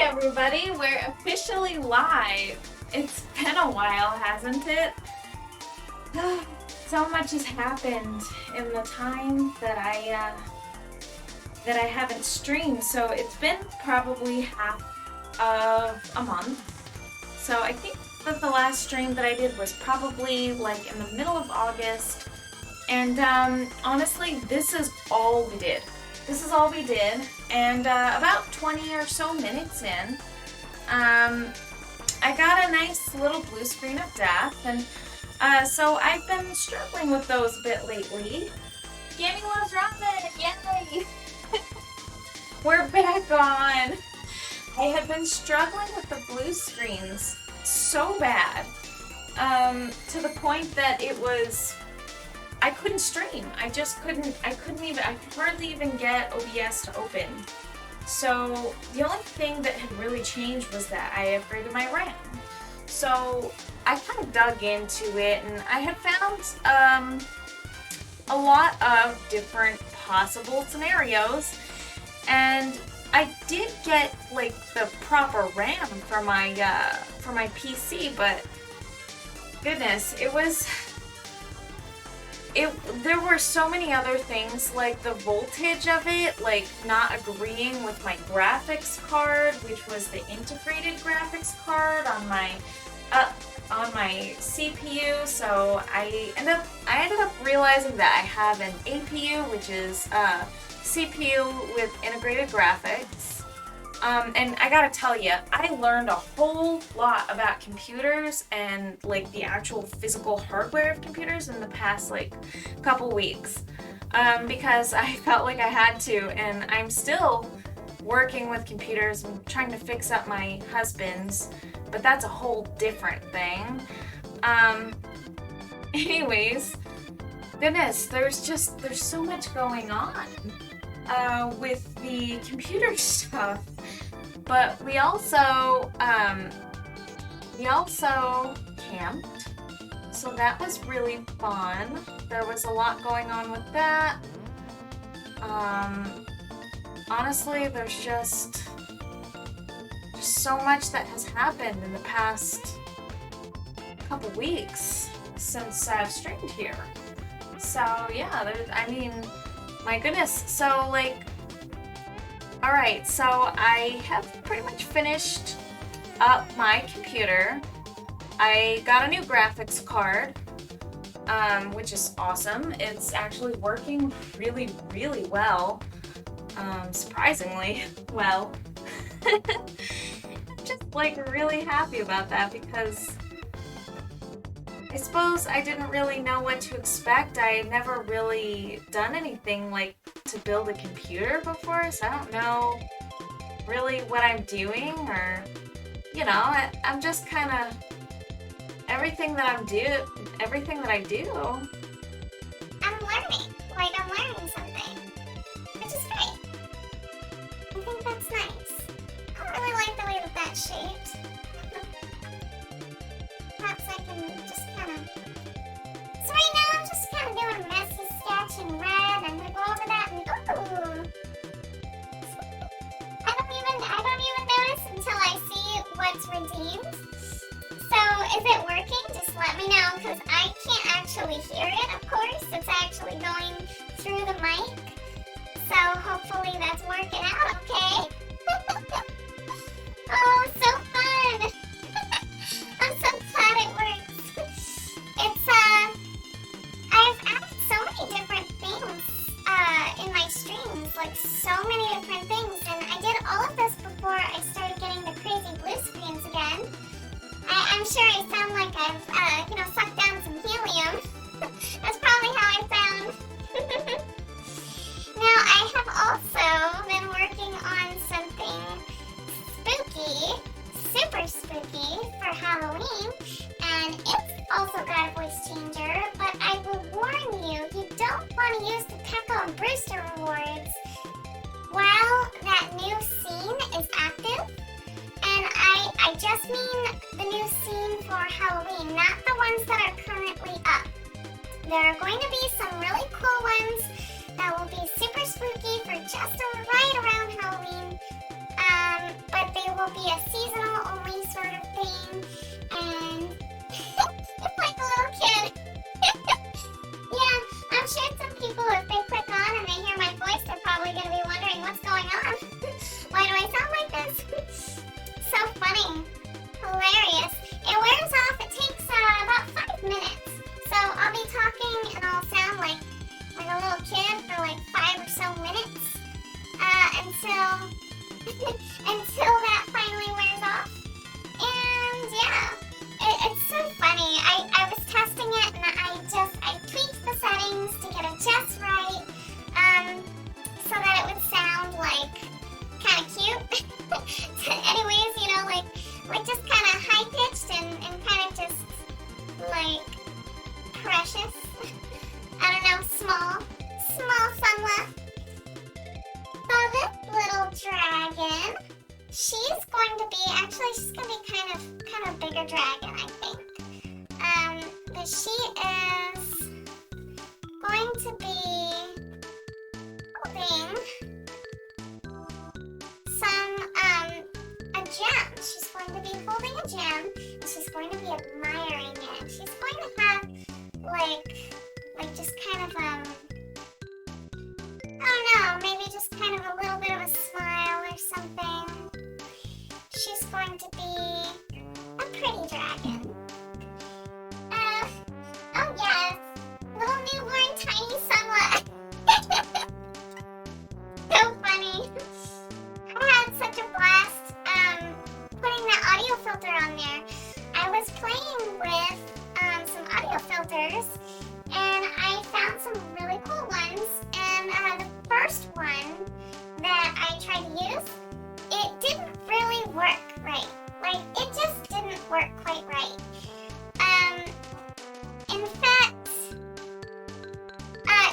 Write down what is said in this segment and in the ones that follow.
everybody, we're officially live. It's been a while, hasn't it? So much has happened in the time that I haven't streamed. So it's been probably half of a month. So I think that the last stream that I did was probably like in the middle of August. And honestly, this is all we did. This is all we did, and about 20 or so minutes in, I got a nice little blue screen of death, and so I've been struggling with those a bit lately. Gaming loves ramen! Yay! We're back on! I have been struggling with the blue screens so bad, to the point that it was... I couldn't stream. I could hardly even get OBS to open. So the only thing that had really changed was that I upgraded my RAM. So I kind of dug into it, and I had found a lot of different possible scenarios, and I did get like the proper RAM for my PC, but goodness, there were so many other things, like the voltage of it, like not agreeing with my graphics card, which was the integrated graphics card on my CPU. So I ended up realizing that I have an APU, which is a CPU with integrated graphics. And I gotta tell you, I learned a whole lot about computers and like the actual physical hardware of computers in the past like couple weeks, because I felt like I had to, and I'm still working with computers and trying to fix up my husband's, but that's a whole different thing. Anyways, goodness, there's so much going on with the computer stuff. But we also camped, so that was really fun. There was a lot going on with that. Honestly, there's just so much that has happened in the past couple weeks since I've streamed here. So yeah, my goodness. So like, alright, so I have pretty much finished up my computer. I got a new graphics card, which is awesome. It's actually working really, really well. Surprisingly well. I'm just like really happy about that, because I suppose I didn't really know what to expect. I had never really done anything like to build a computer before, so I don't know really what I'm doing, or, you know, I'm just kind of, everything that I do. I'm learning something, which is great. I think that's nice. I don't really like the way that's shaped. Perhaps I can just kind of... So right now I'm just kind of doing a messy sketch in red. I'm going to go over that and ooh! I don't even notice until I see what's redeemed. So is it working? Just let me know, because I can't actually hear it, of course. It's actually going through the mic. So hopefully that's working out okay. Oh, so fun! I'm so glad it works. I've added so many different things in my streams, like so many different things, and I did all of this before I started getting the crazy blue screens again. I'm sure I sound like I've, sucked down some helium. That's probably how I sound. Now, I have also been working on something spooky, super spooky for Halloween, and it's also got a voice changer, but I will warn you, you don't want to use the Pekka and Brewster rewards while that new scene is active. And I just mean the new scene for Halloween, not the ones that are currently up. There are going to be some really cool ones that will be super spooky for just right around Halloween, but they will be a seasonal only sort of thing, and it's like a little kid. Yeah, I'm sure some people, if they click on and they hear my voice, they're probably going to be wondering what's going on. Why do I sound like this? So funny. Hilarious. It wears off. It takes about 5 minutes. So I'll be talking and I'll sound like a little kid for like 5 or so minutes until that finally wears off. And yeah, it's so funny. I was testing it and I tweaked the settings to get it just right, so that it would sound like kind of cute. Anyways, you know, like just kind of high pitched and kind of just like precious. I don't know, small sunlight. So this little dragon, she's going to be kind of bigger dragon, I think. But she is going to be holding a gem. She's going to be holding a gem, and she's going to be admiring it. She's going to have like just kind of I don't know, maybe just kind of a little bit of a smile or something. She's going to be a pretty dragon. Oh yes, little newborn tiny sunlight. So funny. I had such a blast putting that audio filter on there. I was playing with some audio filters, and I found some really cool ones. And the first one that I tried to use, it didn't really work right. Like, it just didn't work quite right. In fact,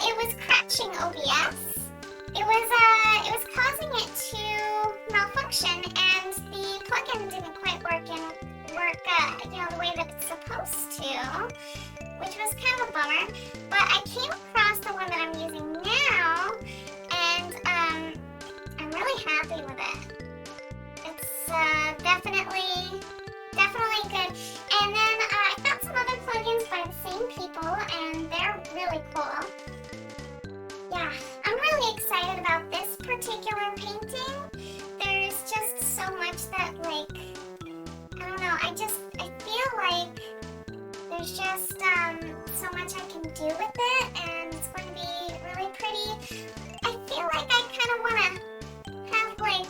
it was crashing OBS. It was causing it to malfunction, and the plugin didn't quite work the way that it's supposed to, which was kind of a bummer. But I came across the one that I'm using now, and I'm really happy with it. It's definitely good. And then I found some other plugins by the same people, and they're really cool. Yeah, I'm really excited about this particular painting. There's just so much that, like, I don't know, I feel like there's just so much I can do with it, and it's going to be really pretty. I feel like I kind of want to have, like,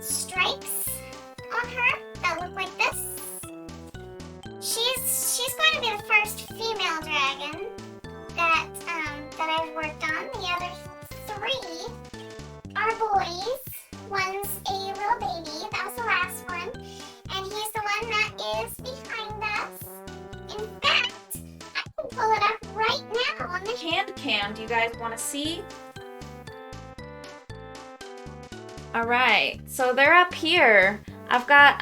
stripes on her that look like this. She's going to be the first female dragon that I've worked on. The other 3 are boys. One's a little baby. That was the last one. And he's the one that is behind us. In fact, I can pull it up right now on the Hand cam, do you guys want to see? Alright, so they're up here. I've got,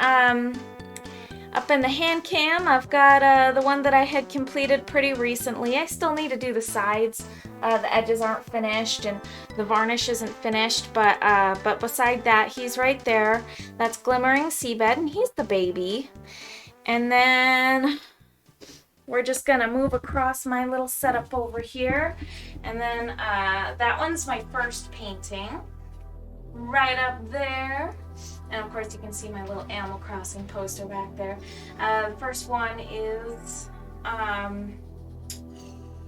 up in the hand cam, I've got the one that I had completed pretty recently. I still need to do the sides. The edges aren't finished and the varnish isn't finished, but beside that, he's right there. That's Glimmering Seabed, and he's the baby. And then we're just gonna move across my little setup over here. And then that one's my first painting. Right up there. And of course you can see my little Animal Crossing poster back there. The first one is,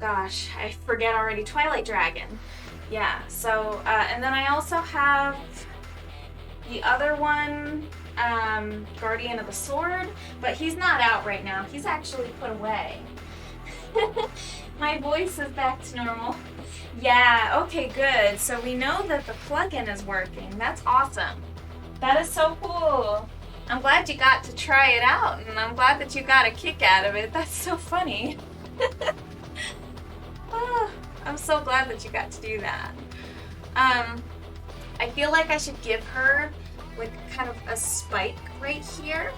gosh, I forget already, Twilight Dragon. Yeah, so, and then I also have the other one, Guardian of the Sword, but he's not out right now. He's actually put away. My voice is back to normal. Yeah, okay, good. So we know that the plugin is working. That's awesome. That is so cool. I'm glad you got to try it out, and I'm glad that you got a kick out of it. That's so funny. Oh, I'm so glad that you got to do that. I feel like I should give her like kind of a spike right here.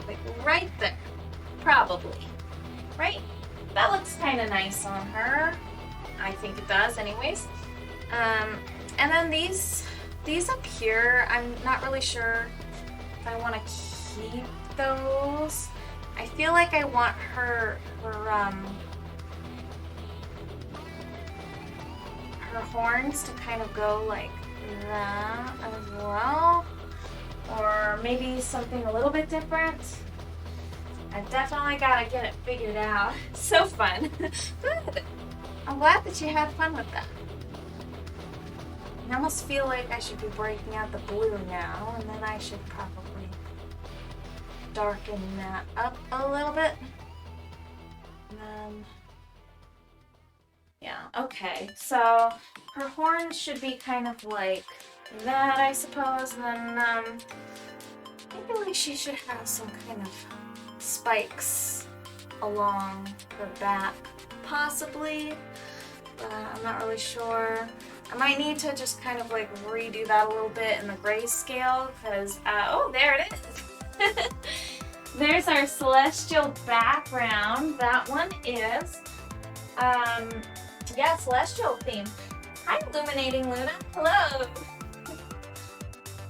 Like right there. Probably. Right? That looks kind of nice on her. I think it does anyways. And then these these up here, I'm not really sure if I want to keep those. I feel like I want her horns to kind of go like that as well. Or maybe something a little bit different. I definitely gotta get it figured out. So fun. Good. I'm glad that you had fun with that. I almost feel like I should be breaking out the blue now, and then I should probably darken that up a little bit. And then, yeah, okay. So her horns should be kind of like that, I suppose. And then I feel like she should have some kind of spikes along her back, possibly. But I'm not really sure. I might need to just kind of like redo that a little bit in the grayscale because, oh, there it is. There's our celestial background. That one is, yeah, celestial theme. Hi, Illuminating Luna. Hello.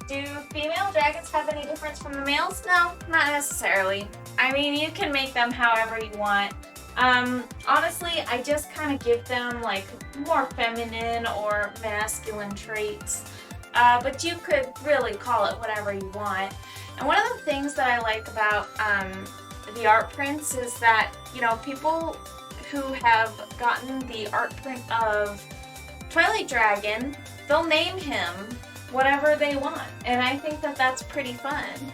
Do female dragons have any difference from the males? No, not necessarily. I mean, you can make them however you want. Honestly, I just kind of give them like more feminine or masculine traits. But you could really call it whatever you want. And one of the things that I like about the art prints is that, you know, people who have gotten the art print of Twilight Dragon, they'll name him whatever they want. And I think that that's pretty fun.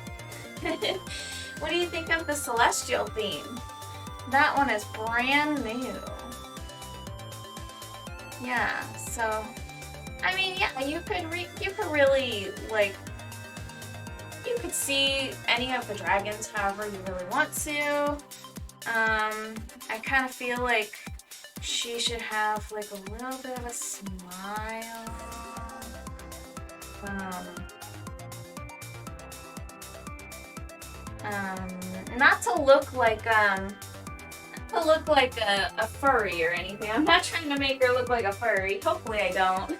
What do you think of the celestial theme? That one is brand new. Yeah, so I mean, yeah, you could really like, you could see any of the dragons however you really want to. I kind of feel like she should have like a little bit of a smile. Not to look like a furry or anything. I'm not trying to make her look like a furry. Hopefully I don't.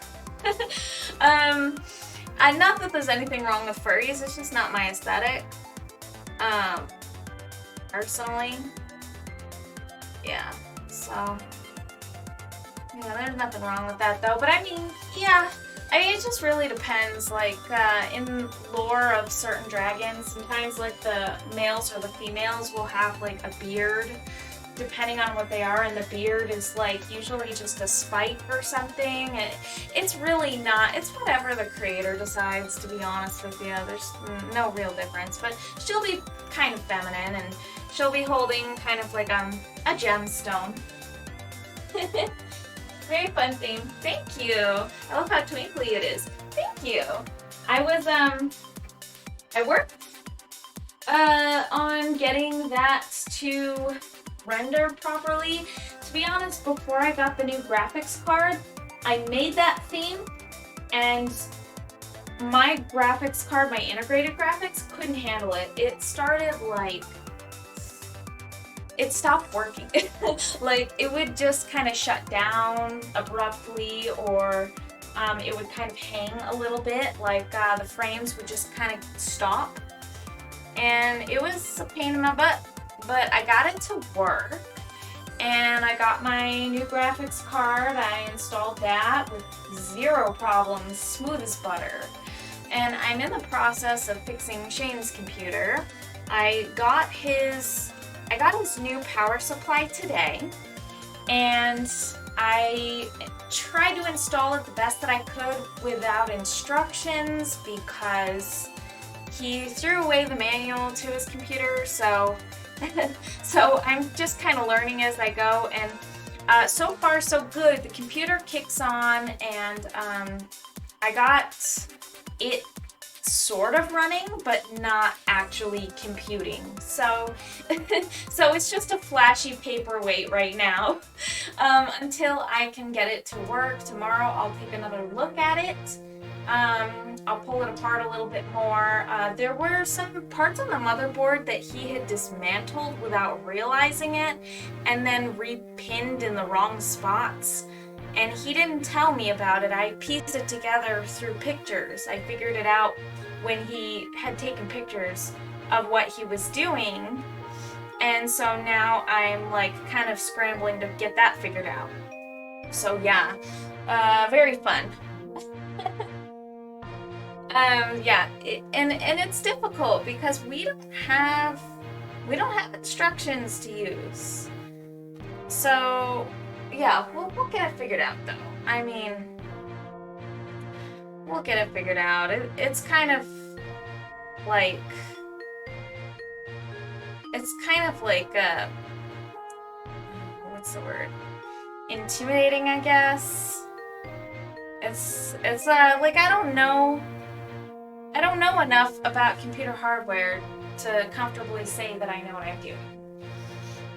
Not that there's anything wrong with furries, it's just not my aesthetic. Personally. Yeah, so yeah, there's nothing wrong with that though. But I mean, yeah, I mean, it just really depends. Like, in lore of certain dragons, sometimes like the males or the females will have like a beard, depending on what they are, and the beard is like usually just a spike or something. It's really not, it's whatever the creator decides, to be honest with you. There's no real difference, but she'll be kind of feminine and she'll be holding kind of like a gemstone. Very fun theme. Thank you. I love how twinkly it is. Thank you. I worked on getting that to render properly. To be honest, before I got the new graphics card, I made that theme and my graphics card, my integrated graphics, couldn't handle it. It started like, it stopped working. Like, it would just kind of shut down abruptly, or it would kind of hang a little bit, like the frames would just kind of stop. And it was a pain in my butt, but I got it to work. And I got my new graphics card, I installed that with zero problems, smooth as butter. And I'm in the process of fixing Shane's computer. I got his new power supply today, and I tried to install it the best that I could without instructions because he threw away the manual to his computer, so I'm just kind of learning as I go, and so far so good. The computer kicks on, and I got it sort of running, but not actually computing. So it's just a flashy paperweight right now until I can get it to work. Tomorrow I'll take another look at it. I'll pull it apart a little bit more. There were some parts on the motherboard that he had dismantled without realizing it and then repinned in the wrong spots. and he didn't tell me about it. I pieced it together through pictures. I figured it out when he had taken pictures of what he was doing. And so now I'm like kind of scrambling to get that figured out. So yeah, very fun. Yeah, and it's difficult because we don't have instructions to use. So yeah, we'll get it figured out though. I mean, we'll get it figured out. It's kind of like what's the word? Intimidating, I guess. It's like I don't know enough about computer hardware to comfortably say that I know what I'm doing.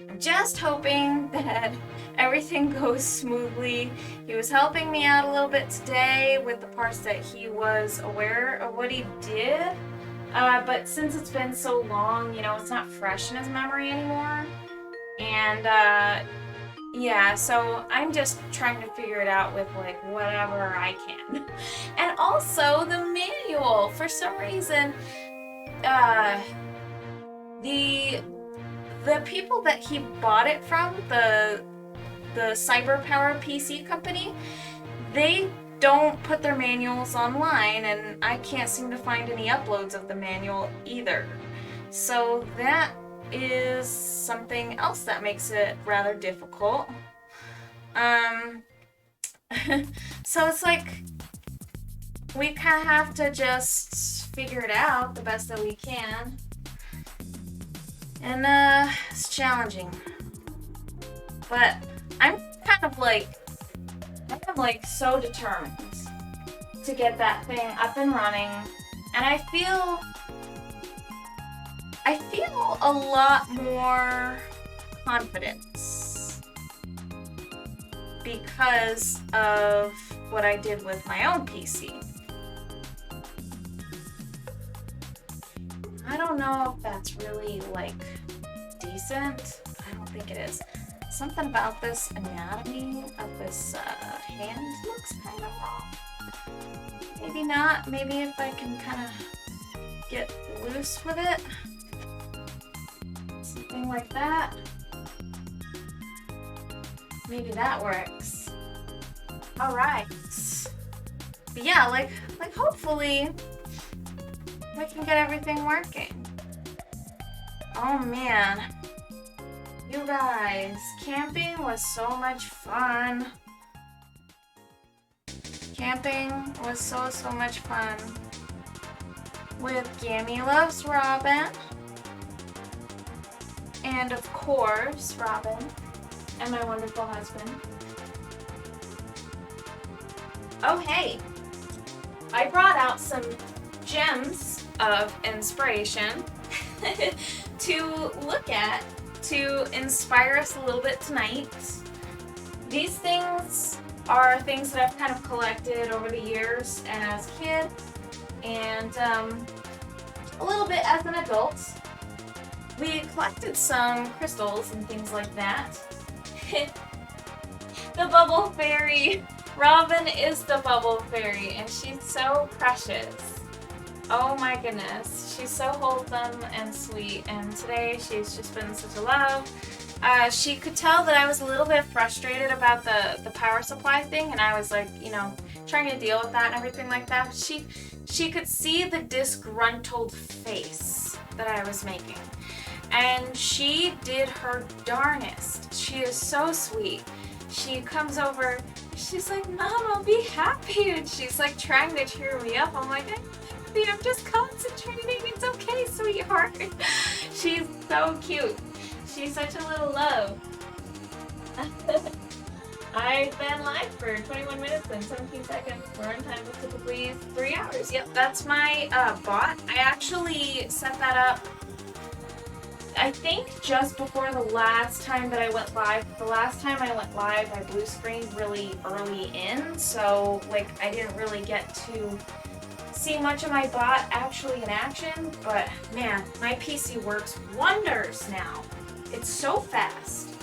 I'm just hoping that everything goes smoothly. He was helping me out a little bit today with the parts that he was aware of what he did. But since it's been so long, you know, it's not fresh in his memory anymore. And yeah, so I'm just trying to figure it out with like whatever I can. And also the manual, for some reason, the people that he bought it from, the CyberPower PC company, they don't put their manuals online, and I can't seem to find any uploads of the manual either. So that is something else that makes it rather difficult. So it's like we kind of have to just figure it out the best that we can. And it's challenging. But I'm so determined to get that thing up and running. And I feel a lot more confidence because of what I did with my own PC. I don't know if that's really like decent. I don't think it is. Something about this anatomy of this hand looks kind of wrong. Maybe not. Maybe if I can kind of get loose with it. Something like that. Maybe that works. Alright. But yeah, like hopefully we can get everything working. Oh man. You guys, camping was so much fun. Camping was so much fun. With Gammy Loves Robin. And of course, Robin. And my wonderful husband. Oh hey, I brought out some gems of inspiration to look at to inspire us a little bit tonight. These things are things that I've kind of collected over the years as a kid and a little bit as an adult. We collected some crystals and things like that. The bubble fairy. Robin is the bubble fairy and she's so precious. Oh my goodness, she's so wholesome and sweet, and today she's just been such a love. She could tell that I was a little bit frustrated about the power supply thing, and I was like, you know, trying to deal with that and everything like that. She could see the disgruntled face that I was making, and she did her darnest. She is so sweet. She comes over, she's like, Mama, be happy, and she's like trying to cheer me up. I'm like, I'm just concentrating. It's okay, sweetheart. She's so cute. She's such a little love. I've been live for 21 minutes and 17 seconds. Run time is typically 3 hours. Yep, that's my bot. I actually set that up, I think, just before the last time that I went live. The last time I went live, I blue screened really early in, so like I didn't really get to see much of my bot actually in action, but man, my PC works wonders now. It's so fast.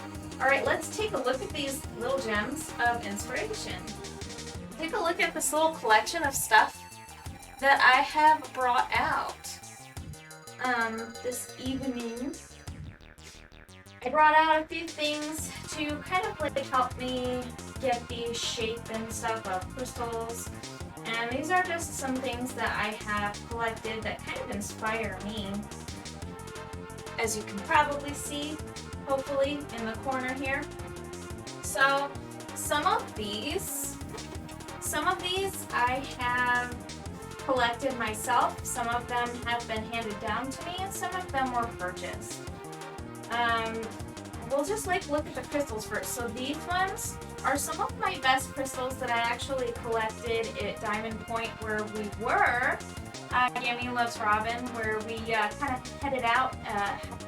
Alright, let's take a look at these little gems of inspiration. Take a look at this little collection of stuff that I have brought out this evening. I brought out a few things to kind of like help me get the shape and stuff of crystals. And these are just some things that I have collected that kind of inspire me. As you can probably see, hopefully, in the corner here. So, some of these I have collected myself. Some of them have been handed down to me, and some of them were purchased. We'll just like look at the crystals first. So these ones are some of my best crystals that I actually collected at Diamond Point, where we were. Yummy Loves Robin, where we kind of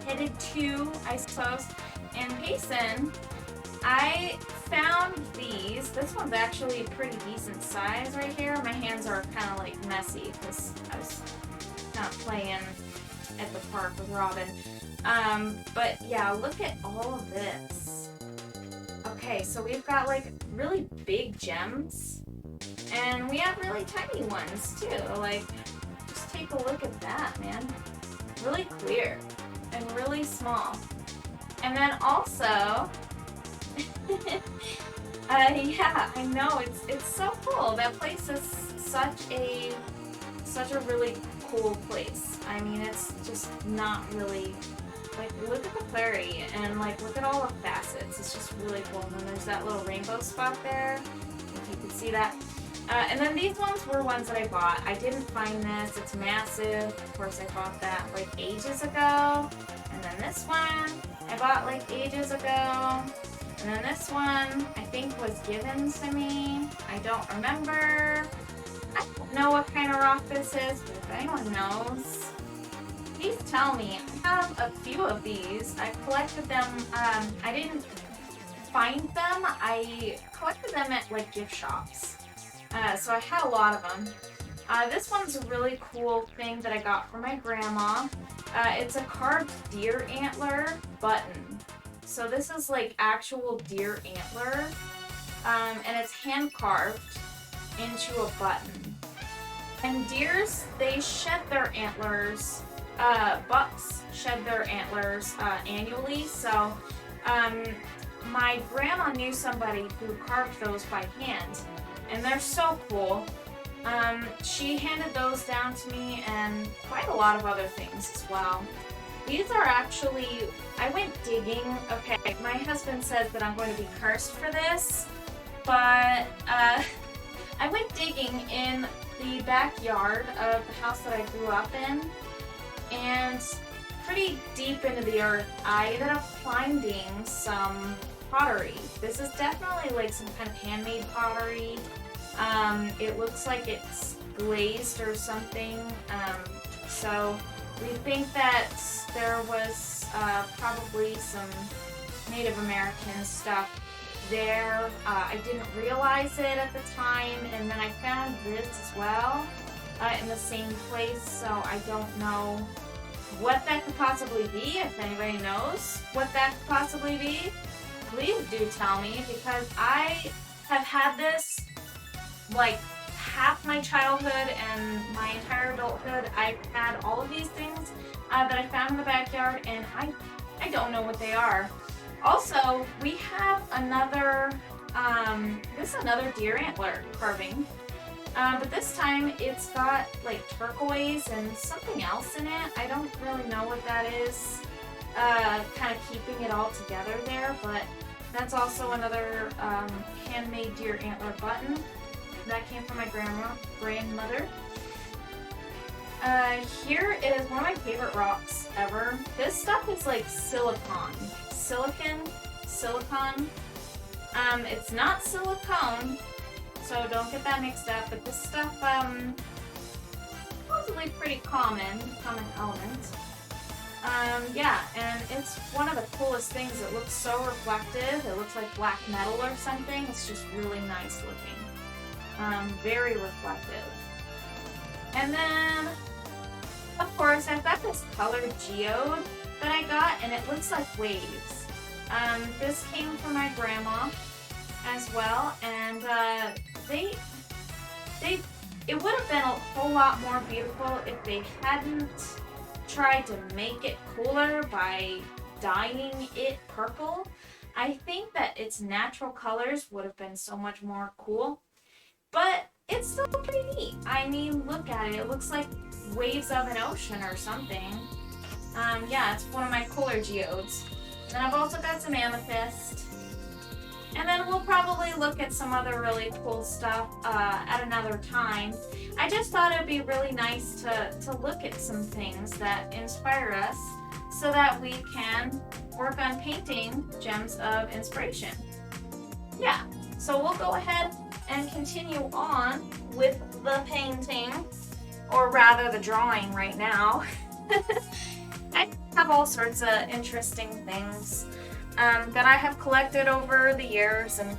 headed to, I suppose, in Payson. I found these. This one's actually a pretty decent size right here. My hands are kind of like messy because I was not playing at the park with Robin. But yeah, look at all of this. Okay, so we've got like really big gems, and we have really tiny ones too. Like, just take a look at that, man. Really clear and really small. And then also, yeah, I know, it's so cool. That place is such a really cool place. I mean, it's just not really, like, look at the clarity and like look at all the facets. It's just really cool. And then there's that little rainbow spot there, if you can see that. And then these ones were ones that I bought. I didn't find this. It's massive. Of course, I bought that like ages ago. And then this one I bought like ages ago. And then this one I think was given to me. I don't remember. I don't know what kind of rock this is, but if anyone knows, please tell me. I have a few of these. I collected them. I didn't find them. I collected them at like gift shops. So I had a lot of them. This one's a really cool thing that I got from my grandma. It's a carved deer antler button. So this is like actual deer antler, and it's hand carved into a button. And deers, they shed their antlers, bucks shed their antlers annually. So my grandma knew somebody who carved those by hand, and they're so cool. She handed those down to me, and quite a lot of other things as well. These are actually, I went digging. Okay, my husband says that I'm going to be cursed for this, but I went digging in the backyard of the house that I grew up in, and pretty deep into the earth, I ended up finding some pottery. This is definitely like some kind of handmade pottery. It looks like it's glazed or something. So we think that there was probably some Native American stuff there. I didn't realize it at the time, and then I found this as well in the same place, so I don't know what that could possibly be. If anybody knows what that could possibly be, please do tell me, because I have had this like half my childhood and my entire adulthood. I've had all of these things that I found in the backyard, and I don't know what they are. Also, we have another, this is another deer antler carving, but this time it's got like turquoise and something else in it. I don't really know what that is, kind of keeping it all together there, but that's also another handmade deer antler button. That came from my grandmother. Here is one of my favorite rocks ever. This stuff is like silicon. It's not silicone, so don't get that mixed up, but this stuff, supposedly pretty common element. Yeah, and it's one of the coolest things. It looks so reflective. It looks like black metal or something. It's just really nice looking. Very reflective. And then, of course, I've got this colored geode that I got, and it looks like waves. This came from my grandma as well, and it would have been a whole lot more beautiful if they hadn't tried to make it cooler by dyeing it purple. I think that its natural colors would have been so much more cool, but it's still pretty neat. I mean, look at it. It looks like waves of an ocean or something. Yeah, it's one of my cooler geodes. And I've also got some amethyst. And then we'll probably look at some other really cool stuff at another time. I just thought it would be really nice to look at some things that inspire us so that we can work on painting gems of inspiration. Yeah, so we'll go ahead and continue on with the painting, or rather the drawing right now. I have all sorts of interesting things that I have collected over the years, and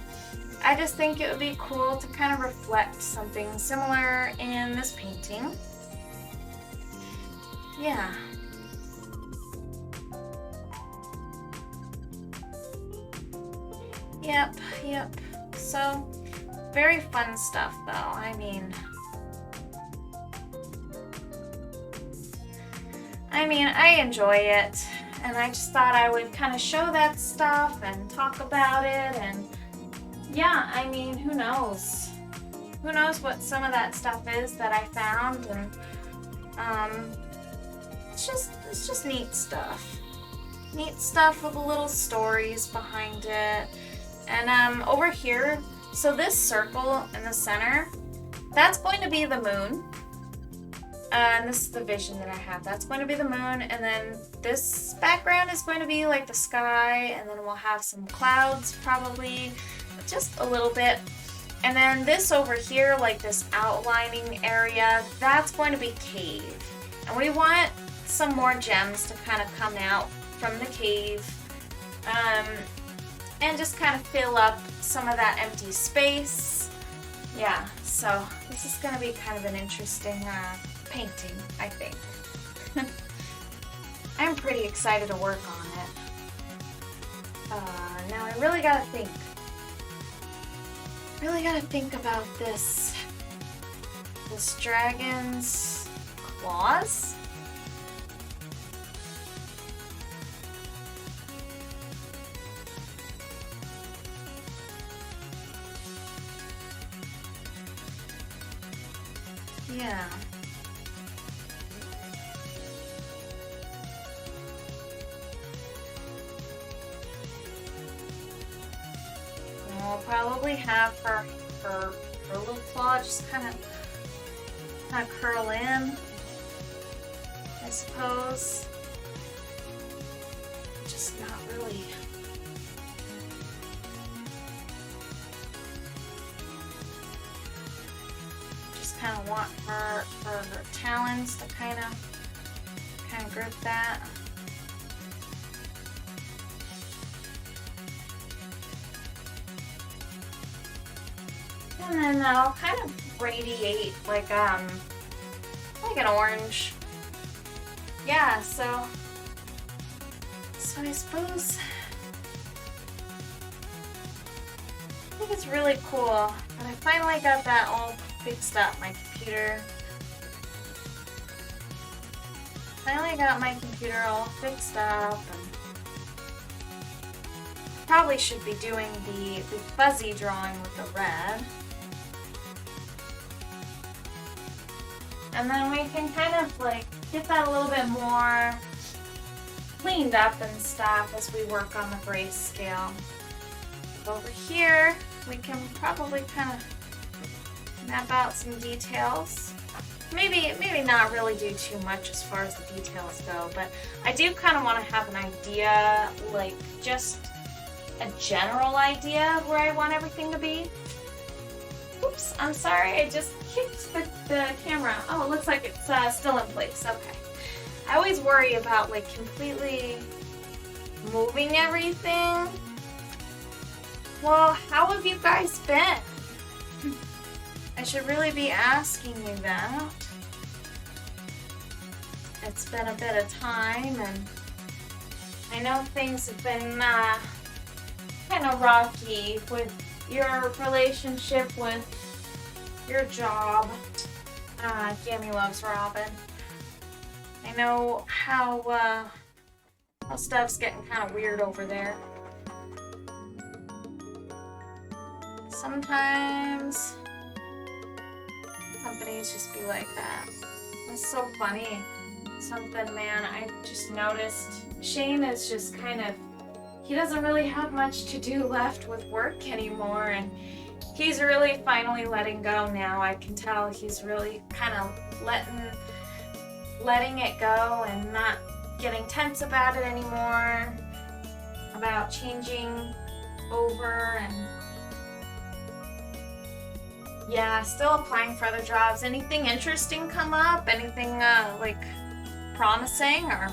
I just think it would be cool to kind of reflect something similar in this painting. Yeah. Yep. So, very fun stuff though. I mean, I enjoy it, and I just thought I would kind of show that stuff and talk about it, and yeah, I mean, who knows? Who knows what some of that stuff is that I found, and it's just neat stuff. Neat stuff with the little stories behind it. And over here, so this circle in the center, that's going to be the moon. And this is the vision that I have. That's going to be the moon, and then this background is going to be like the sky, and then we'll have some clouds probably, just a little bit. And then this over here, like this outlining area, that's going to be cave. And we want some more gems to kind of come out from the cave, and just kind of fill up some of that empty space. Yeah, so this is going to be kind of an interesting painting, I think. I'm pretty excited to work on it. Now I really gotta think about this dragon's claws. Yeah. We'll probably have her little claw just kind of curl in, I suppose. Just not really. Just kind of want her talons to kind of grip that. And then that'll kind of radiate like an orange. Yeah, so I suppose I think it's really cool. And I finally got that all fixed up, my computer. Finally got my computer all fixed up, and probably should be doing the fuzzy drawing with the red. And then we can kind of like get that a little bit more cleaned up and stuff as we work on the grayscale. Over here, we can probably kind of map out some details. Maybe not really do too much as far as the details go, but I do kind of want to have an idea, like just a general idea of where I want everything to be. Oops, I'm sorry, I just kicked the camera. Oh, it looks like it's still in place. Okay. I always worry about like completely moving everything. Well, how have you guys been? I should really be asking you that. It's been a bit of time, and I know things have been kind of rocky with your relationship with your job. Gammy loves Robin. I know how stuff's getting kind of weird over there. Sometimes companies just be like that. It's so funny. Something, man, I just noticed Shane is just kind of, he doesn't really have much to do left with work anymore, and he's really finally letting go now. I can tell he's really kind of letting it go and not getting tense about it anymore, about changing over, and yeah, still applying for other jobs. Anything interesting come up? Anything like promising or?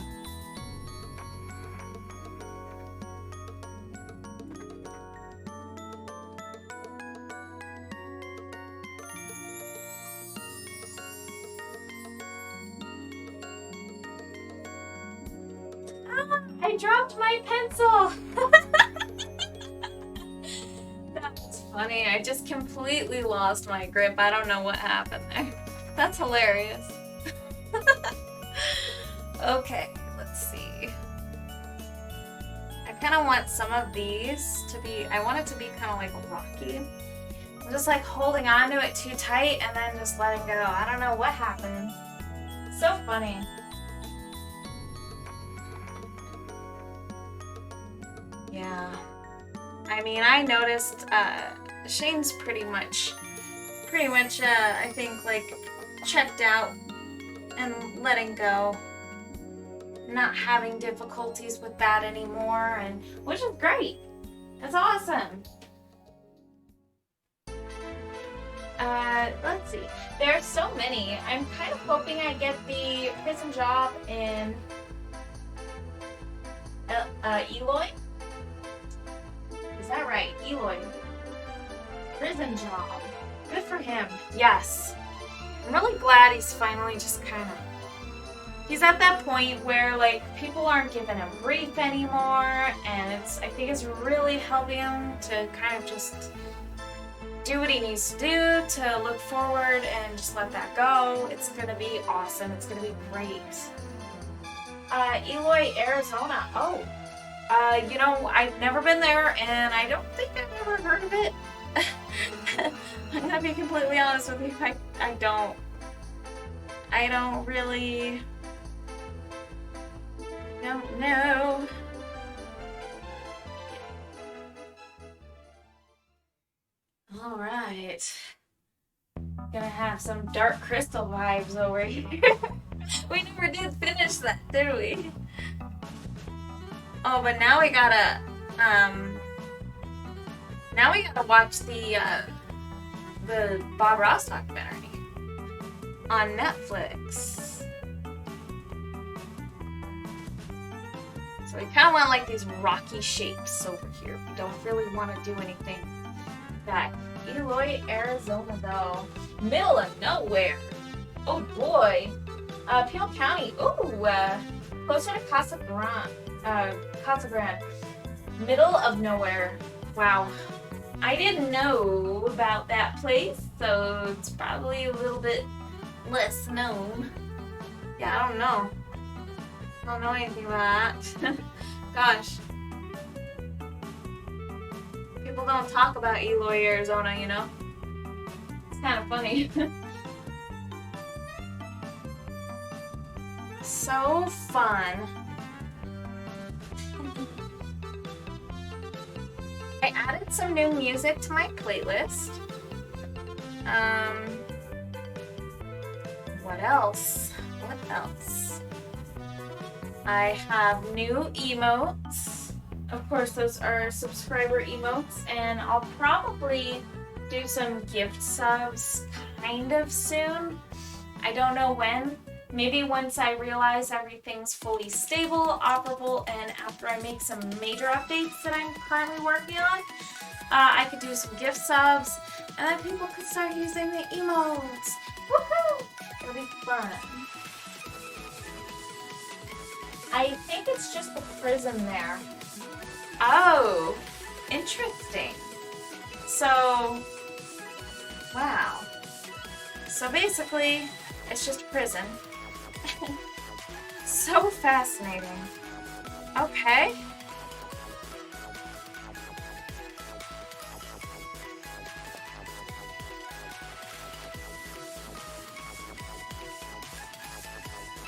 I dropped my pencil. That's funny. I just completely lost my grip. I don't know what happened there. That's hilarious. Okay, let's see. I kind of want some of these to be, I want it to be kind of like rocky. I'm just like holding on to it too tight and then just letting go. I don't know what happened. So funny. Yeah. I mean, I noticed Shane's pretty much I think like checked out and letting go. Not having difficulties with that anymore, and which is great. That's awesome. Let's see. There's so many. I'm kind of hoping I get the prison job in Eloy. Is that right? Eloy. Prison job. Good for him. Yes. I'm really glad he's finally just kind of... He's at that point where, like, people aren't giving him grief anymore, and I think it's really helping him to kind of just do what he needs to do to look forward and just let that go. It's gonna be awesome. It's gonna be great. Eloy, Arizona. Oh. You know, I've never been there, and I don't think I've ever heard of it. I'm gonna be completely honest with you. I don't really... Don't know. All right. Gonna have some Dark Crystal vibes over here. We never did finish that, did we? Oh, but now we gotta watch the Bob Ross documentary on Netflix. So we kind of want like these rocky shapes over here. We don't really want to do anything that. Eloy, Arizona though. Middle of nowhere. Oh boy. Peel County. Ooh, closer to Casa Grande. Middle of nowhere. Wow. I didn't know about that place, so it's probably a little bit less known. Yeah, I don't know. I don't know anything about that. Gosh. People don't talk about Eloy, Arizona, you know? It's kind of funny. So fun. I added some new music to my playlist. What else? I have new emotes. Of course, those are subscriber emotes, and I'll probably do some gift subs kind of soon. I don't know when. Maybe once I realize everything's fully stable, operable, and after I make some major updates that I'm currently working on, I could do some gift subs, and then people could start using the emotes. Woohoo! It'll be fun. I think it's just the prism there. Oh, interesting. So, wow. So basically, it's just a prison. So fascinating. Okay.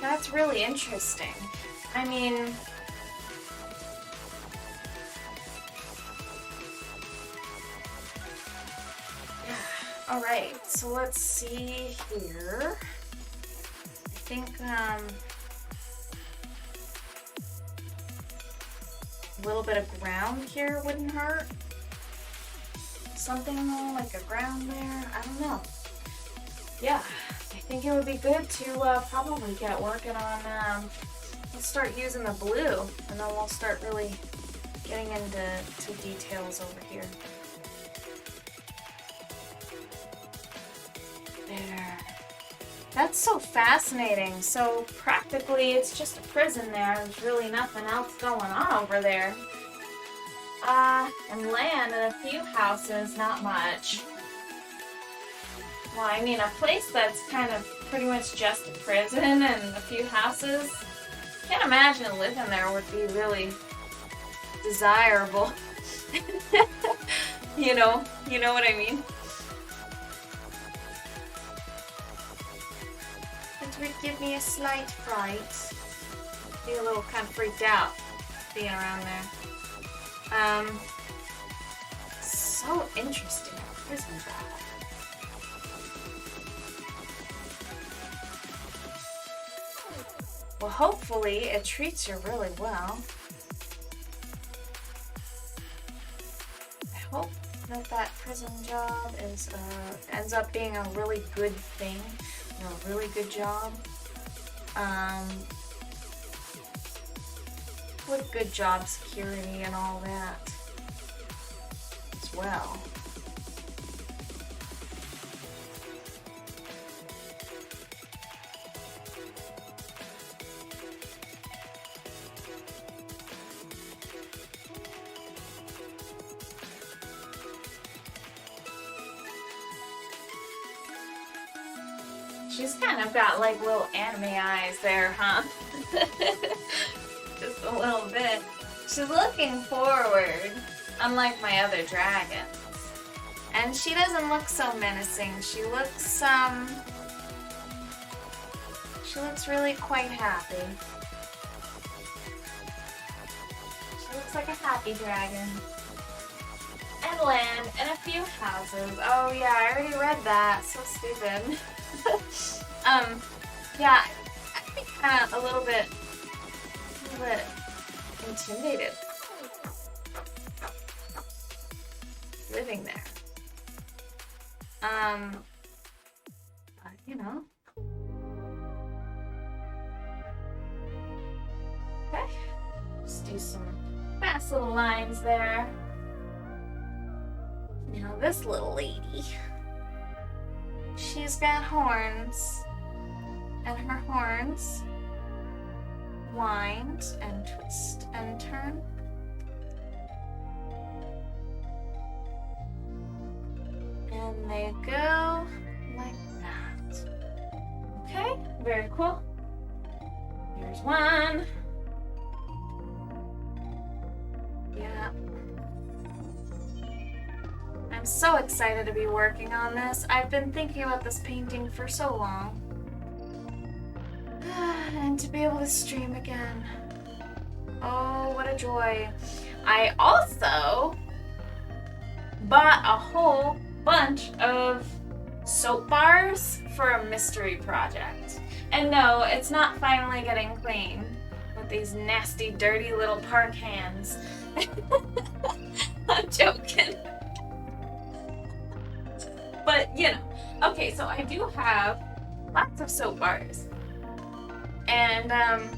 That's really interesting. I mean, yeah. All right. So let's see here. I think a little bit of ground here wouldn't hurt. Something like a ground there. I don't know. Yeah, I think it would be good to probably get working on. Let's start using the blue, and then we'll start really getting into details over here. There. That's so fascinating. So practically it's just a prison there. There's really nothing else going on over there. And land and a few houses, not much. Well, I mean, a place that's kind of pretty much just a prison and a few houses. Can't imagine living there would be really desirable. You know what I mean? It would give me a slight fright. Be a little kind of freaked out being around there. So interesting, a prison job. Well, hopefully it treats you really well. I hope that prison job ends up being a really good thing, a really good job. With good job security and all that as well. She's kind of got like little anime eyes there, huh? Just a little bit. She's looking forward, unlike my other dragons. And she doesn't look so menacing. She looks really quite happy. She looks like a happy dragon. And land and a few houses. Oh yeah, I already read that. So stupid. Yeah, I'd be kind of a little bit intimidated living there. But, you know. Okay, just do some fast little lines there. Now this little lady, she's got horns, and her horns wind and twist and turn. And they go like that. Okay, very cool. Here's one. Yeah. I'm so excited to be working on this. I've been thinking about this painting for so long. And to be able to stream again. Oh, what a joy. I also bought a whole bunch of soap bars for a mystery project. And no, it's not finally getting clean with these nasty, dirty little park hands. I'm joking. But, you know. Okay, so I do have lots of soap bars. And I'm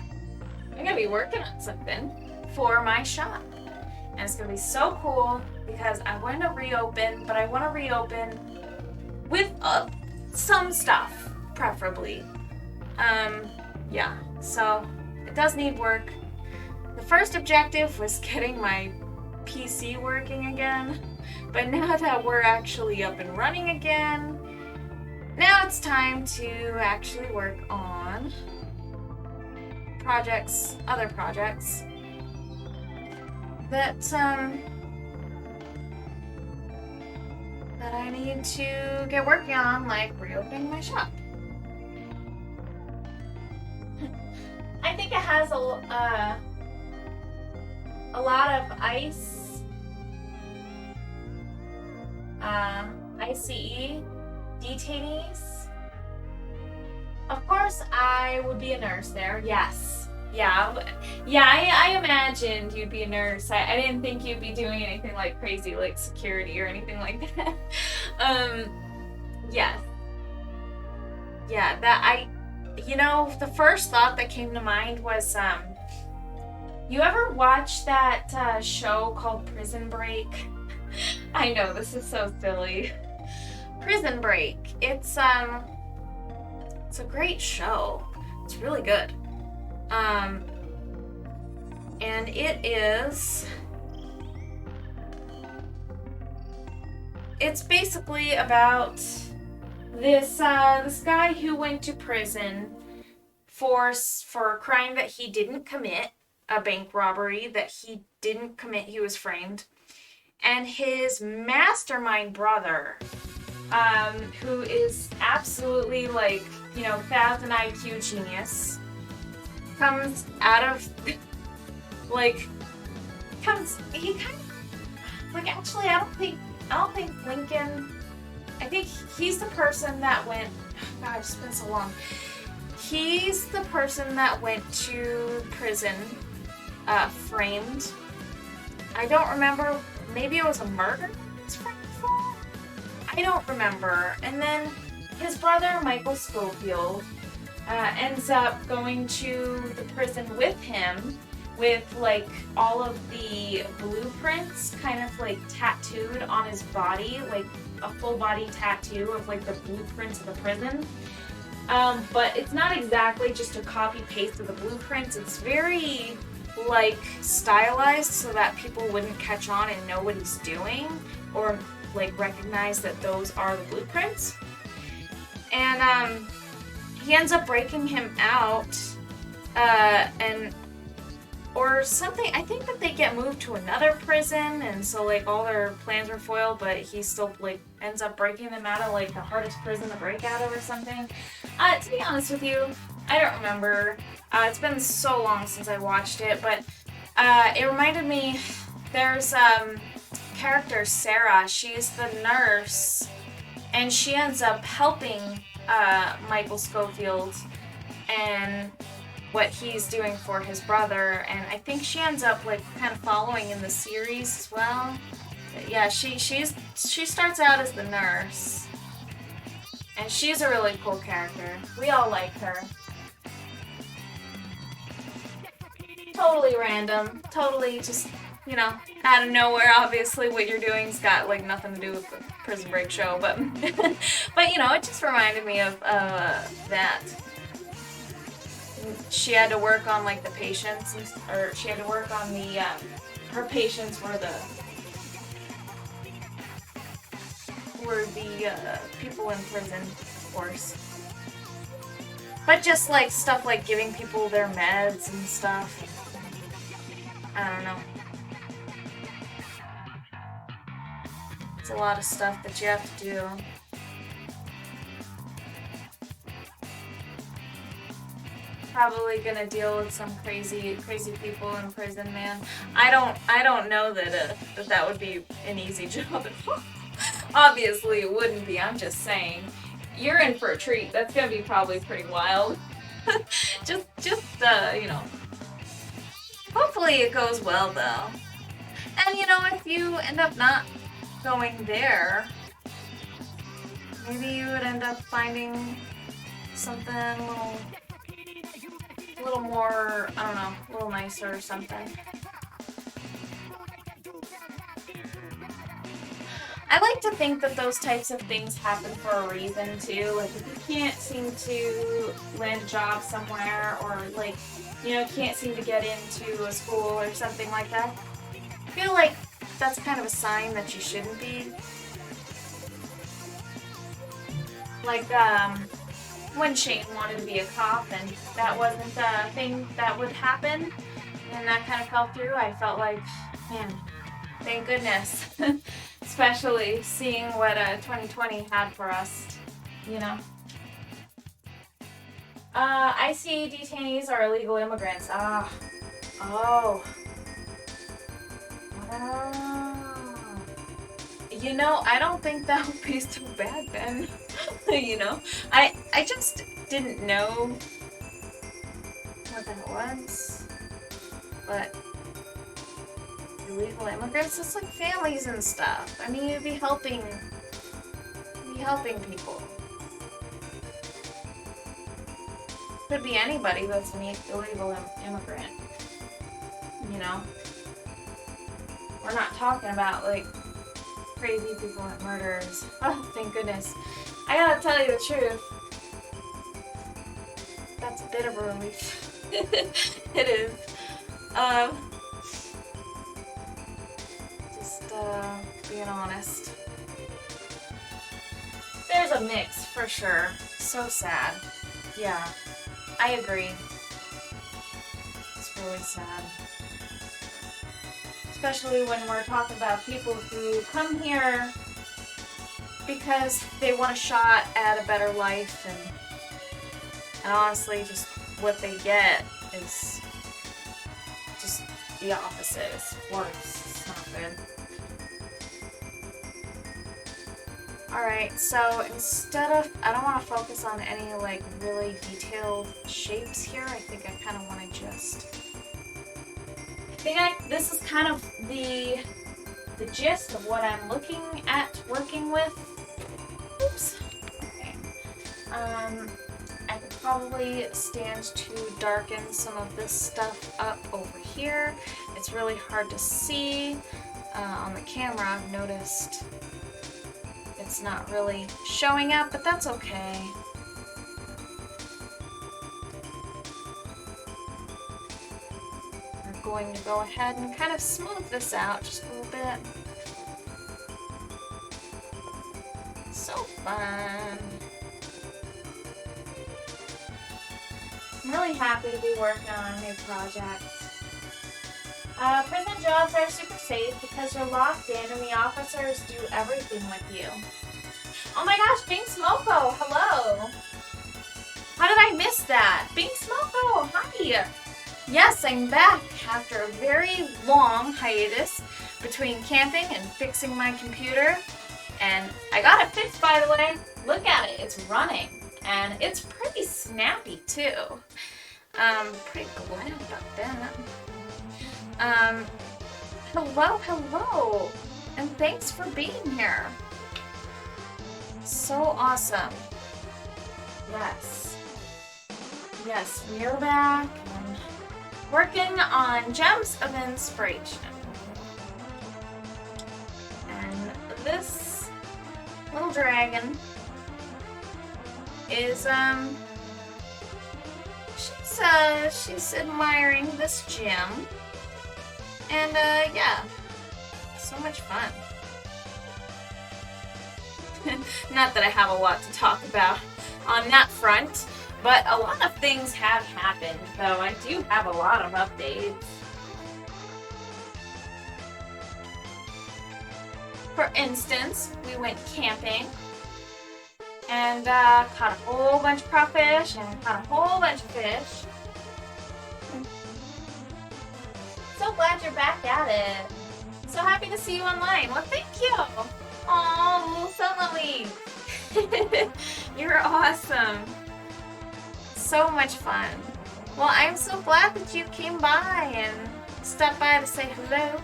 gonna be working on something for my shop. And it's gonna be so cool because I want to reopen, but I want to reopen with some stuff, preferably. Yeah, so does need work. The first objective was getting my PC working again, but now that we're actually up and running again, now it's time to actually work on projects, other projects that that I need to get working on, like reopening my shop. I think it has a lot of ICE detainees. Of course, I would be a nurse there. Yes. Yeah. I imagined you'd be a nurse. I didn't think you'd be doing anything like crazy, like security or anything like that. Yes. Yeah, the first thought that came to mind was, you ever watch that show called Prison Break? I know, this is so silly. Prison Break. It's a great show. It's really good. And it's basically about this guy who went to prison for a crime that he didn't commit, a bank robbery that he didn't commit, he was framed. And his mastermind brother, who is absolutely 1,000 IQ genius, comes out of he kind of actually I don't think Lincoln, I think he's the person that went, God, it's been so long. He's the person that went to prison, framed. I don't remember, maybe it was a murder he was framed for? I don't remember. And then his brother, Michael Schofield, ends up going to the prison with him with all of the blueprints kind of tattooed on his body, like a full body tattoo of the blueprints of the prison. But it's not exactly just a copy paste of the blueprints. It's very stylized so that people wouldn't catch on and know what he's doing or recognize that those are the blueprints. And he ends up breaking him out or something. I think that they get moved to another prison, and so all their plans are foiled, but he still ends up breaking them out of the hardest prison to break out of or something. To be honest with you, I don't remember. It's been so long since I watched it, but it reminded me, there's character Sarah. She's the nurse, and she ends up helping Michael Schofield and what he's doing for his brother, and I think she ends up kind of following in the series as well. But yeah, she starts out as the nurse, and she's a really cool character. We all like her. Totally random, totally just out of nowhere. Obviously, what you're doing's got nothing to do with the Prison Break show, but but it just reminded me of that. She had to work on the patients, or she had to work on the her patients were the people in prison, of course. But just stuff giving people their meds and stuff. I don't know. It's a lot of stuff that you have to do. Probably gonna deal with some crazy people in prison, man. I don't know that would be an easy job. Obviously it wouldn't be. I'm just saying, you're in for a treat. That's gonna be probably pretty wild. just hopefully it goes well though. And if you end up not going there, maybe you would end up finding something a little more, I don't know, a little nicer or something. I like to think that those types of things happen for a reason too. If you can't seem to land a job somewhere, or can't seem to get into a school or something like that. I feel like that's kind of a sign that you shouldn't be. Like, when Shane wanted to be a cop and that wasn't a thing that would happen, and that kind of fell through, I felt like, man, thank goodness. Especially seeing what 2020 had for us, ICE detainees are illegal immigrants. Oh. I don't think that would be so bad then. I just didn't know what that was. But illegal immigrants, it's like families and stuff. I mean, you'd be helping people. Could be anybody that's an illegal immigrant. We're not talking about like crazy people and murderers. Oh, thank goodness. I gotta tell you the truth. That's a bit of a relief. It is. Just being honest. There's a mix for sure. So sad. Yeah, I agree. It's really sad. Especially when we're talking about people who come here because they want a shot at a better life, and honestly, just what they get is just the opposite. It's worse. It's not good. Alright, so instead of, I don't want to focus on any like really detailed shapes here. I think I kind of want to just, this is kind of the gist of what I'm looking at working with. Oops. Okay. I could probably stand to darken some of this stuff up over here. It's really hard to see on the camera. I've noticed it's not really showing up, but that's okay. We're going to go ahead and kind of smooth this out just a little bit. So fun. I'm really happy to be working on a new project. Prison jobs are super safe because you're locked in and the officers do everything with you. Oh my gosh, Bing Smoko, hello! How did I miss that? Bing Smoko, hi! Yes, I'm back after a very long hiatus between camping and fixing my computer. And I got it fixed, by the way. Look at it, it's running. And it's pretty snappy, too. Pretty glad about that. Hello, and thanks for being here. So awesome. Yes, we are back and working on Gems of Inspiration. And this little dragon is, she's admiring this gem. And, yeah, so much fun. Not that I have a lot to talk about on that front, but a lot of things have happened, so I do have a lot of updates. For instance, we went camping and caught a whole bunch of crawfish and caught a whole bunch of fish. So glad you're back at it. So happy to see you online. Well, thank you. Oh, so lovely. You're awesome. So much fun. Well, I'm so glad that you came by and stopped by to say hello.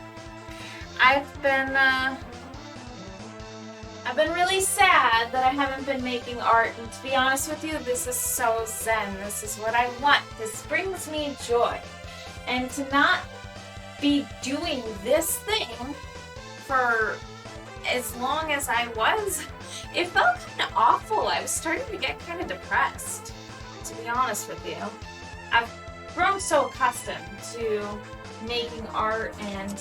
I've been really sad that I haven't been making art, and to be honest with you, this is so zen. This is what I want. This brings me joy. And to not be doing this thing for as long as I was, it felt kind of awful. I was starting to get kind of depressed, to be honest with you. grown so accustomed to making art and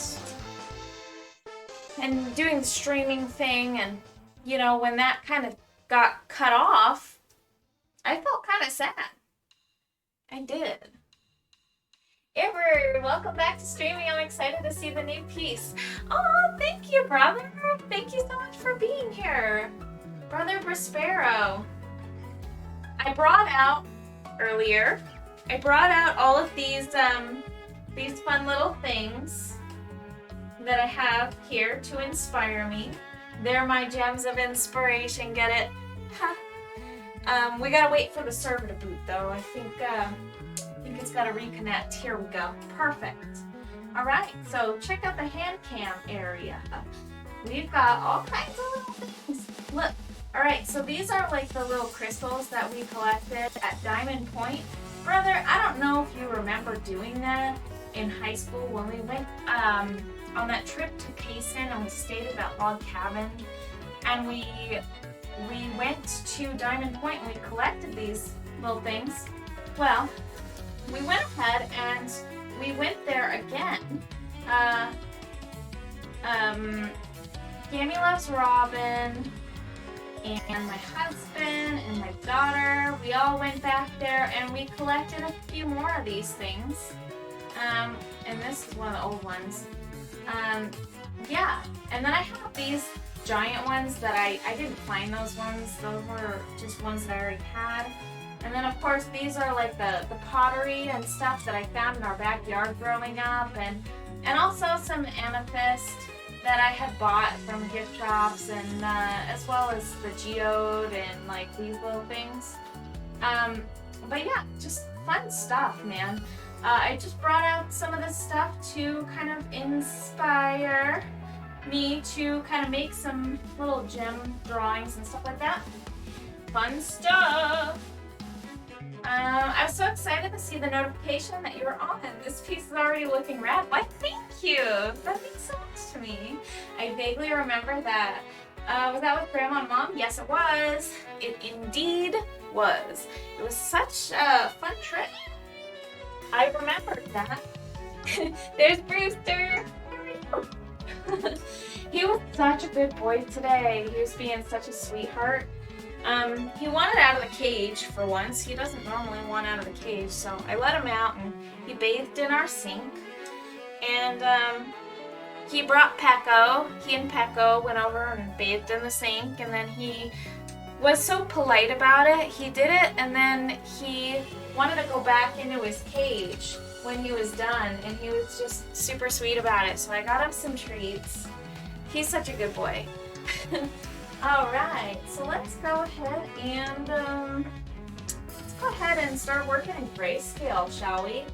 doing the streaming thing, and you know, when that kind of got cut off, I felt kind of sad. I did. Amber, welcome back to streaming. I'm excited to see the new piece. Oh, thank you, brother. Thank you so much for being here. Brother Prospero. I brought out all of these fun little things that I have here to inspire me. They're my gems of inspiration, get it? We gotta wait for the server to boot though. I think it's gotta reconnect. Here we go. Perfect. Alright, so check out the hand cam area. We've got all kinds of little things. Look. Alright, so these are like the little crystals that we collected at Diamond Point. Brother, I don't know if you remember doing that in high school when we went on that trip to Payson and we stayed at that log cabin, and we went to Diamond Point and we collected these little things. Well, we went ahead and we went there again. Gammy Loves Robin and my husband and my daughter, we all went back there and we collected a few more of these things. And this is one of the old ones. Yeah, and then I have these giant ones that I didn't find those ones. Those were just ones that I already had. And then of course these are like the pottery and stuff that I found in our backyard growing up, and also some amethyst that I had bought from gift shops, and as well as the geode and like these little things. But yeah, just fun stuff, man. I just brought out some of this stuff to kind of inspire me to kind of make some little gem drawings and stuff like that. Fun stuff! I was so excited to see the notification that you were on. This piece is already looking rad. Why, thank you! That means so much to me. I vaguely remember that. Was that with Grandma and Mom? Yes, it was. It indeed was. It was such a fun trip. I remembered that. There's Brewster. He was such a good boy today. He was being such a sweetheart. He wanted out of the cage for once. He doesn't normally want out of the cage, so I let him out and he bathed in our sink. And he brought Pecco. He and Pecco went over and bathed in the sink, and then he was so polite about it. He did it, and then he wanted to go back into his cage when he was done, and he was just super sweet about it. So I got him some treats. He's such a good boy. Alright, so let's go ahead and start working in grayscale, shall we?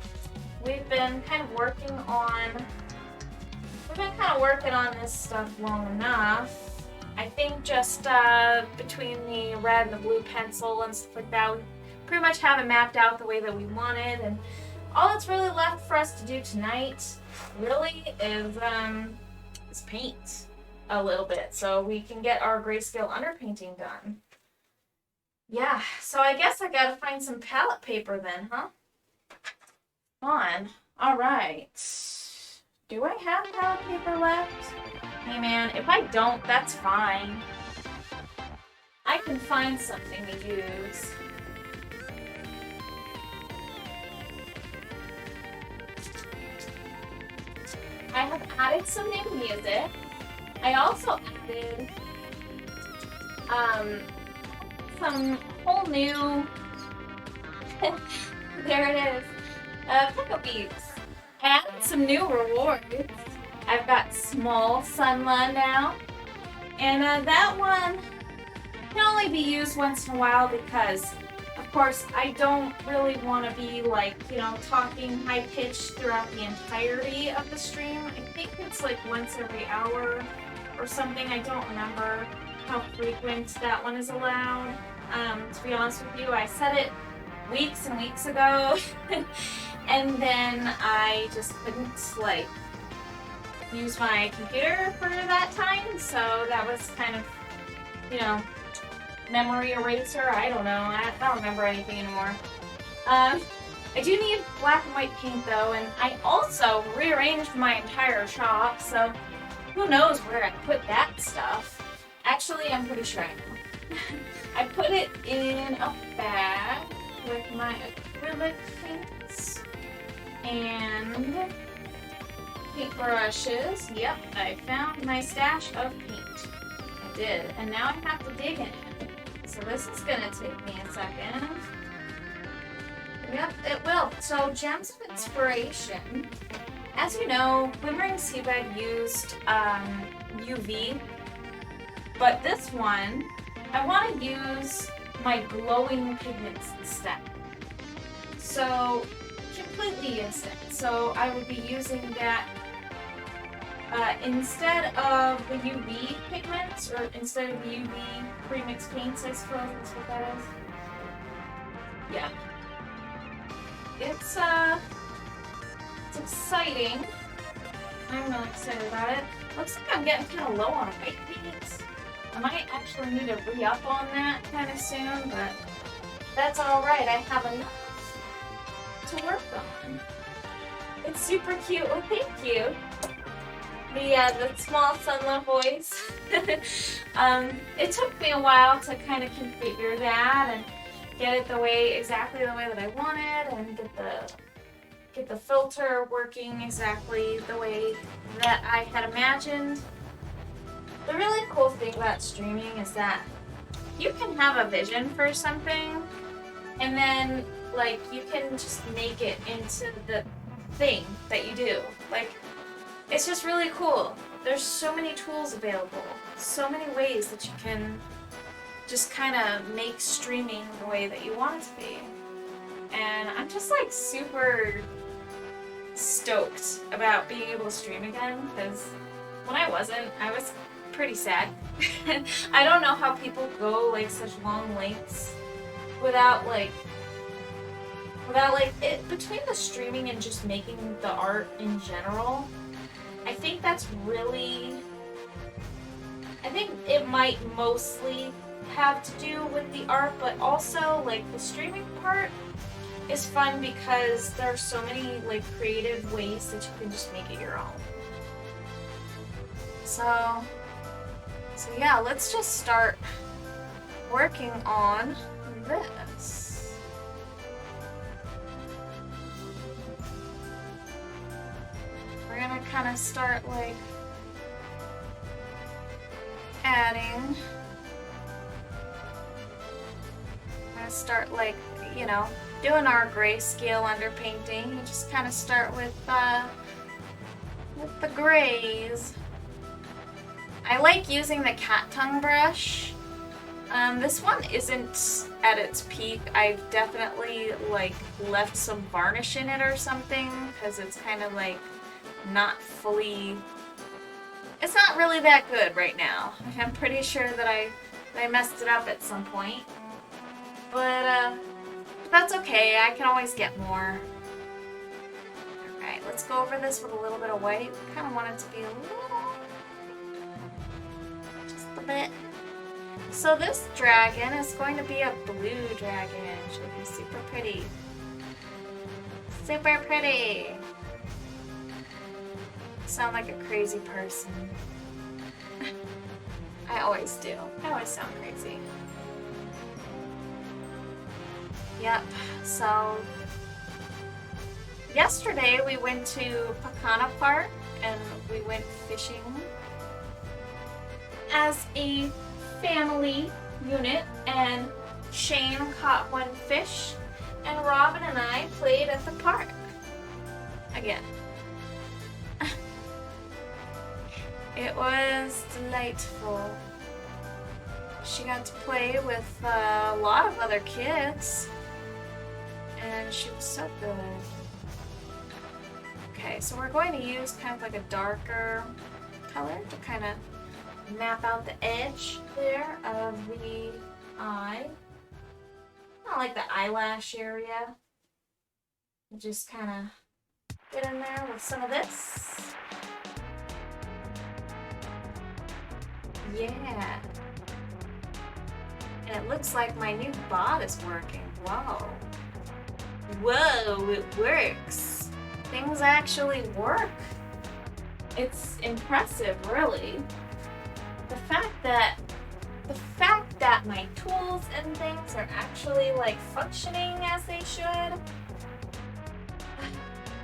We've been kind of working on this stuff long enough. I think just between the red and the blue pencil and stuff like that, we pretty much have it mapped out the way that we wanted, and all that's really left for us to do tonight really is paint a little bit so we can get our grayscale underpainting done. Yeah, so I guess I gotta find some palette paper then, huh? Fun. Alright. Do I have palette paper left? Hey man, if I don't, that's fine. I can find something to use. I have added some new music. I also added some whole new there it is, pickle beads. I added some new rewards. I've got small Sunla now, and that one can only be used once in a while because of course I don't really want to be like, you know, talking high pitched throughout the entirety of the stream. I think it's like once every hour or something. I don't remember how frequent that one is allowed. To be honest with you, I set it weeks and weeks ago and then I just couldn't like use my computer for that time, so that was kind of, you know, memory eraser. I don't know. I don't remember anything anymore. I do need black and white paint though, and I also rearranged my entire shop, so who knows where I put that stuff. Actually, I'm pretty sure I know. I put it in a bag with my acrylic paints and paintbrushes. Yep, I found my stash of paint. I did, and now I have to dig in it. So this is gonna take me a second. Yep, it will. So, gems of inspiration. As you know, Glimmering Seabed used UV, but this one, I want to use my glowing pigments instead. So, completely instant. So, I would be using that instead of the UV pigments, or instead of the UV premix paints, I suppose that's what that is. Yeah. It's exciting. I'm really excited about it. Looks like I'm getting kind of low on white paints. I might actually need to re-up on that kind of soon, but that's alright. I have enough to work on. It's super cute. Well, thank you. The small sunlove voice. It took me a while to kind of configure that and get it exactly the way that I wanted, and get the filter working exactly the way that I had imagined. The really cool thing about streaming is that you can have a vision for something, and then like you can just make it into the thing that you do. Like, it's just really cool. There's so many tools available, so many ways that you can just kind of make streaming the way that you want it to be. And I'm just like super stoked about being able to stream again, because when I wasn't, I was pretty sad. I don't know how people go like such long lengths without it, between the streaming and just making the art in general. I think it might mostly have to do with the art, but also like the streaming part is fun because there are so many like creative ways that you can just make it your own. So yeah, let's just start working on this. We're gonna kind of start like adding. We're gonna start like, you know, doing our grayscale underpainting. You just kind of start with the grays. I like using the cat tongue brush. This one isn't at its peak. I've definitely like left some varnish in it or something because it's kind of like not fully. It's not really that good right now. I'm pretty sure that I messed it up at some point, but that's okay. I can always get more. Alright, let's go over this with a little bit of white. Kind of want it to be a little, just a bit. So this dragon is going to be a blue dragon. She'll be super pretty. Super pretty. Sound like a crazy person. I always do. I always sound crazy. Yep, so yesterday we went to Pacana Park and we went fishing as a family unit, and Shane caught one fish and Robin and I played at the park again. It was delightful. She got to play with a lot of other kids, and she was so good. Okay, so we're going to use kind of like a darker color to kind of map out the edge there of the eye. Not like the eyelash area. Just kind of get in there with some of this. Yeah. And it looks like my new bot is working. Whoa. Whoa, it works. Things actually work. It's impressive, really. The fact that my tools and things are actually like functioning as they should.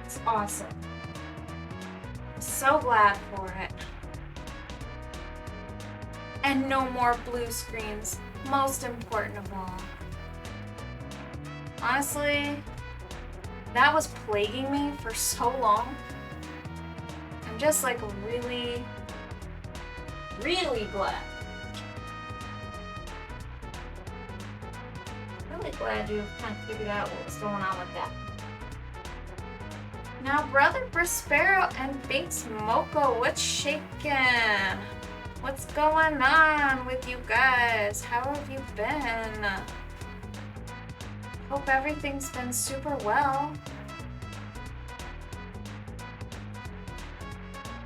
It's awesome. I'm so glad for it. And no more blue screens. Most important of all. Honestly, that was plaguing me for so long. I'm just like really, really glad. Really glad you kind of figured out what was going on with that. Now, Brother Prospero and Binks Moko, what's shaking? What's going on with you guys? How have you been? Hope everything's been super well.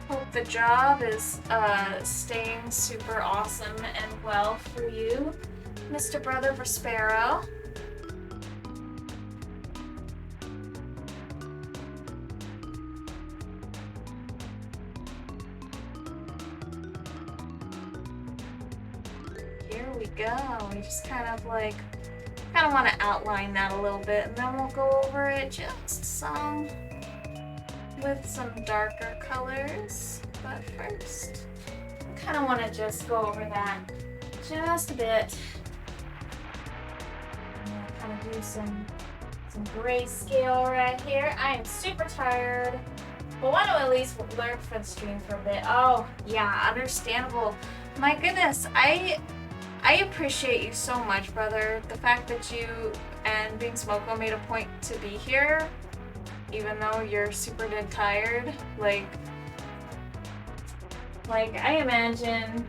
Hope the job is staying super awesome and well for you, Mr. Brother Prospero. Here we go. We just kind of want to outline that a little bit, and then we'll go over it just some with some darker colors. But first, I kind of want to just go over that just a bit. I'm gonna kind of do some grayscale right here. I am super tired, but want to at least learn for the stream for a bit. Oh yeah, understandable. My goodness, I appreciate you so much, brother. The fact that you and Being Smoko made a point to be here, even though you're super dead tired. Like I imagine,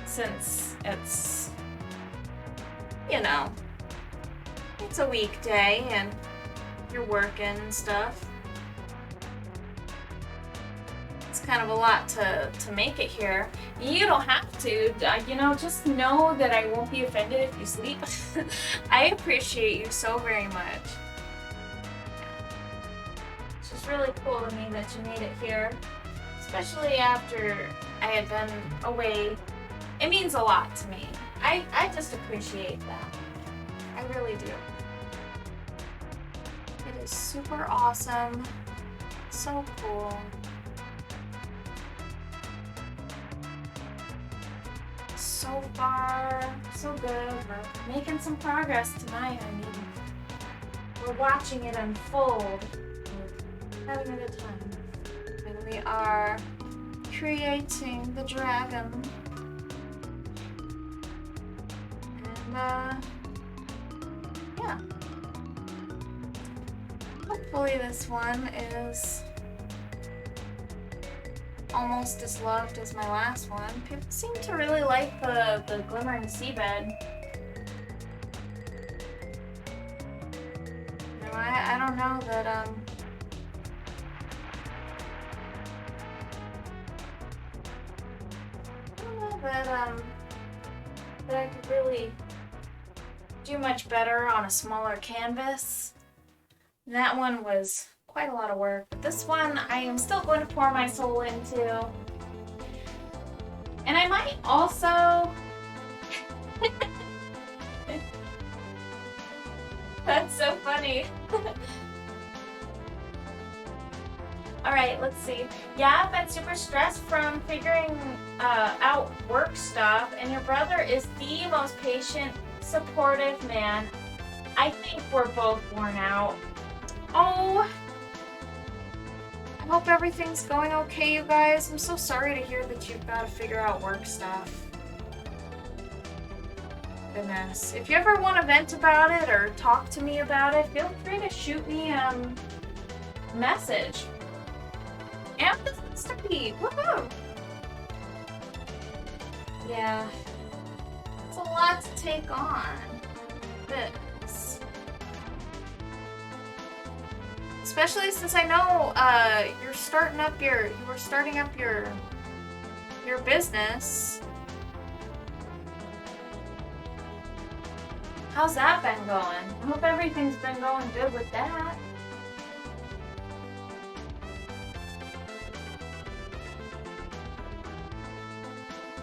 since it's, it's a weekday and you're working and stuff, it's kind of a lot to make it here. You don't have to, just know that I won't be offended if you sleep. I appreciate you so very much. It's just really cool to me that you made it here, especially after I had been away. It means a lot to me. I just appreciate that. I really do. It is super awesome. So cool. So far, so good. We're making some progress tonight. I mean, we're watching it unfold. We're having a good time. And we are creating the dragon. And, yeah. Hopefully this one is almost as loved as my last one. People seem to really like the glimmering seabed. I don't know that I don't know that I could really do much better on a smaller canvas. That one was quite a lot of work, but this one I am still going to pour my soul into. And I might also That's so funny. Alright, let's see. Yeah, I've been super stressed from figuring out work stuff, and your brother is the most patient, supportive man. I think we're both worn out. Oh, I hope everything's going okay, you guys. I'm so sorry to hear that you've got to figure out work stuff. Goodness. If you ever want to vent about it or talk to me about it, feel free to shoot me a message. Amethyst study! Woohoo! Yeah. It's a lot to take on. This. Especially since I know you were starting up your business. How's that been going? I hope everything's been going good with that.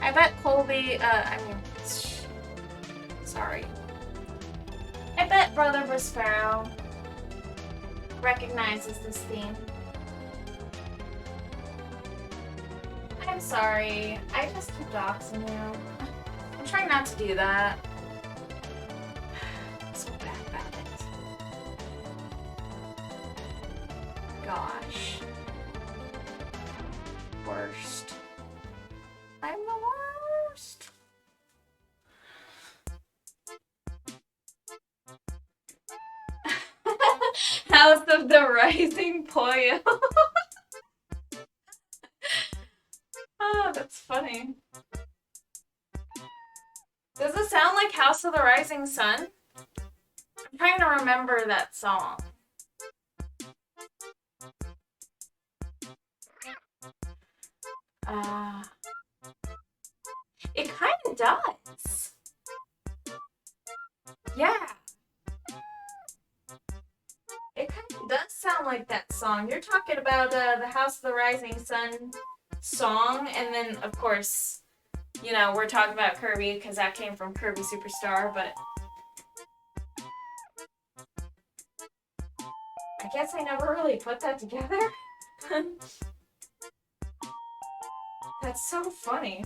I bet Colby, sorry. I bet Brother Brisfaro recognizes this theme. I'm sorry. I just keep doxing you. I'm trying not to do that. I'm so bad about it. Gosh. Worst. I'm the worst. House of the Rising Pollo. Oh, that's funny. Does it sound like House of the Rising Sun? I'm trying to remember that song. It kind of does. Yeah. It kind of does sound like that song. You're talking about the House of the Rising Sun song, and then, of course, you know, we're talking about Kirby because that came from Kirby Superstar, but I guess I never really put that together. That's so funny.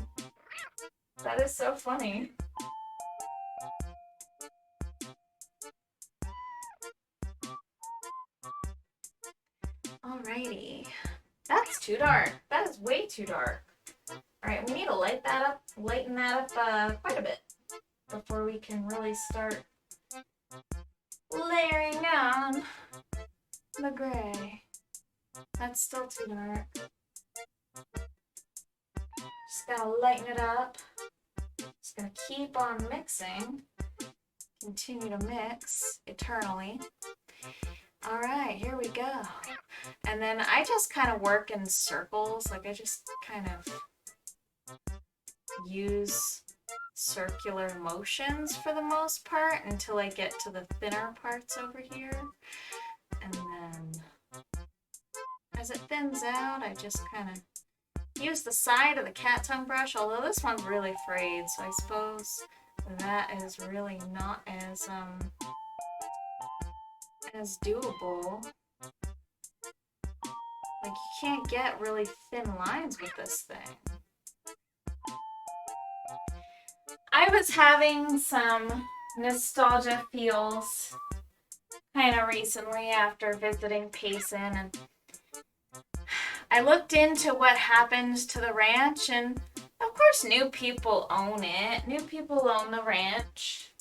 That is so funny. Alrighty. That's too dark. That is way too dark. Alright, we need to lighten that up quite a bit before we can really start layering on the gray. That's still too dark. Just gotta lighten it up. Just gonna keep on mixing. Continue to mix eternally. Alright, here we go. And then I just kind of work in circles. Like I just kind of use circular motions for the most part until I get to the thinner parts over here. And then as it thins out, I just kind of use the side of the cat tongue brush, although this one's really frayed, so I suppose that is really not as doable. Like, you can't get really thin lines with this thing. I was having some nostalgia feels kind of recently after visiting Payson, and I looked into what happened to the ranch, and of course new people own it. New people own the ranch.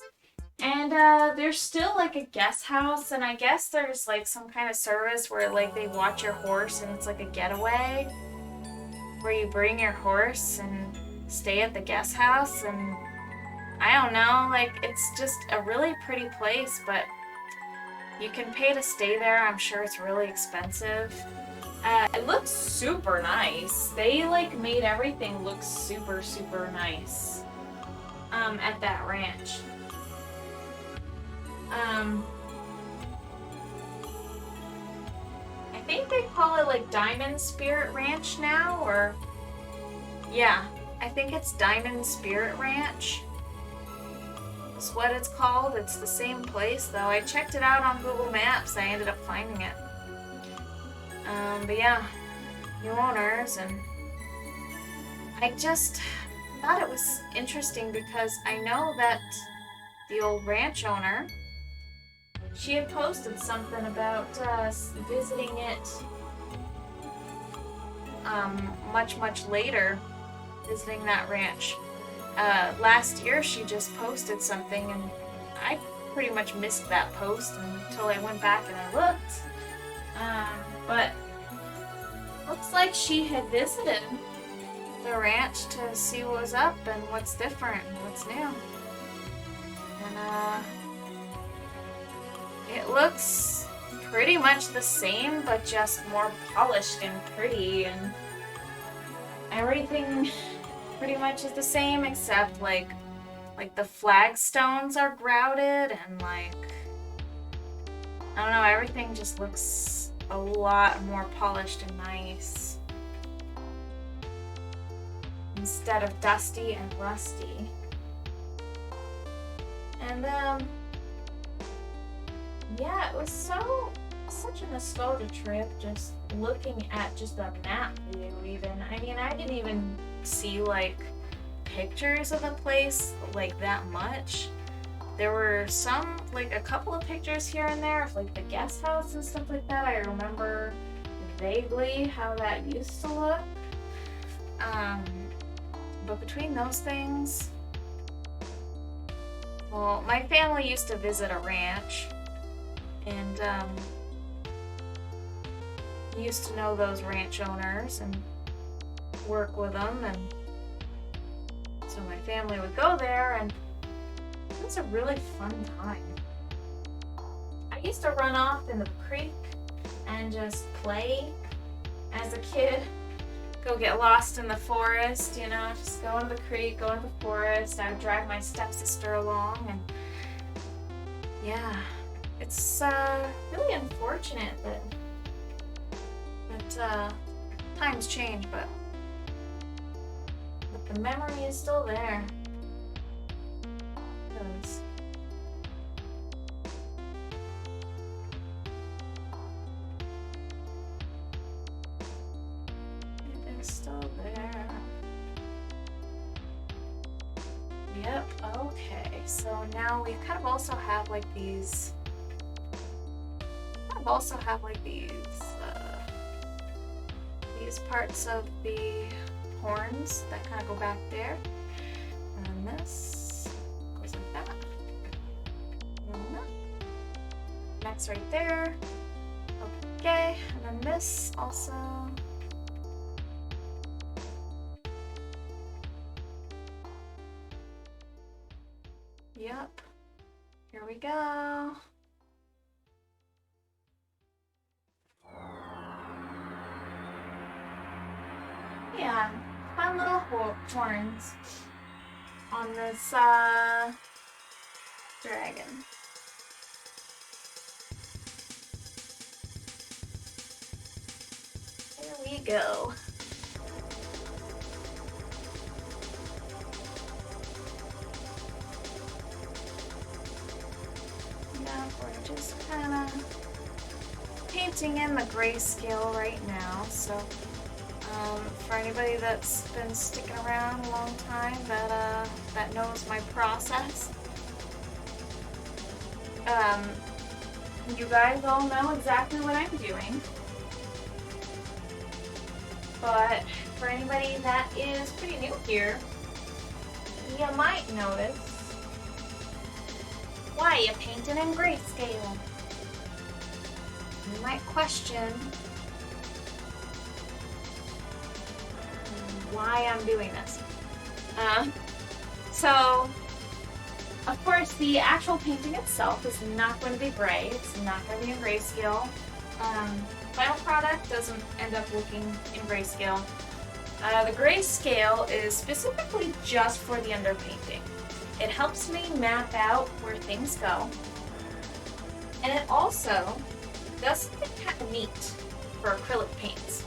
And there's still like a guest house, and I guess there's like some kind of service where like they watch your horse and it's like a getaway where you bring your horse and stay at the guest house. And I don't know, like it's just a really pretty place, but you can pay to stay there. I'm sure it's really expensive. It looks super nice. They like made everything look super, super nice at that ranch. I think they call it like Diamond Spirit Ranch now, or yeah, I think it's Diamond Spirit Ranch is what it's called. It's the same place though. I checked it out on Google Maps. I ended up finding it. But yeah, new owners, and I just thought it was interesting because I know that the old ranch owner, she had posted something about visiting it much later, visiting that ranch. Last year she just posted something, and I pretty much missed that post until I went back and I looked. But looks like she had visited the ranch to see what was up and what's different and what's new. And it looks pretty much the same, but just more polished and pretty, and everything pretty much is the same except like Like the flagstones are grouted and like, I don't know, everything just looks a lot more polished and nice. Instead of dusty and rusty. And yeah, it was such a nostalgia trip just looking at just a map view even. I mean, I didn't even see like pictures of the place like that much. There were some, like a couple of pictures here and there of like the guest house and stuff like that. I remember vaguely how that used to look. But between those things, well, my family used to visit a ranch, and used to know those ranch owners and work with them, and so my family would go there, and it was a really fun time. I used to run off in the creek and just play as a kid. Go get lost in the forest, you know, just go into the creek, go into the forest. I would drag my stepsister along, and yeah, it's really unfortunate that times change, but the memory is still there. It is. Still there. Yep, okay. So now we kind of also have like these parts of the horns that kind of go back there. And this goes like that. And that. Next right there. Okay, and then this also. Yep. Here we go. Yeah, fun little horns on this dragon. There we go. We're just kind of painting in the grayscale right now, so for anybody that's been sticking around a long time that knows my process, you guys all know exactly what I'm doing. But for anybody that is pretty new here, you might notice, why you painting in grayscale? You might question why I'm doing this. So, of course, the actual painting itself is not going to be gray. It's not going to be in grayscale. Final product doesn't end up looking in grayscale. The grayscale is specifically just for the underpainting. It helps me map out where things go. And it also does something kind of neat for acrylic paints.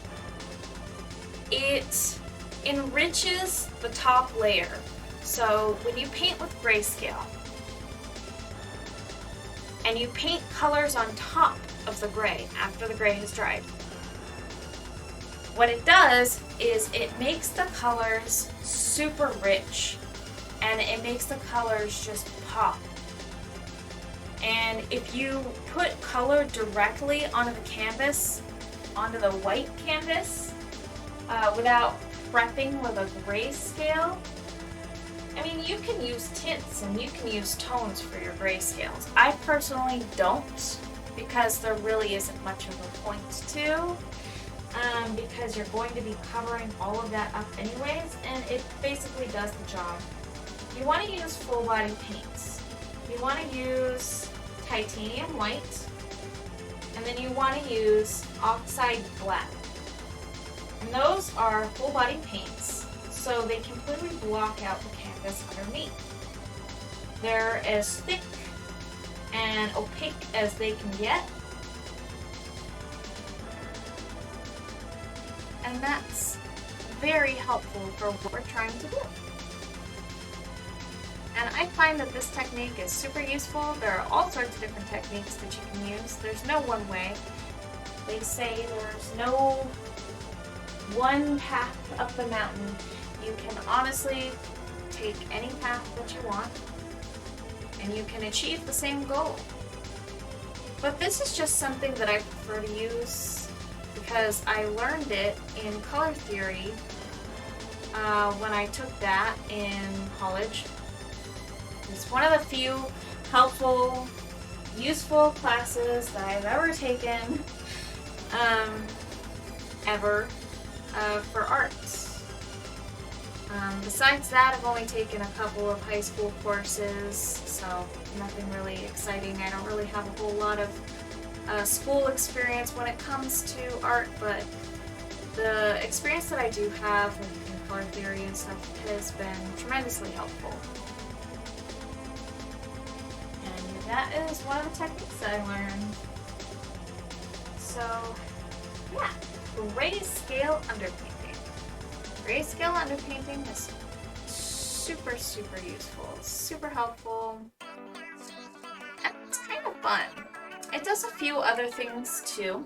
It enriches the top layer. So when you paint with grayscale and you paint colors on top of the gray after the gray has dried, what it does is it makes the colors super rich and it makes the colors just pop. And if you put color directly onto the canvas, onto the white canvas, without prepping with a grayscale, I mean, you can use tints and you can use tones for your grayscales. I personally don't, because there really isn't much of a point to, because you're going to be covering all of that up anyways, and it basically does the job. You want to use full body paints. You want to use titanium white, and then you want to use oxide black. And those are full body paints, so they completely block out the canvas underneath. They're as thick and opaque as they can get. And that's very helpful for what we're trying to do. And I find that this technique is super useful. There are all sorts of different techniques that you can use. There's no one way. They say there's no one path up the mountain. You can honestly take any path that you want and you can achieve the same goal. But this is just something that I prefer to use because I learned it in color theory when I took that in college. It's one of the few helpful, useful classes that I've ever taken, for arts. Besides that, I've only taken a couple of high school courses, so nothing really exciting. I don't really have a whole lot of school experience when it comes to art, but the experience that I do have in color theory and stuff has been tremendously helpful. And that is one of the techniques that I learned. So, yeah, grayscale underpainting. Grayscale underpainting is super, super useful, super helpful, and it's kind of fun. It does a few other things too.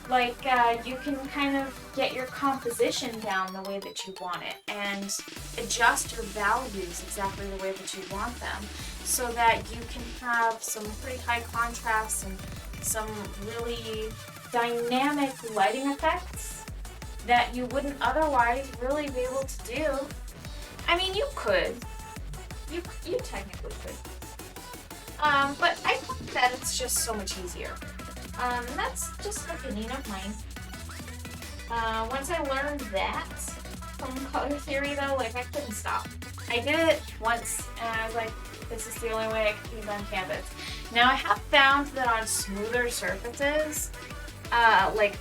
Like, you can kind of get your composition down the way that you want it and adjust your values exactly the way that you want them so that you can have some pretty high contrast and some really dynamic lighting effects that you wouldn't otherwise really be able to do. I mean, you could. You technically could. But I think that it's just so much easier. And that's just an opinion of mine. Once I learned that from color theory though, like I couldn't stop. I did it once and I was like, this is the only way I can paint on canvas. Now I have found that on smoother surfaces, like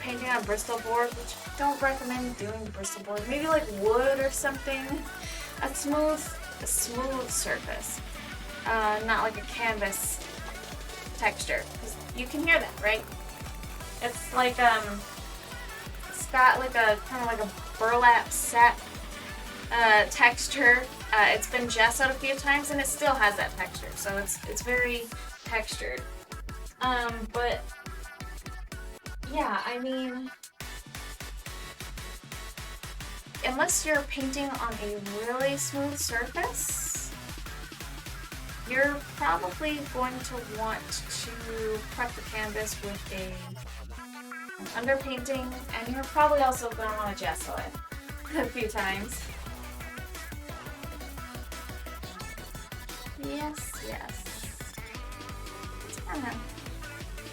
painting on Bristol board, which I don't recommend doing Bristol board, maybe like wood or something, a smooth surface, not like a canvas texture. You can hear that, right? It's like it's got like a kind of like a burlap set texture. It's been gessoed a few times and it still has that texture, so it's very textured. But yeah, I mean, unless you're painting on a really smooth surface, you're probably going to want to prep the canvas with an underpainting, and you're probably also going to want to gesso it a few times. Yes. Let's kind of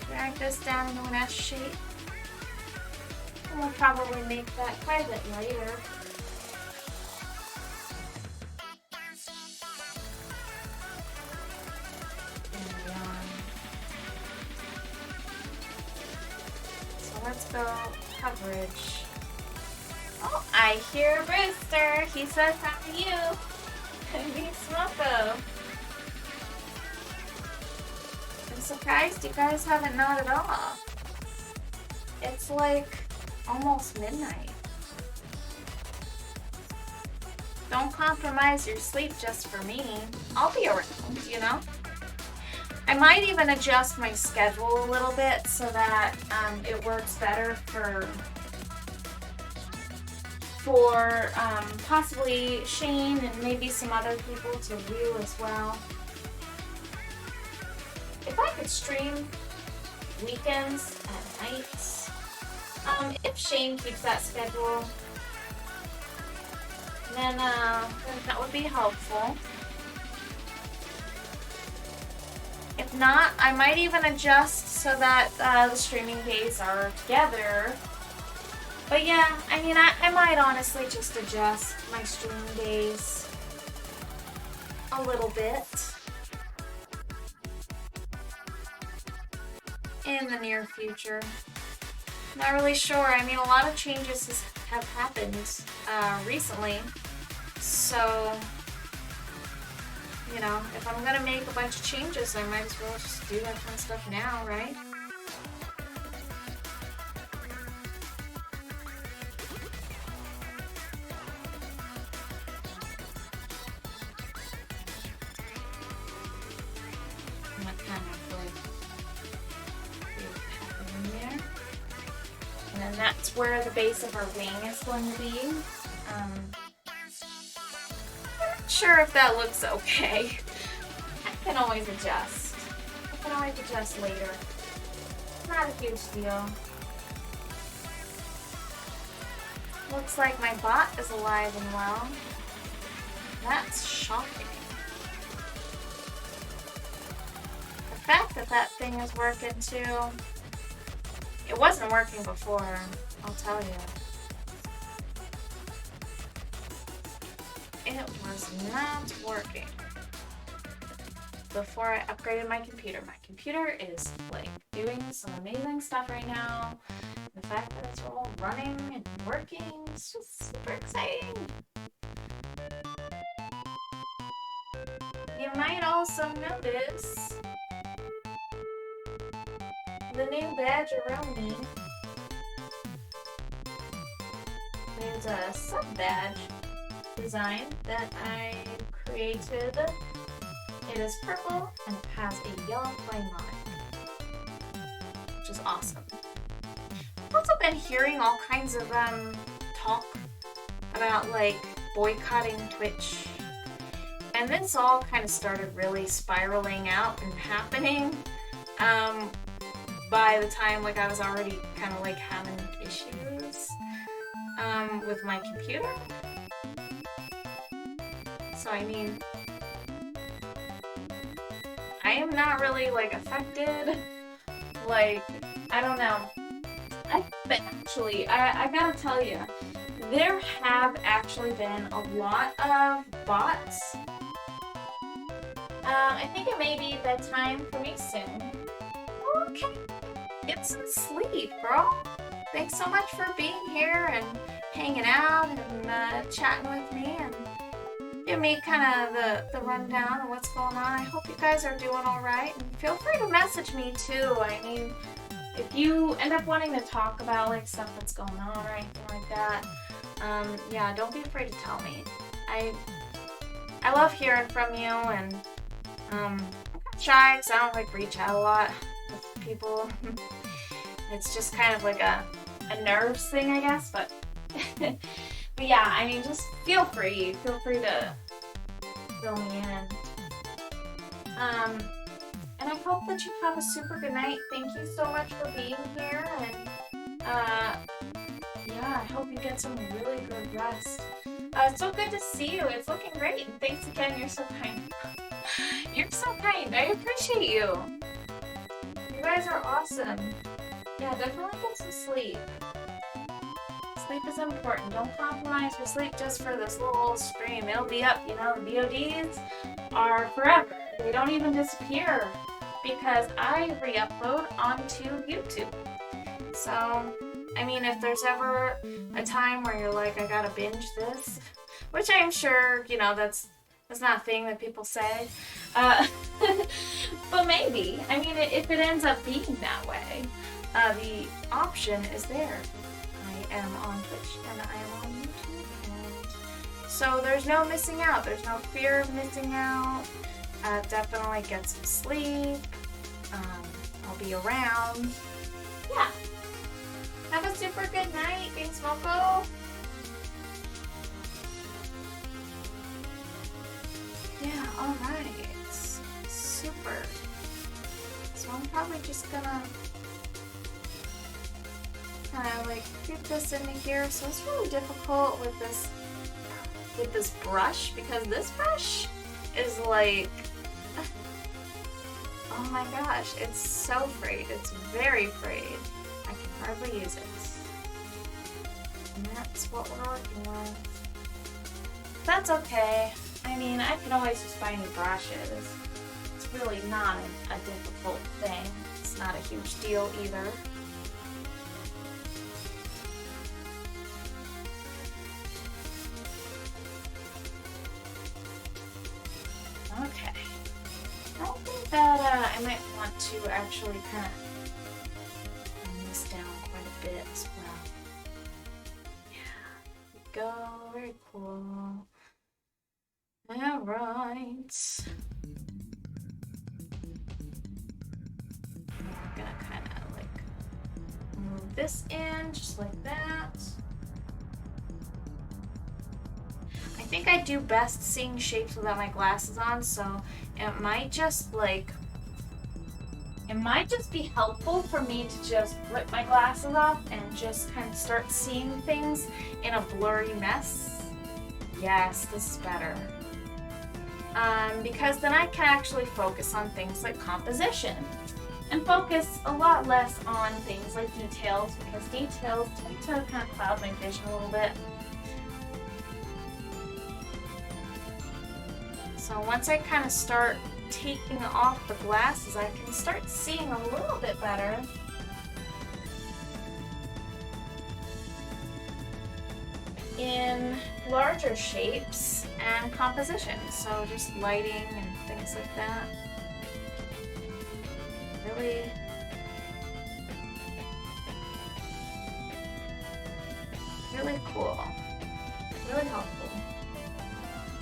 drag this down into an S shape. And we'll probably make that quite a bit later. So let's go coverage. Oh, I hear Brewster. He says how are you? Me Smoko. I'm surprised you guys haven't nodded off. It's like almost midnight. Don't compromise your sleep just for me. I'll be around, you know? I might even adjust my schedule a little bit so that it works better for possibly Shane and maybe some other people to view as well. If I could stream weekends at nights, if Shane keeps that schedule, then that would be helpful. If not, I might even adjust so that the streaming days are together. But yeah, I mean, I might honestly just adjust my streaming days a little bit in the near future. Not really sure. I mean, a lot of changes have happened recently, so you know, if I'm gonna make a bunch of changes, I might as well just do that kind of stuff now, right? And that kind of like in there. And then that's where the base of our wing is going to be. I'm not sure if that looks okay. I can always adjust. I can always adjust later. Not a huge deal. Looks like my bot is alive and well. That's shocking. The fact that that thing is working too. It wasn't working before, I'll tell you. It was not working before I upgraded my computer. My computer is like doing some amazing stuff right now. The fact that it's all running and working is just super exciting. You might also notice the new badge around me. There's a sub-badge design that I created. It is purple and it has a yellow flame on it, which is awesome. I've also been hearing all kinds of talk about like boycotting Twitch, and this all kind of started really spiraling out and happening by the time like I was already kind of like having issues with my computer. So I mean, I am not really like affected. Like, I don't know. But actually, I gotta tell you, there have actually been a lot of bots. I think it may be bedtime for me soon. Okay, get some sleep, girl. Thanks so much for being here and hanging out and chatting with me and give me kind of the rundown of what's going on. I hope you guys are doing all right. And feel free to message me too. I mean, if you end up wanting to talk about like stuff that's going on or anything like that, yeah, don't be afraid to tell me. I love hearing from you, and I'm kind of shy because I don't like reach out a lot with people. It's just kind of like a nerves thing, I guess, but but yeah, I mean, just feel free to fill me in. And I hope that you have a super good night. Thank you so much for being here, and yeah, I hope you get some really good rest. It's so good to see you. It's looking great, and thanks again. You're so kind. You're so kind. I appreciate you. You guys are awesome. Yeah, definitely get some sleep. Sleep is important. Don't compromise your sleep just for this little stream. It'll be up, you know, the VODs are forever. They don't even disappear because I re-upload onto YouTube. So, I mean, if there's ever a time where you're like, I gotta binge this, which I'm sure, you know, that's not a thing that people say. But maybe. I mean, if it ends up being that way, the option is there. I am on Twitch and I am on YouTube. And so there's no missing out. There's no fear of missing out. Definitely get some sleep. I'll be around. Yeah. Have a super good night, Big Smoko. Yeah, alright. Super. So I'm probably just gonna kind of like get this into here. So it's really difficult with this brush, because this brush is like, oh my gosh, it's so frayed. It's very frayed. I can hardly use it. And that's what we're working with. That's okay. I mean, I can always just buy new brushes. It's really not a difficult thing. It's not a huge deal either. Okay. that I might want to actually kind of bring this down quite a bit as well. Yeah, there we go, very cool. All right. I'm gonna kind of like move this in just like that. I think I do best seeing shapes without my glasses on, so it might just be helpful for me to just rip my glasses off and just kind of start seeing things in a blurry mess. Yes, this is better. Because then I can actually focus on things like composition and focus a lot less on things like details, because details tend to kind of cloud my vision a little bit. So once I kind of start taking off the glasses, I can start seeing a little bit better. In larger shapes and composition, so just lighting and things like that. Really cool. Really helpful.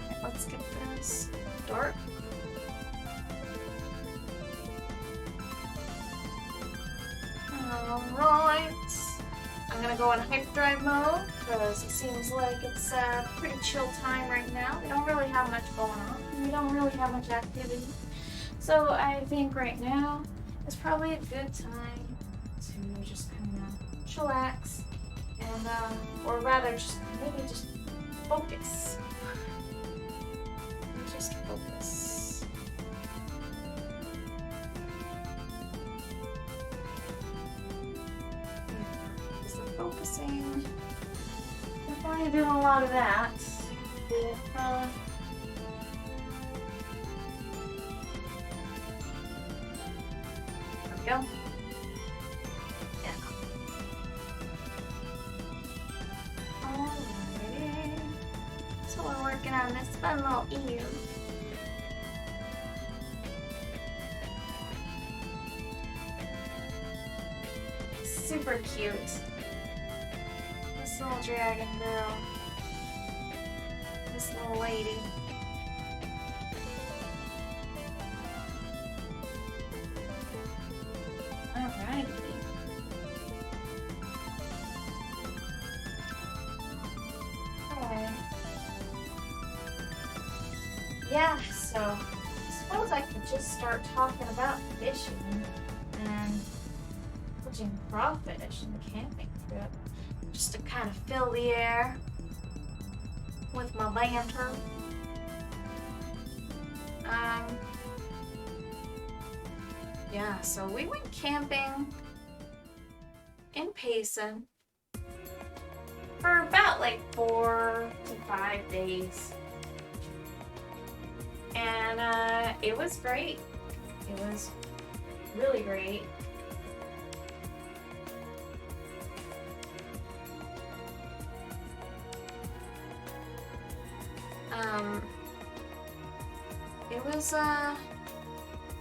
Right, let's get this dark. Alright. I'm gonna go in hyperdrive mode because it seems like it's a pretty chill time right now. We don't really have much going on. We don't really have much activity. So I think right now is probably a good time to just kind of chillax and, or rather just maybe just focus. Just focus. Focusing. Definitely doing a lot of that. With, there we go. Yeah. Alrighty. So we're working on this fun little ear. Super cute. This little dragon girl. This little lady. Alrighty. Okay. Yeah, so I suppose I could just start talking about fishing and catching crawfish in the camping trip, just to kind of fill the air with my banter. Yeah, so we went camping in Payson for about like 4 to 5 days. And it was great. It was really great. It was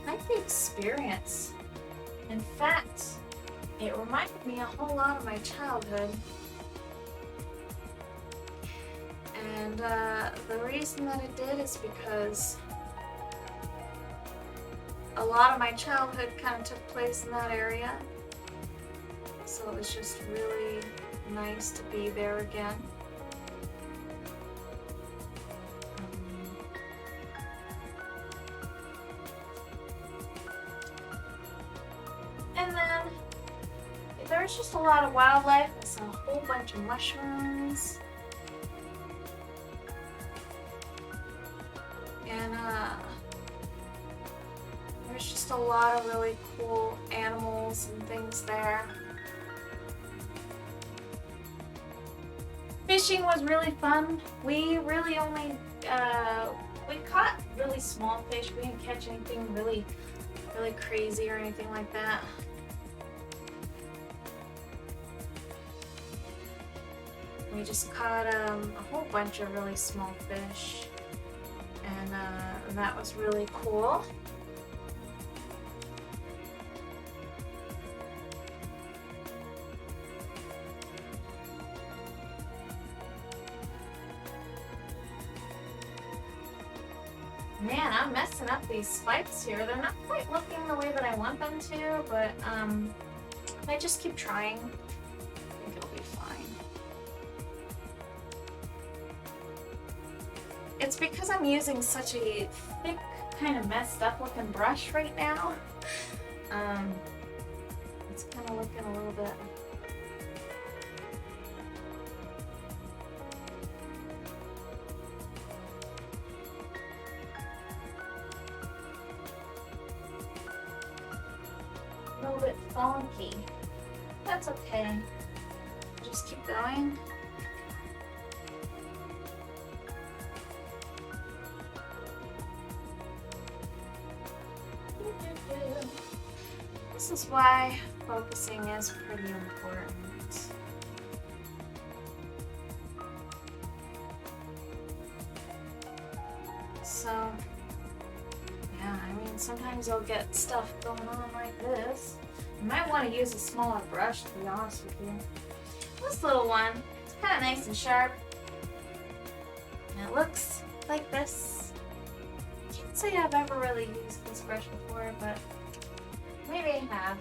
quite the experience. In fact, it reminded me a whole lot of my childhood. And the reason that it did is because a lot of my childhood kind of took place in that area. So it was just really nice to be there again. And then there's just a lot of wildlife. I saw a whole bunch of mushrooms. And there's just a lot of really cool animals and things there. Fishing was really fun. We really only, we caught really small fish. We didn't catch anything really crazy or anything like that. We just caught a whole bunch of really small fish. And that was really cool. Man, I'm messing up these spikes here. They're not quite looking the way that I want them to, but if I just keep trying, I think it'll be fine. It's because I'm using such a thick, kind of messed up looking brush right now. It's kind of looking a little bit. A little bit funky. That's okay. Just keep going. This is why focusing is pretty important. So, yeah, I mean, sometimes you'll get stuff going on like this. You might want to use a smaller brush, to be honest with you. This little one, it's kind of nice and sharp. And it looks like this. I can't say I've ever really used this brush before, but maybe I have.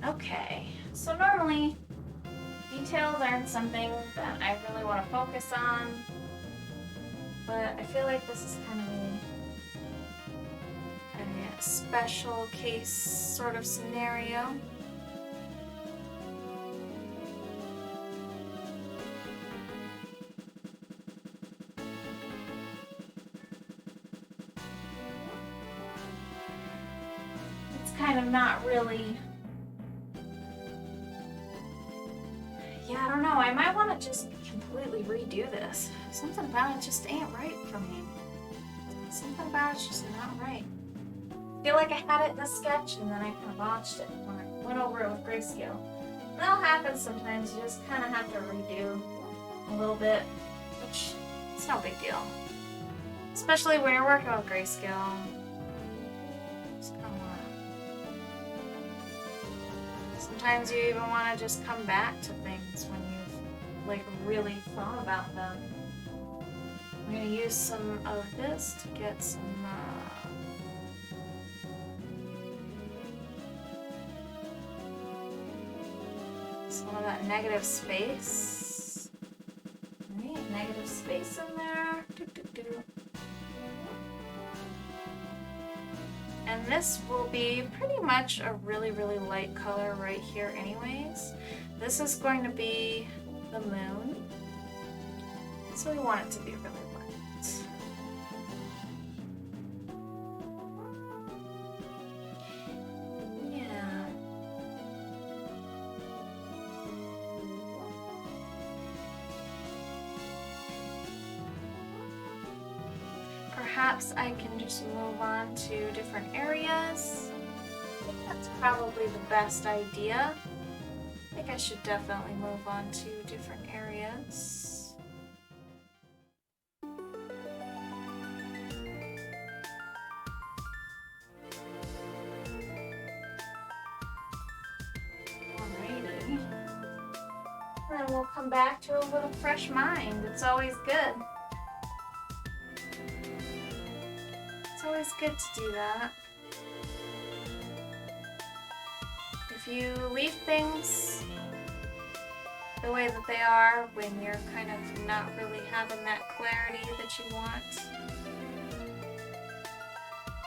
Okay, so normally details aren't something that I really want to focus on, but I feel like this is kind of a special case sort of scenario. It's kind of not really. Yeah, I don't know. I might want to just completely redo this. Something about it just ain't right for me. Something about it's just not right. I feel like I had it in a sketch and then I kind of botched it when I went over it with grayscale. That'll happen sometimes. You just kind of have to redo a little bit, which it's no big deal. Especially when you're working with grayscale. Just kind of want to. Sometimes you even want to just come back to things when you've like really thought about them. I'm gonna use some of this to get some of that negative space. Right, negative space in there. And this will be pretty much a really, really light color right here anyways. This is going to be the moon. So we want it to be really light. Yeah. Perhaps I can just move on to different areas. I think that's probably the best idea. I think I should definitely move on to different areas. Alrighty. And then we'll come back to a little fresh mind. It's always good. It's always good to do that. If you leave things the way that they are when you're kind of not really having that clarity that you want,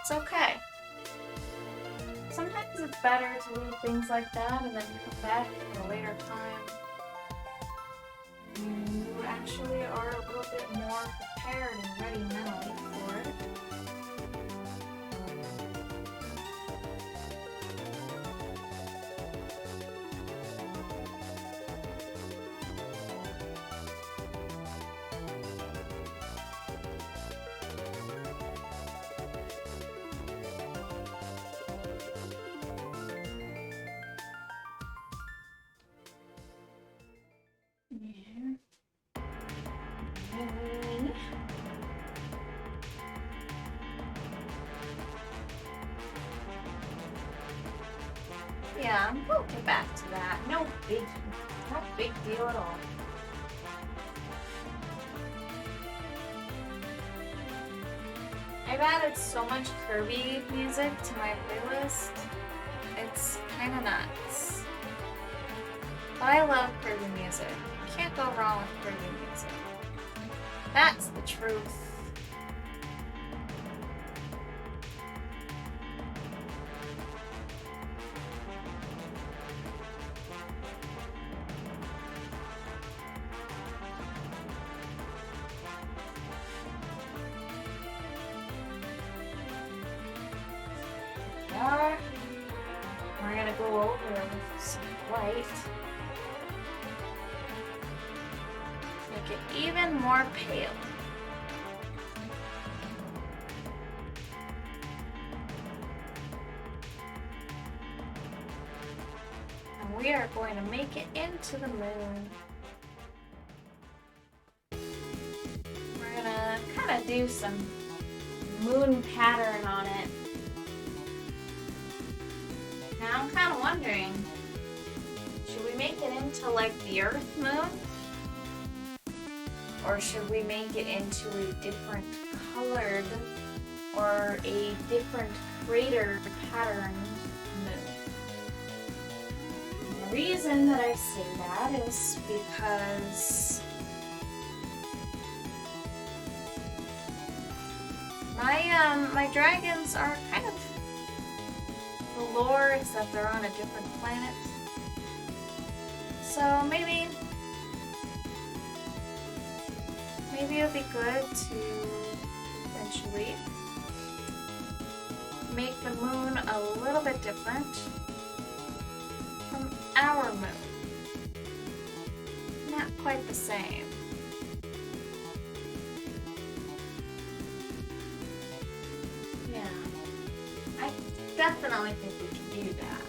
it's okay. Sometimes it's better to leave things like that and then come back at a later time. And you actually are a little bit more prepared and ready mentally for it. Yeah. not a big deal at all. I've added so much Kirby music to my playlist. It's kind of nuts. But I love Kirby music. Can't go wrong with Kirby music. That's the truth. We're gonna go over with some white. Make it even more pale. And we are going to make it into the moon. We're gonna kind of do some moon pattern on it. Now I'm kind of wondering, should we make it into like the Earth moon? Or should we make it into a different colored or a different crater pattern moon? And the reason that I say that is because my dragons are kind of, the lore is that they're on a different planet. So maybe it'll be good to eventually make the moon a little bit different from our moon. Not quite the same. Yeah. I definitely think we can do that.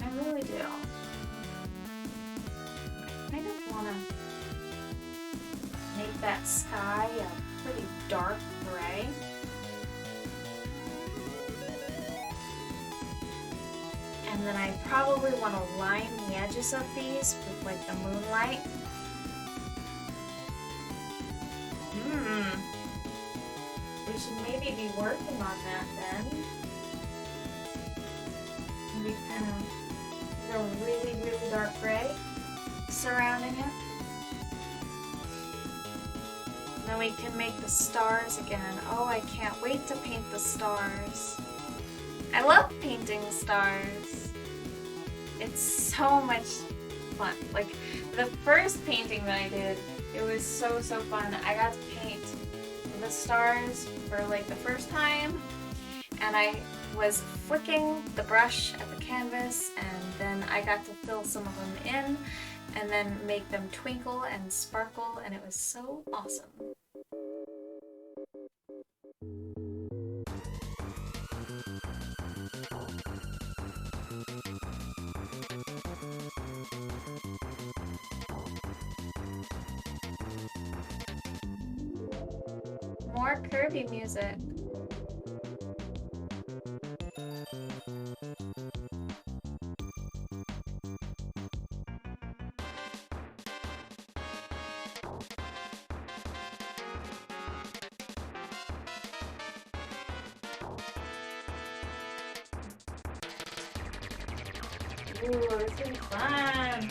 I really do. I kind of want to make that sky a pretty dark gray. And then I probably want to line the edges of these with like the moonlight. We should maybe be working on that then. Maybe kind of go really, really dark gray surrounding it. Then we can make the stars again. Oh, I can't wait to paint the stars. I love painting the stars. It's so much fun. Like, the first painting that I did, it was so fun. I got to paint the stars for like the first time, and I was flicking the brush at the canvas, and then I got to fill some of them in and then make them twinkle and sparkle, and it was so awesome. More Kirby music. Ooh, this is fun.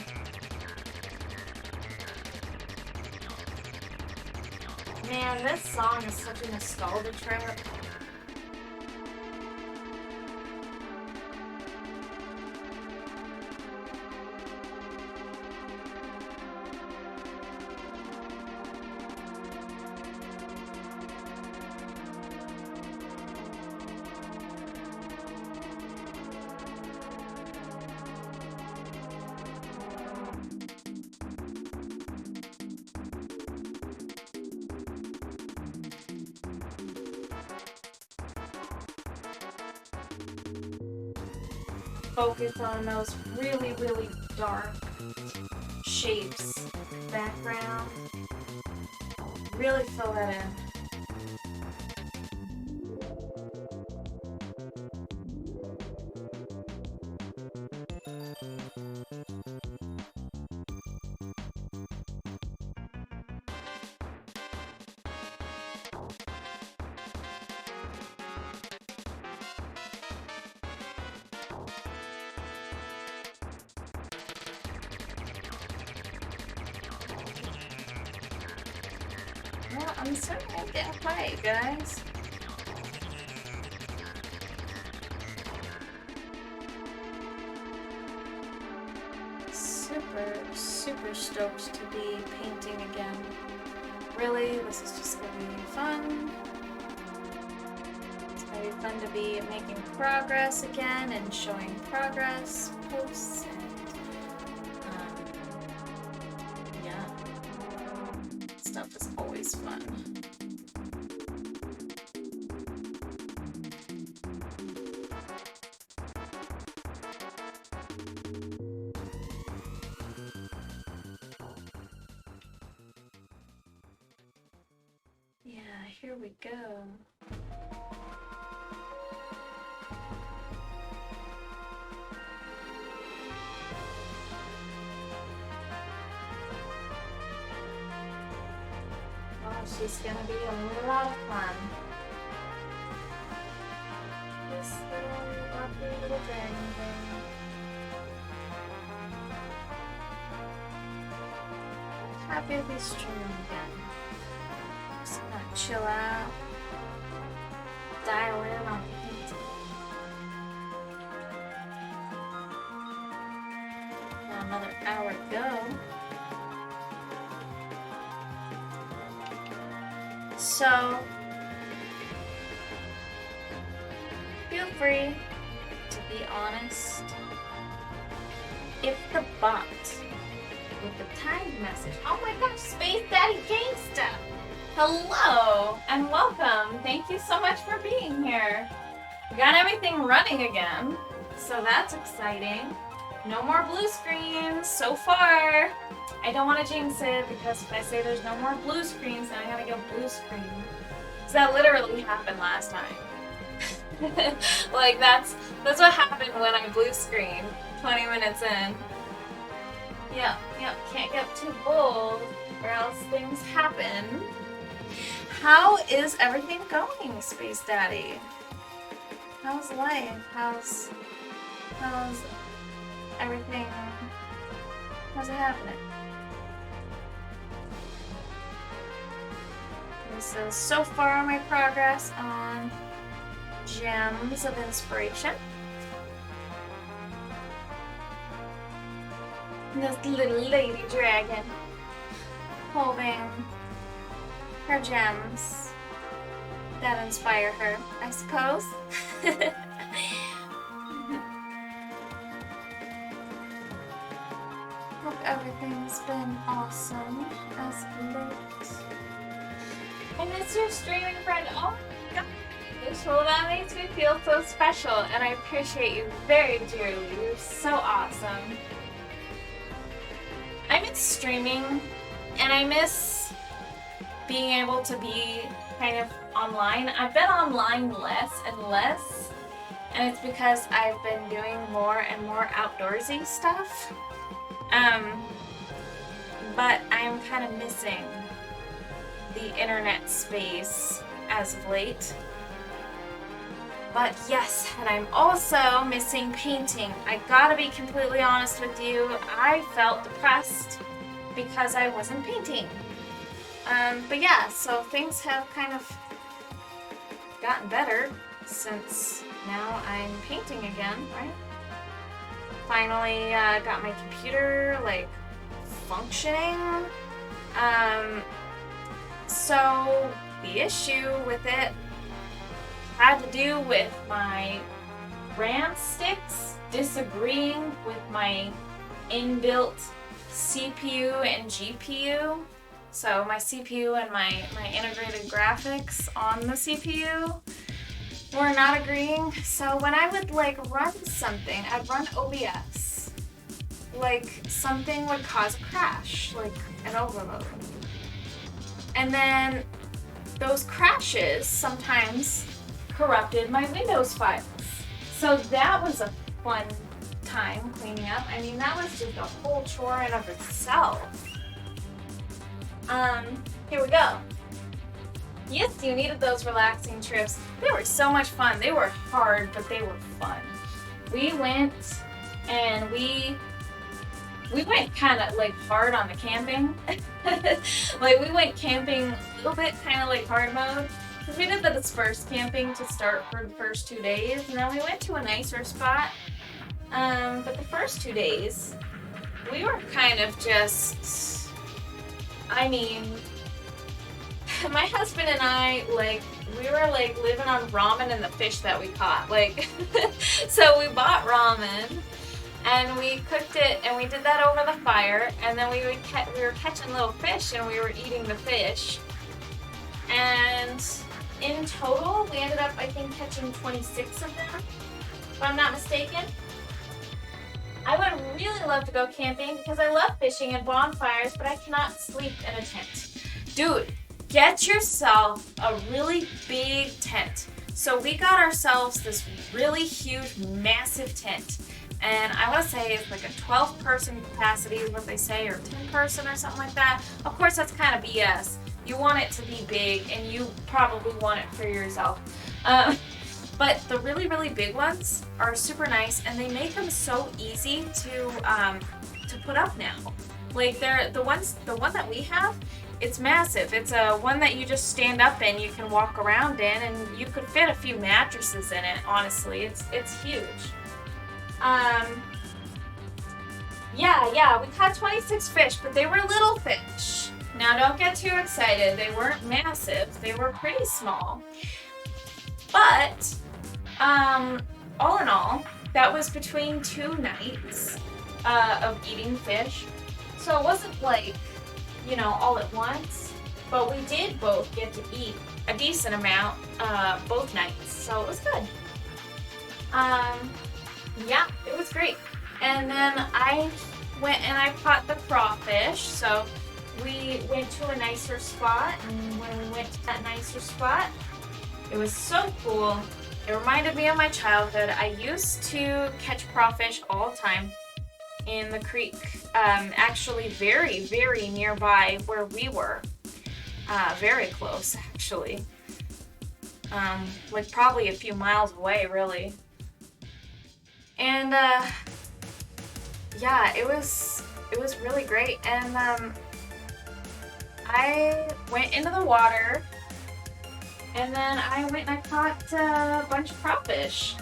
Man, this song is such a nostalgia trip. Focus on those really, really dark shapes, background. Really fill that in. I'm starting to get quiet, guys. Super stoked to be painting again. Really, this is just gonna be fun. It's gonna be fun to be making progress again and showing progress posts and yeah, stuff is always fun. Yeah, here we go. Oh, she's gonna be a lot of fun. This little lovely little dragon thing. Happy to be streaming again. Just gonna chill out, dial in on painting. Got another hour to go. So, feel free to be honest. If the bot with the tagged message, oh my gosh, Space Daddy Gangsta! Hello and welcome. Thank you so much for being here. We got everything running again, so that's exciting. No more blue screens so far. I don't want to jinx it because if I say there's no more blue screens, then I gotta go blue screen. So that literally happened last time. Like that's what happened when I blue screen 20 minutes in. Yep, can't get too bold or else things happen. How is everything going, Space Daddy? How's life? How's everything? How's it happening? So far my progress on Gems of Inspiration. This little lady dragon holding her gems that inspire her, I suppose. Hope everything's been awesome as of late. I miss your streaming friend. Oh my god. Well, that makes me feel so special, and I appreciate you very dearly. You're so awesome. I miss streaming, and I miss being able to be kind of online. I've been online less and less, and it's because I've been doing more and more outdoorsy stuff. But I'm kind of missing the internet space as of late. But yes, and I'm also missing painting. I gotta be completely honest with you. I felt depressed because I wasn't painting. But yeah, so things have kind of gotten better since now I'm painting again, right? Finally got my computer like functioning. So the issue with it had to do with my RAM sticks disagreeing with my inbuilt CPU and GPU. So my CPU and my integrated graphics on the CPU were not agreeing. So when I would like run something, I'd run OBS, like something would cause a crash, like an overload. And then those crashes sometimes corrupted my Windows files. So that was a fun time cleaning up. I mean, that was just a whole chore in of itself. Here we go. Yes, you needed those relaxing trips. They were so much fun. They were hard, but they were fun. We went and we we went kind of like hard on the camping. Like we went camping a little bit, kind of like hard mode. Because we did the dispersed camping to start for the first 2 days, and then we went to a nicer spot. But the first 2 days, we were kind of just, I mean, my husband and I, like, we were like living on ramen and the fish that we caught. Like, so we bought ramen and we cooked it and we did that over the fire, and then we were catching little fish and we were eating the fish. And in total, we ended up, I think, catching 26 of them, if I'm not mistaken. I would really love to go camping because I love fishing and bonfires, but I cannot sleep in a tent. Dude, get yourself a really big tent. So we got ourselves this really huge, massive tent. And I want to say it's like a 12-person capacity is what they say, or 10-person or something like that. Of course, that's kind of BS. You want it to be big, and you probably want it for yourself. But the really, really big ones are super nice, and they make them so easy to put up now. Like the one that we have, it's massive. It's a one that you just stand up in, you can walk around in, and you could fit a few mattresses in it. Honestly, it's huge. Yeah, we caught 26 fish, but they were little fish. Now don't get too excited. They weren't massive. They were pretty small. But all in all, that was between 2 nights of eating fish. So it wasn't like, all at once, but we did both get to eat a decent amount both nights. So it was good. Yeah, it was great. And then I went and I caught the crawfish. So we went to a nicer spot, and when we went to that nicer spot, it was so cool. It reminded me of my childhood. I used to catch crawfish all the time in the creek, actually very, very nearby where we were. Very close, actually. Like probably a few miles away, really. And yeah, it was really great. And I went into the water, and then I went and I caught a bunch of crawfish.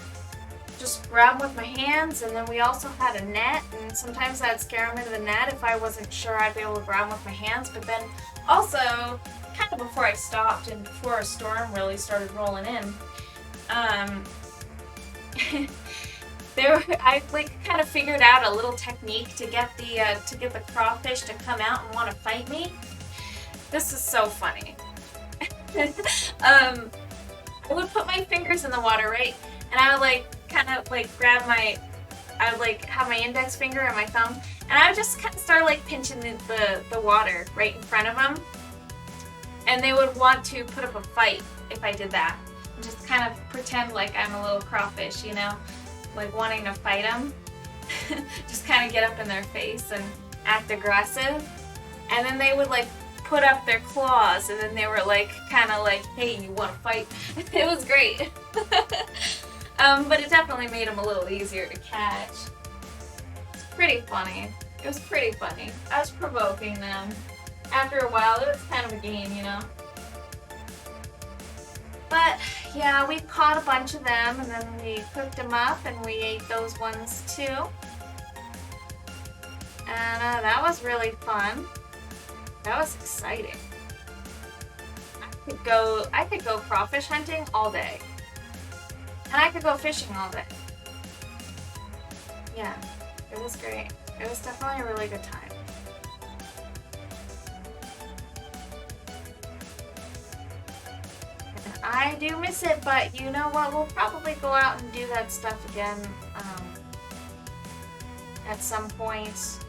Just grab them with my hands, and then we also had a net, and sometimes I'd scare them into the net if I wasn't sure I'd be able to grab them with my hands. But then also, kind of before I stopped and before a storm really started rolling in, I like kind of figured out a little technique to get the crawfish to come out and want to fight me. This is so funny. I would put my fingers in the water, right? And I would kind of grab I would have my index finger and my thumb, and I would just kind of start pinching the water right in front of them. And they would want to put up a fight if I did that. And just kind of pretend like I'm a little crawfish, wanting to fight them. Just kind of get up in their face and act aggressive. And then they would put up their claws, and then they were hey, you want to fight? It was great. But it definitely made them a little easier to catch. It's pretty funny. It was pretty funny. I was provoking them. After a while, it was kind of a game, But yeah, we caught a bunch of them, and then we cooked them up, and we ate those ones too. And that was really fun. That was exciting. I could go crawfish hunting all day. And I could go fishing all day. Yeah, it was great. It was definitely a really good time. And I do miss it, but you know what? We'll probably go out and do that stuff again at some point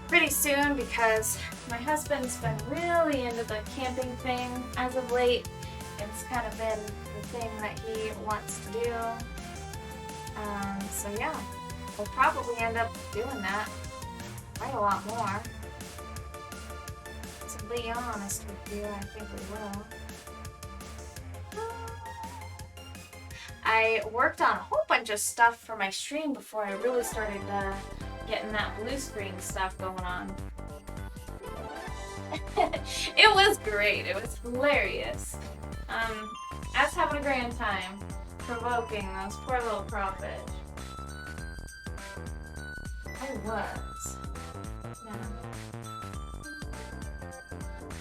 pretty soon, because my husband's been really into the camping thing as of late. It's kind of been the thing that he wants to do. So yeah, we'll probably end up doing that quite a lot more. To be honest with you, I think we will. I worked on a whole bunch of stuff for my stream before I really started getting that blue screen stuff going on. It was great. It was hilarious. I was having a grand time provoking those poor little crawfish. I was. Yeah.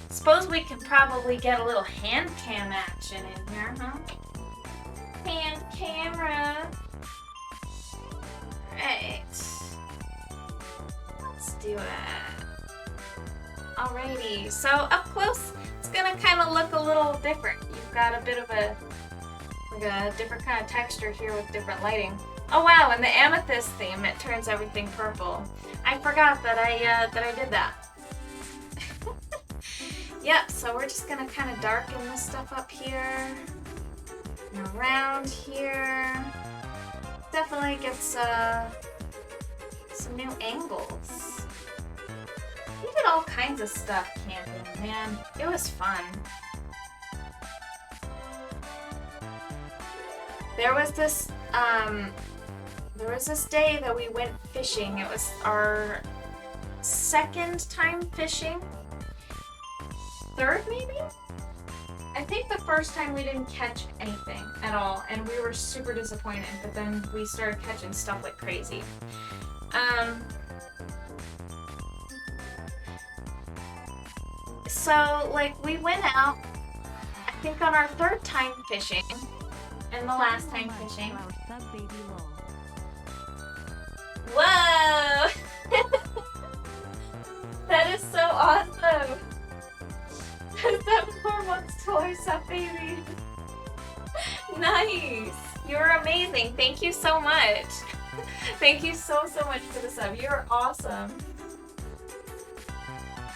Suppose we can probably get a little hand cam action in here, huh? Hand camera. Right. Let's do it. Alrighty, so up close, it's gonna kind of look a little different. You've got a bit of a different kind of texture here with different lighting. Oh wow, and the amethyst theme, it turns everything purple. I forgot that I did that. Yep, so we're just gonna kind of darken this stuff up here and around here. Definitely gets some new angles. We did all kinds of stuff camping, man. It was fun. There was this day that we went fishing. It was our second time fishing. Third, maybe? I think the first time we didn't catch anything at all, and we were super disappointed, but then we started catching stuff like crazy. So, like, we went out, I think on our third time fishing, and the last time fishing. Whoa! That is so awesome! 7 months to our sub baby. Nice! You're amazing. Thank you so much. Thank you so much for the sub. You're awesome.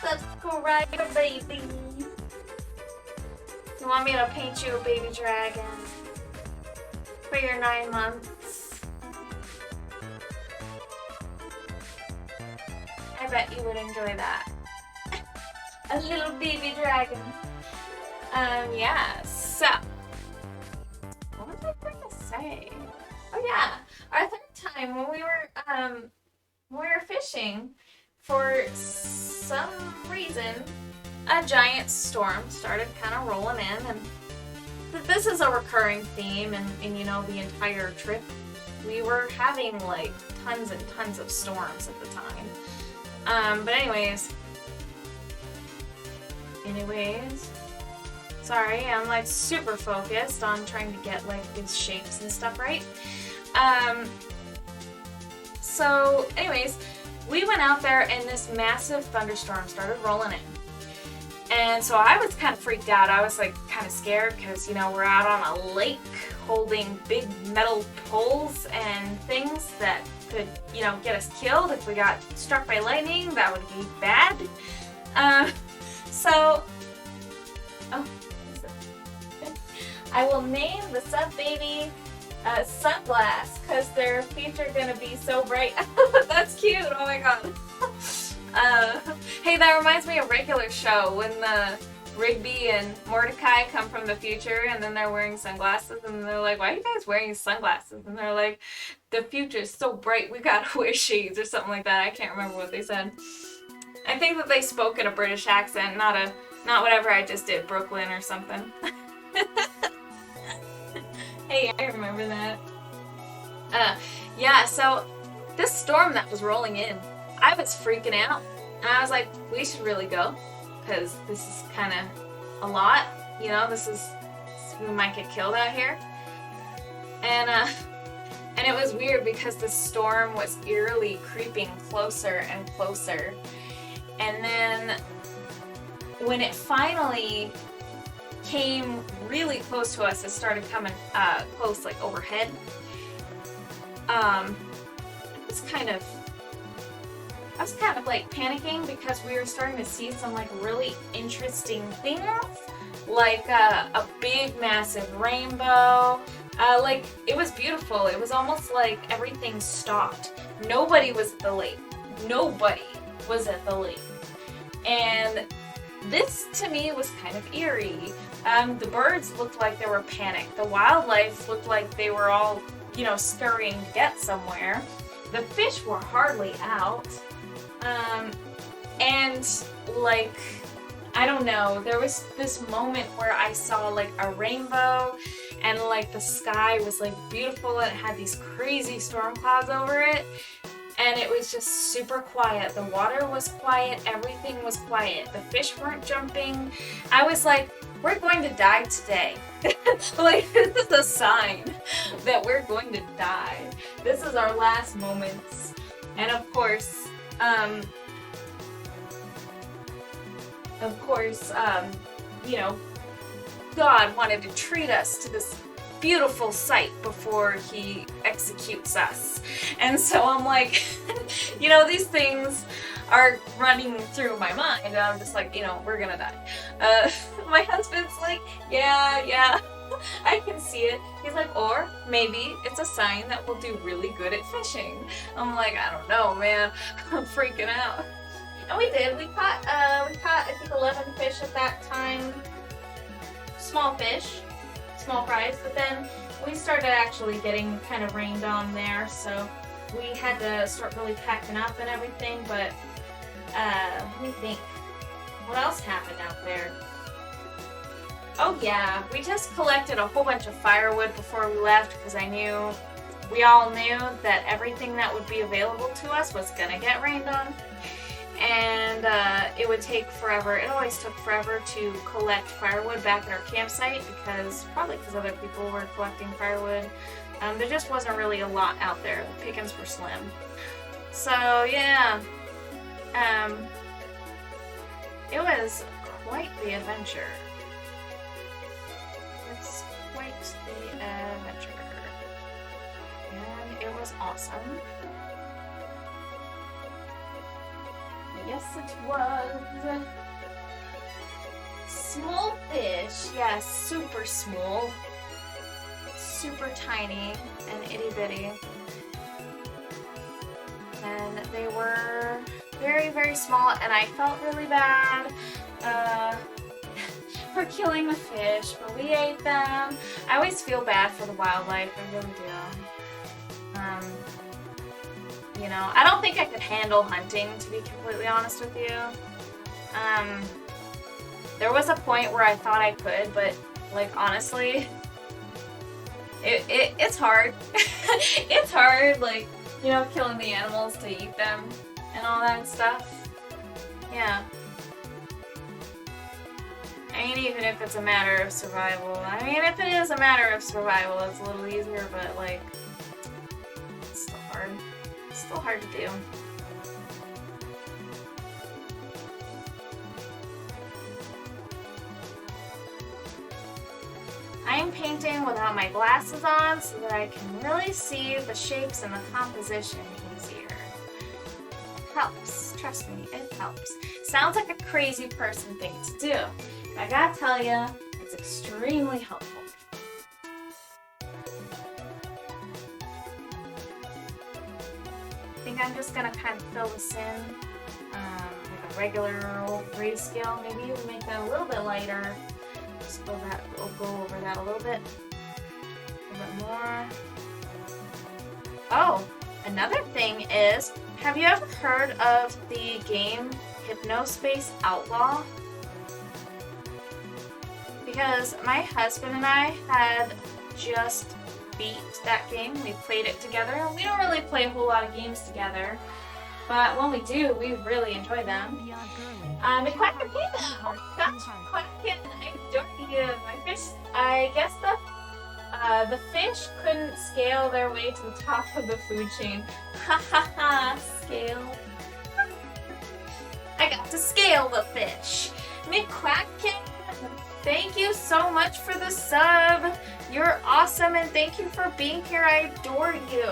Subscribe, baby. You want me to paint you a baby dragon for your 9 months? I bet you would enjoy that. A little baby dragon. Yeah, so what was I going to say? Oh yeah, our third time when we were fishing, for some reason, a giant storm started kind of rolling in, and this is a recurring theme in you know, the entire trip. We were having like tons and tons of storms at the time. But anyways, sorry, I'm like super focused on trying to get like these shapes and stuff right. So anyways, we went out there and this massive thunderstorm started rolling in. And so I was kind of freaked out. I was like kind of scared because, you know, we're out on a lake holding big metal poles and things that could, you know, get us killed if we got struck by lightning. That would be bad. I will name the sub baby Sunglass because their feet are gonna be so bright. That's cute. Oh my god. Hey, that reminds me of Regular Show when the Rigby and Mordecai come from the future and then they're wearing sunglasses and they're like, why are you guys wearing sunglasses? And they're like, the future is so bright, we gotta wear shades or something like that. I can't remember what they said. I think that they spoke in a British accent, not whatever I just did, Brooklyn or something. Hey, I remember that. Yeah, so this storm that was rolling in, I was freaking out. And I was like, we should really go, because this is kind of a lot. You know, we might get killed out here. And it was weird because the storm was eerily creeping closer and closer. And then when it finally came really close to us, it started coming close, like overhead. I was kind of like panicking because we were starting to see some like really interesting things, like a big massive rainbow. Like, it was beautiful. It was almost like everything stopped. Nobody was at the lake. Nobody was at the lake. And this, to me, was kind of eerie. The birds looked like they were panicked. The wildlife looked like they were all, you know, scurrying to get somewhere. the fish were hardly out. And like, I don't know, there was this moment where I saw like a rainbow and like the sky was like beautiful and it had these crazy storm clouds over it. And it was just super quiet. The water was quiet. Everything was quiet. The fish weren't jumping. I was like, we're going to die today. Like, this is a sign that we're going to die. This is our last moments. And of course, you know, God wanted to treat us to this beautiful sight before he executes us. And so I'm like, you know, these things are running through my mind, and I'm just like, you know, we're gonna die. My husband's like, yeah, I can see it. He's like, or maybe it's a sign that we'll do really good at fishing. I'm like, I don't know, man. I'm freaking out. And we did. We caught I think 11 fish at that time. Small fish, small fries. But then we started actually getting kind of rained on there, so we had to start really packing up and everything. But let me think. What else happened out there? Oh yeah, we just collected a whole bunch of firewood before we left because we all knew that everything that would be available to us was gonna get rained on. And it would take forever. It always took forever to collect firewood back at our campsite probably because other people were collecting firewood. There just wasn't really a lot out there. The pickings were slim. So yeah, it was quite the adventure. It's quite the adventure. And it was awesome. Yes, it was. Small fish. Yes, super small. Super tiny and itty bitty. And they were very, very small, and I felt really bad for killing the fish, but we ate them. I always feel bad for the wildlife, I really do. You know, I don't think I could handle hunting, to be completely honest with you. There was a point where I thought I could, but like honestly, it's hard. It's hard, like, you know, killing the animals to eat them and all that stuff. Yeah. I mean, even if it's a matter of survival. I mean, if it is a matter of survival, it's a little easier, but like, it's still hard. It's still hard to do. I am painting without my glasses on so that I can really see the shapes and the composition easier. It helps. Trust me, it helps. Sounds like a crazy person thing to do, but I gotta tell you, it's extremely helpful. I think I'm just gonna kind of fill this in with a regular old grayscale. Maybe even make that a little bit lighter. Just we'll go over that a little bit more. Oh, another thing is, have you ever heard of the game Hypnospace Outlaw? Because my husband and I had just beat that game. We played it together. We don't really play a whole lot of games together, but when we do, we really enjoy them. The Quacker Panda! Oh my gosh, Quacken, I adore you. My fish, I guess the fish couldn't scale their way to the top of the food chain. Ha ha ha, scale. I got to scale the fish. McQuacken, thank you so much for the sub. You're awesome, and thank you for being here. I adore you.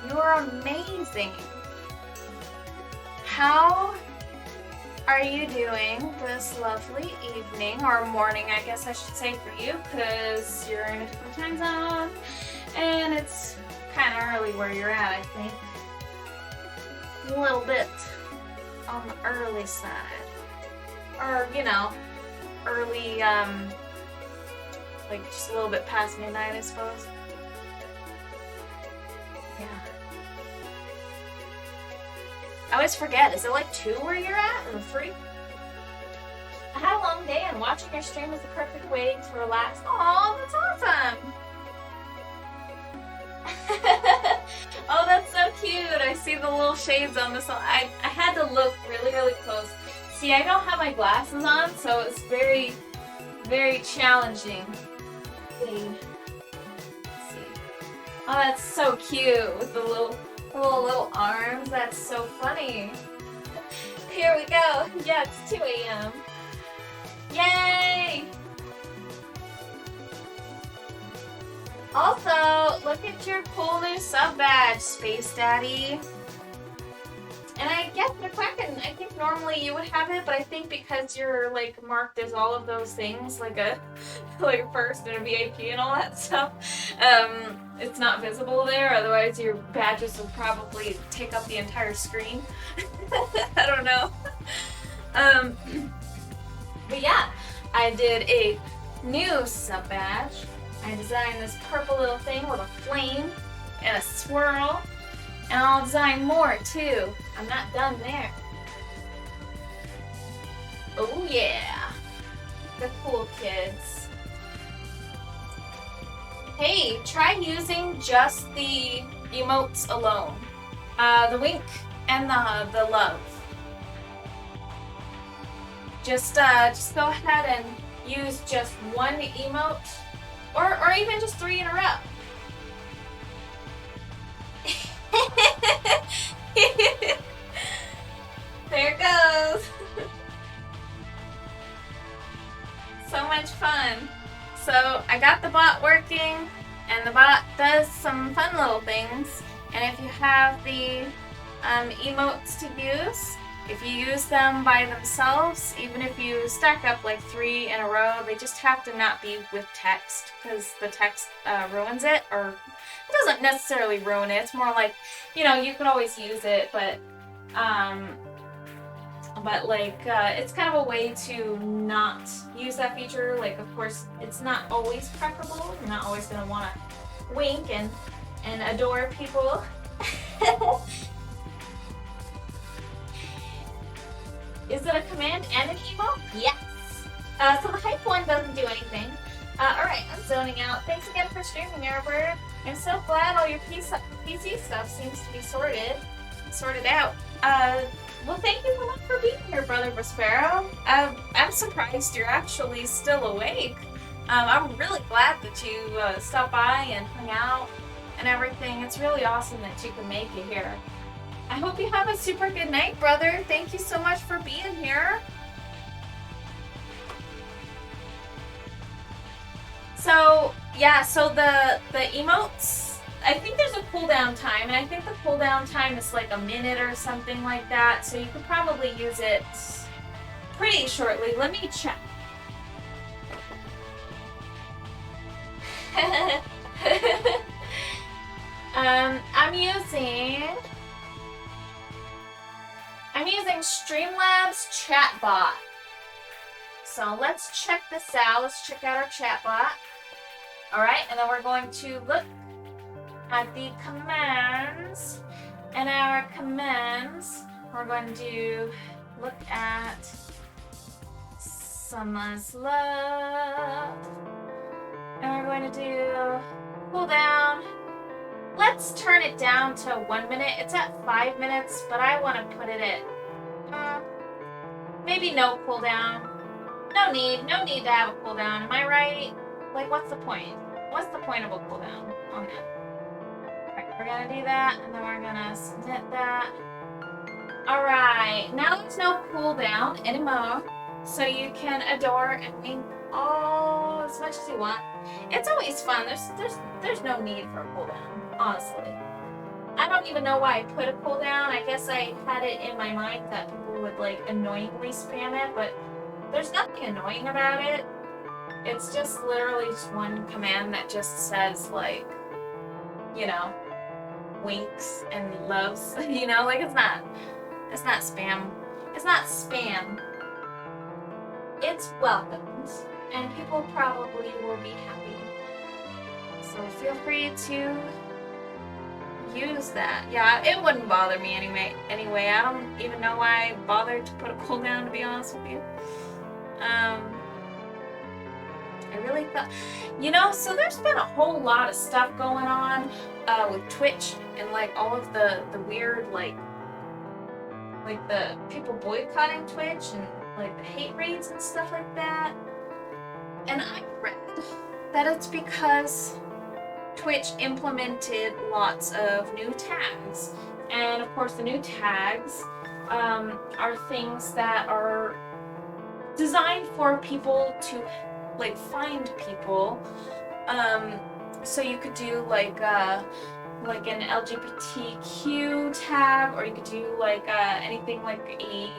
You're amazing. How are you doing this lovely evening, or morning, I guess I should say for you, because you're in a different time zone, and it's kind of early where you're at, I think. A little bit on the early side. Or, you know, early, like just a little bit past midnight, I suppose. Yeah. I always forget. Is it like 2 where you're at, or 3? I had a long day, and watching your stream was the perfect way to relax. Oh, that's awesome! Oh, that's so cute. I see the little shades on this one. I had to look really, really close. See, I don't have my glasses on, so it's very, very challenging. Let's see. Oh, that's so cute with the little arms. That's so funny. Here we go. Yeah, it's 2 a.m. Yay! Also, look at your cool new sub badge, Space Daddy. And I get the question. I think normally you would have it, but I think because you're like marked as all of those things, like a first and a VIP and all that stuff, it's not visible there. Otherwise, your badges would probably take up the entire screen. I don't know. But yeah, I did a new sub badge. I designed this purple little thing with a flame and a swirl. And I'll design more too. I'm not done there. Oh yeah. The cool kids. Hey, try using just the emotes alone. The wink and the love. Just go ahead and use just one emote. Or even just 3 in a row. There it goes. So much fun. So I got the bot working, and the bot does some fun little things. And if you have the emotes to use, if you use them by themselves, even if you stack up like 3 in a row, they just have to not be with text, because the text ruins it, or it doesn't necessarily ruin it. It's more like, you know, you could always use it, but like it's kind of a way to not use that feature. Like, of course, it's not always preferable. You're not always gonna want to wink and adore people. Is it a command and an emote? Yes. So the hype one doesn't do anything. Alright, I'm zoning out. Thanks again for streaming, Airbird. I'm so glad all your PC stuff seems to be sorted out. Well, thank you so much for being here, Brother Prospero. I'm surprised you're actually still awake. I'm really glad that you stopped by and hung out and everything. It's really awesome that you could make it here. I hope you have a super good night, brother. Thank you so much for being here. So, yeah, so the emotes, I think there's a cooldown time, and I think the cooldown time is like a minute or something like that, so you could probably use it pretty shortly. Let me check. I'm using Streamlabs chatbot. So let's check this out. Let's check out our chatbot. Alright, and then we're going to look at the commands. And our commands, we're going to look at Summer's Love. And we're going to do cooldown. Let's turn it down to 1 minute. It's at 5 minutes, but I want to put it at maybe no cooldown. No need to have a cooldown. Am I right? Like, what's the point? What's the point of a cooldown on that? Alright, we're gonna do that, and then we're gonna submit that. Alright, now there's no cooldown anymore, so you can adore and wink all as much as you want. It's always fun. There's no need for a cooldown, honestly. I don't even know why I put a cooldown. I guess I had it in my mind that people would like annoyingly spam it, but there's nothing annoying about it. It's just literally just one command that just says, like, you know, winks and loves, you know, like it's not spam. It's not spam. It's welcomed, and people probably will be happy. So feel free to use that. Yeah, it wouldn't bother me anyway, I don't even know why I bothered to put a cooldown, to be honest with you. I really thought, so there's been a whole lot of stuff going on with Twitch and like all of the weird like the people boycotting Twitch and like the hate raids and stuff like that. And I read that it's because Twitch implemented lots of new tags. And of course the new tags are things that are designed for people to like find people. So you could do like an LGBTQ tag, or you could do like anything like a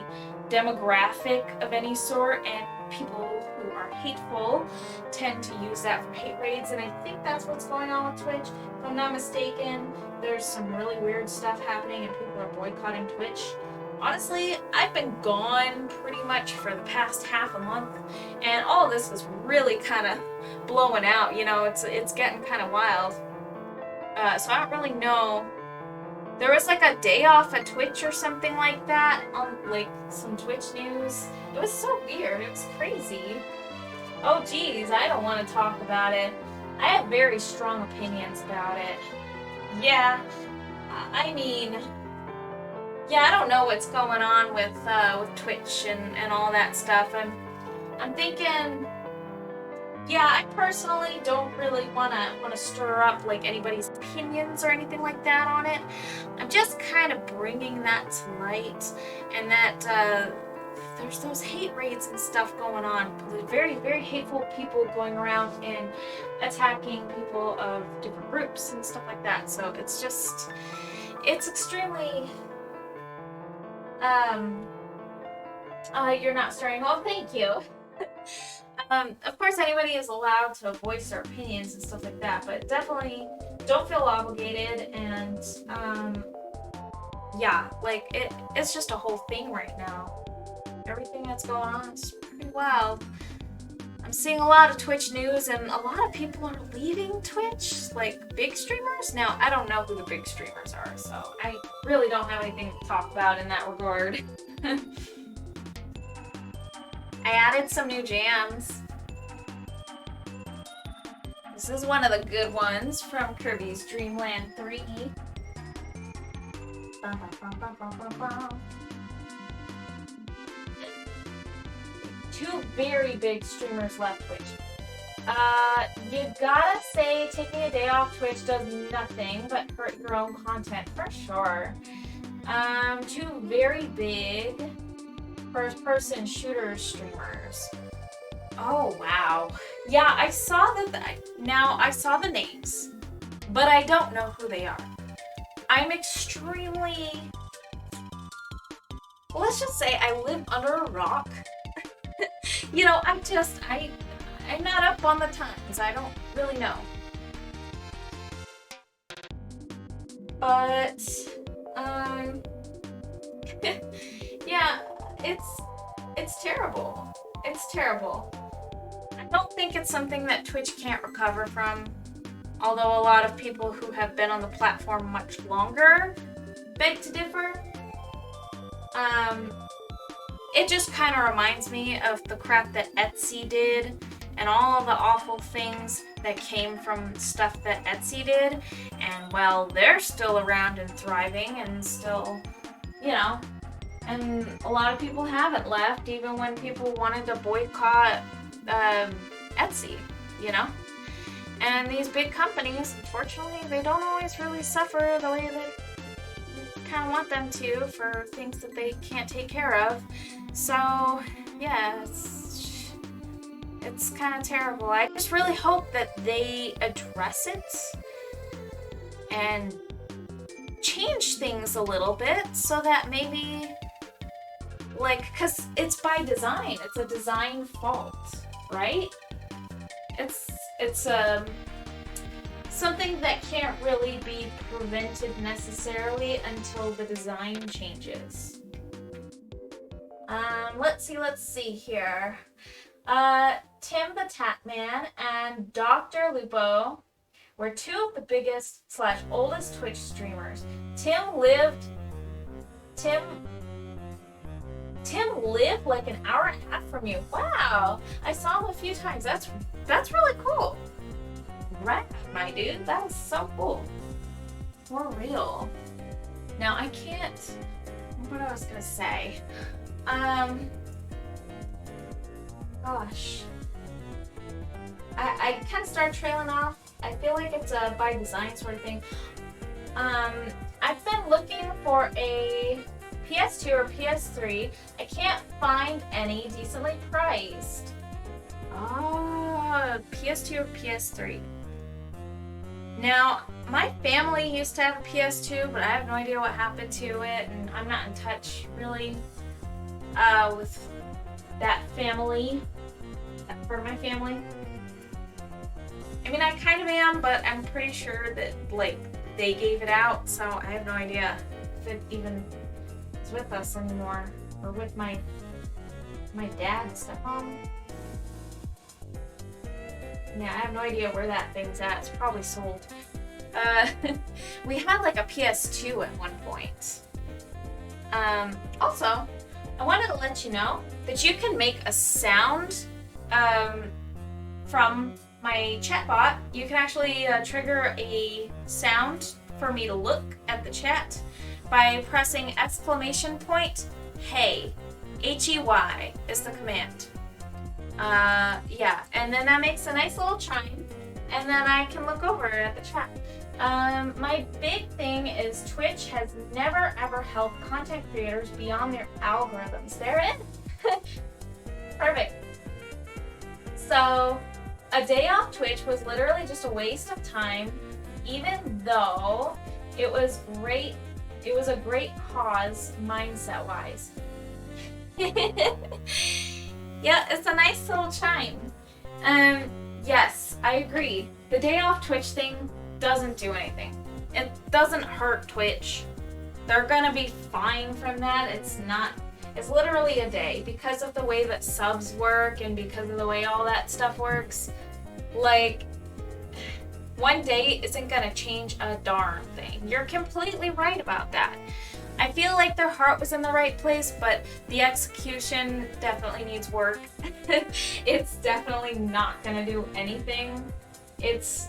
demographic of any sort, and people who are hateful tend to use that for hate raids, and I think that's what's going on with Twitch. If I'm not mistaken, there's some really weird stuff happening and people are boycotting Twitch. Honestly, I've been gone pretty much for the past half a month, and all this is really kind of blowing out, it's getting kind of wild. So I don't really know. There was like a day off at Twitch or something like that on like some Twitch news. It was so weird. It was crazy. Oh geez, I don't want to talk about it. I have very strong opinions about it. Yeah, I mean, I don't know what's going on with Twitch and all that stuff. I'm thinking, I personally don't really want to stir up like anybody's opinions or anything like that on it. I'm just kind of bringing that to light, and that there's those hate raids and stuff going on. Very, very hateful people going around and attacking people of different groups and stuff like that. So it's extremely, you're not stirring. Oh, thank you. Of course, anybody is allowed to voice their opinions and stuff like that, but definitely don't feel obligated. And it's just a whole thing right now. Everything that's going on is pretty wild. I'm seeing a lot of Twitch news, and a lot of people are leaving Twitch, like big streamers. Now, I don't know who the big streamers are, so I really don't have anything to talk about in that regard. I added some new jams. This is one of the good ones from Kirby's Dream Land 3. Bum, bum, bum, bum, bum, bum. Two very big streamers left Twitch. You gotta say taking a day off Twitch does nothing but hurt your own content, for sure. Two very big first-person shooter streamers. Oh, wow. Yeah, I saw I saw the names, but I don't know who they are. I'm extremely... Let's just say I live under a rock. I'm not up on the times. I don't really know. But, yeah, it's terrible. It's terrible. I don't think it's something that Twitch can't recover from, although a lot of people who have been on the platform much longer beg to differ. It just kind of reminds me of the crap that Etsy did and all the awful things that came from stuff that Etsy did. And well, they're still around and thriving and still, and a lot of people haven't left even when people wanted to boycott Etsy, And these big companies, unfortunately, they don't always really suffer the way that kind of want them to for things that they can't take care of. So yeah, it's kind of terrible. I just really hope that they address it and change things a little bit so that maybe, because it's by design, it's a design fault, right? It's something that can't really be prevented necessarily until the design changes. Let's see here. Tim the Tatman and Dr. Lupo were two of the biggest / oldest Twitch streamers. Tim lived like an hour and a half from you. Wow. I saw him a few times. That's really cool. Right, my dude. That is so cool. For real. Now I can't. What I was gonna say. Gosh. I kind of started trailing off. I feel like it's a by design sort of thing. I've been looking for a PS2 or PS3. I can't find any decently priced. PS2 or PS3. Now, my family used to have a PS2, but I have no idea what happened to it, and I'm not in touch really with that family, for my family. I mean, I kind of am, but I'm pretty sure that, like, they gave it out, so I have no idea if it even is with us anymore, or with my dad and stepmom. Yeah, I have no idea where that thing's at. It's probably sold. We had like a PS2 at one point. Also, I wanted to let you know that you can make a sound from my chatbot. You can actually trigger a sound for me to look at the chat by pressing !, hey, HEY is the command. Yeah, and then that makes a nice little chime, and then I can look over at the chat. My big thing is Twitch has never ever helped content creators beyond their algorithms. They're in. Perfect. So, a day off Twitch was literally just a waste of time, even though it was great. It was a great cause mindset-wise. Yeah, it's a nice little chime. Yes, I agree. The day off Twitch thing doesn't do anything. It doesn't hurt Twitch. They're gonna be fine from that. It's literally a day because of the way that subs work and because of the way all that stuff works. Like, one day isn't gonna change a darn thing. You're completely right about that. I feel like their heart was in the right place, but the execution definitely needs work. It's definitely not gonna do anything. It's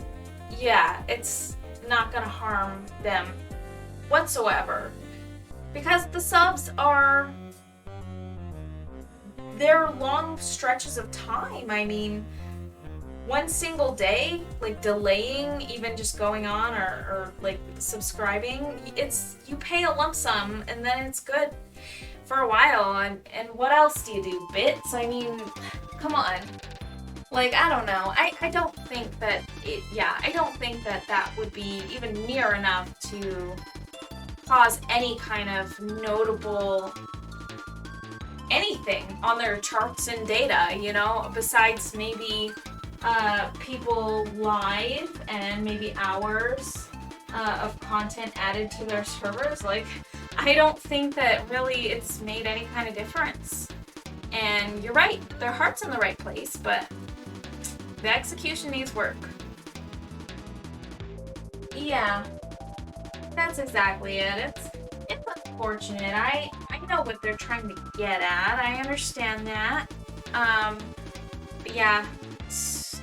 not gonna harm them whatsoever. Because the subs they're long stretches of time. I mean, one single day, like delaying even just going on or like subscribing, you pay a lump sum and then it's good for a while. And what else do you do? Bits? I mean, come on. Like, I don't know. I don't think that I don't think that would be even near enough to cause any kind of notable anything on their charts and data, you know, besides maybe people live and maybe hours of content added to their servers. Like, I don't think that really it's made any kind of difference. And you're right, their heart's in the right place, but the execution needs work. Yeah, that's exactly it. It's unfortunate. I know what they're trying to get at. I understand that. But yeah,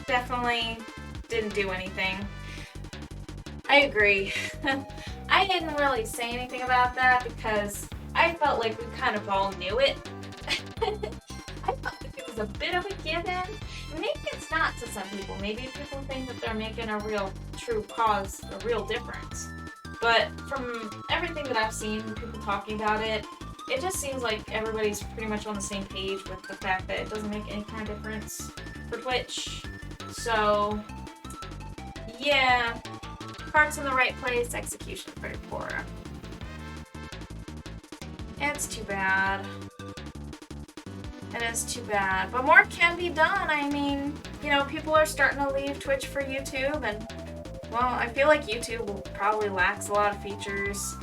definitely didn't do anything. I agree. I didn't really say anything about that because I felt like we kind of all knew it. I felt like it was a bit of a given. Maybe it's not to some people. Maybe people think that they're making a real true cause, a real difference. But from everything that I've seen, people talking about it, it just seems like everybody's pretty much on the same page with the fact that it doesn't make any kind of difference for Twitch. So, yeah, heart's in the right place, execution pretty poor. It's too bad. It is too bad. But more can be done. I mean, you know, people are starting to leave Twitch for YouTube, and, well, I feel like YouTube probably lacks a lot of features.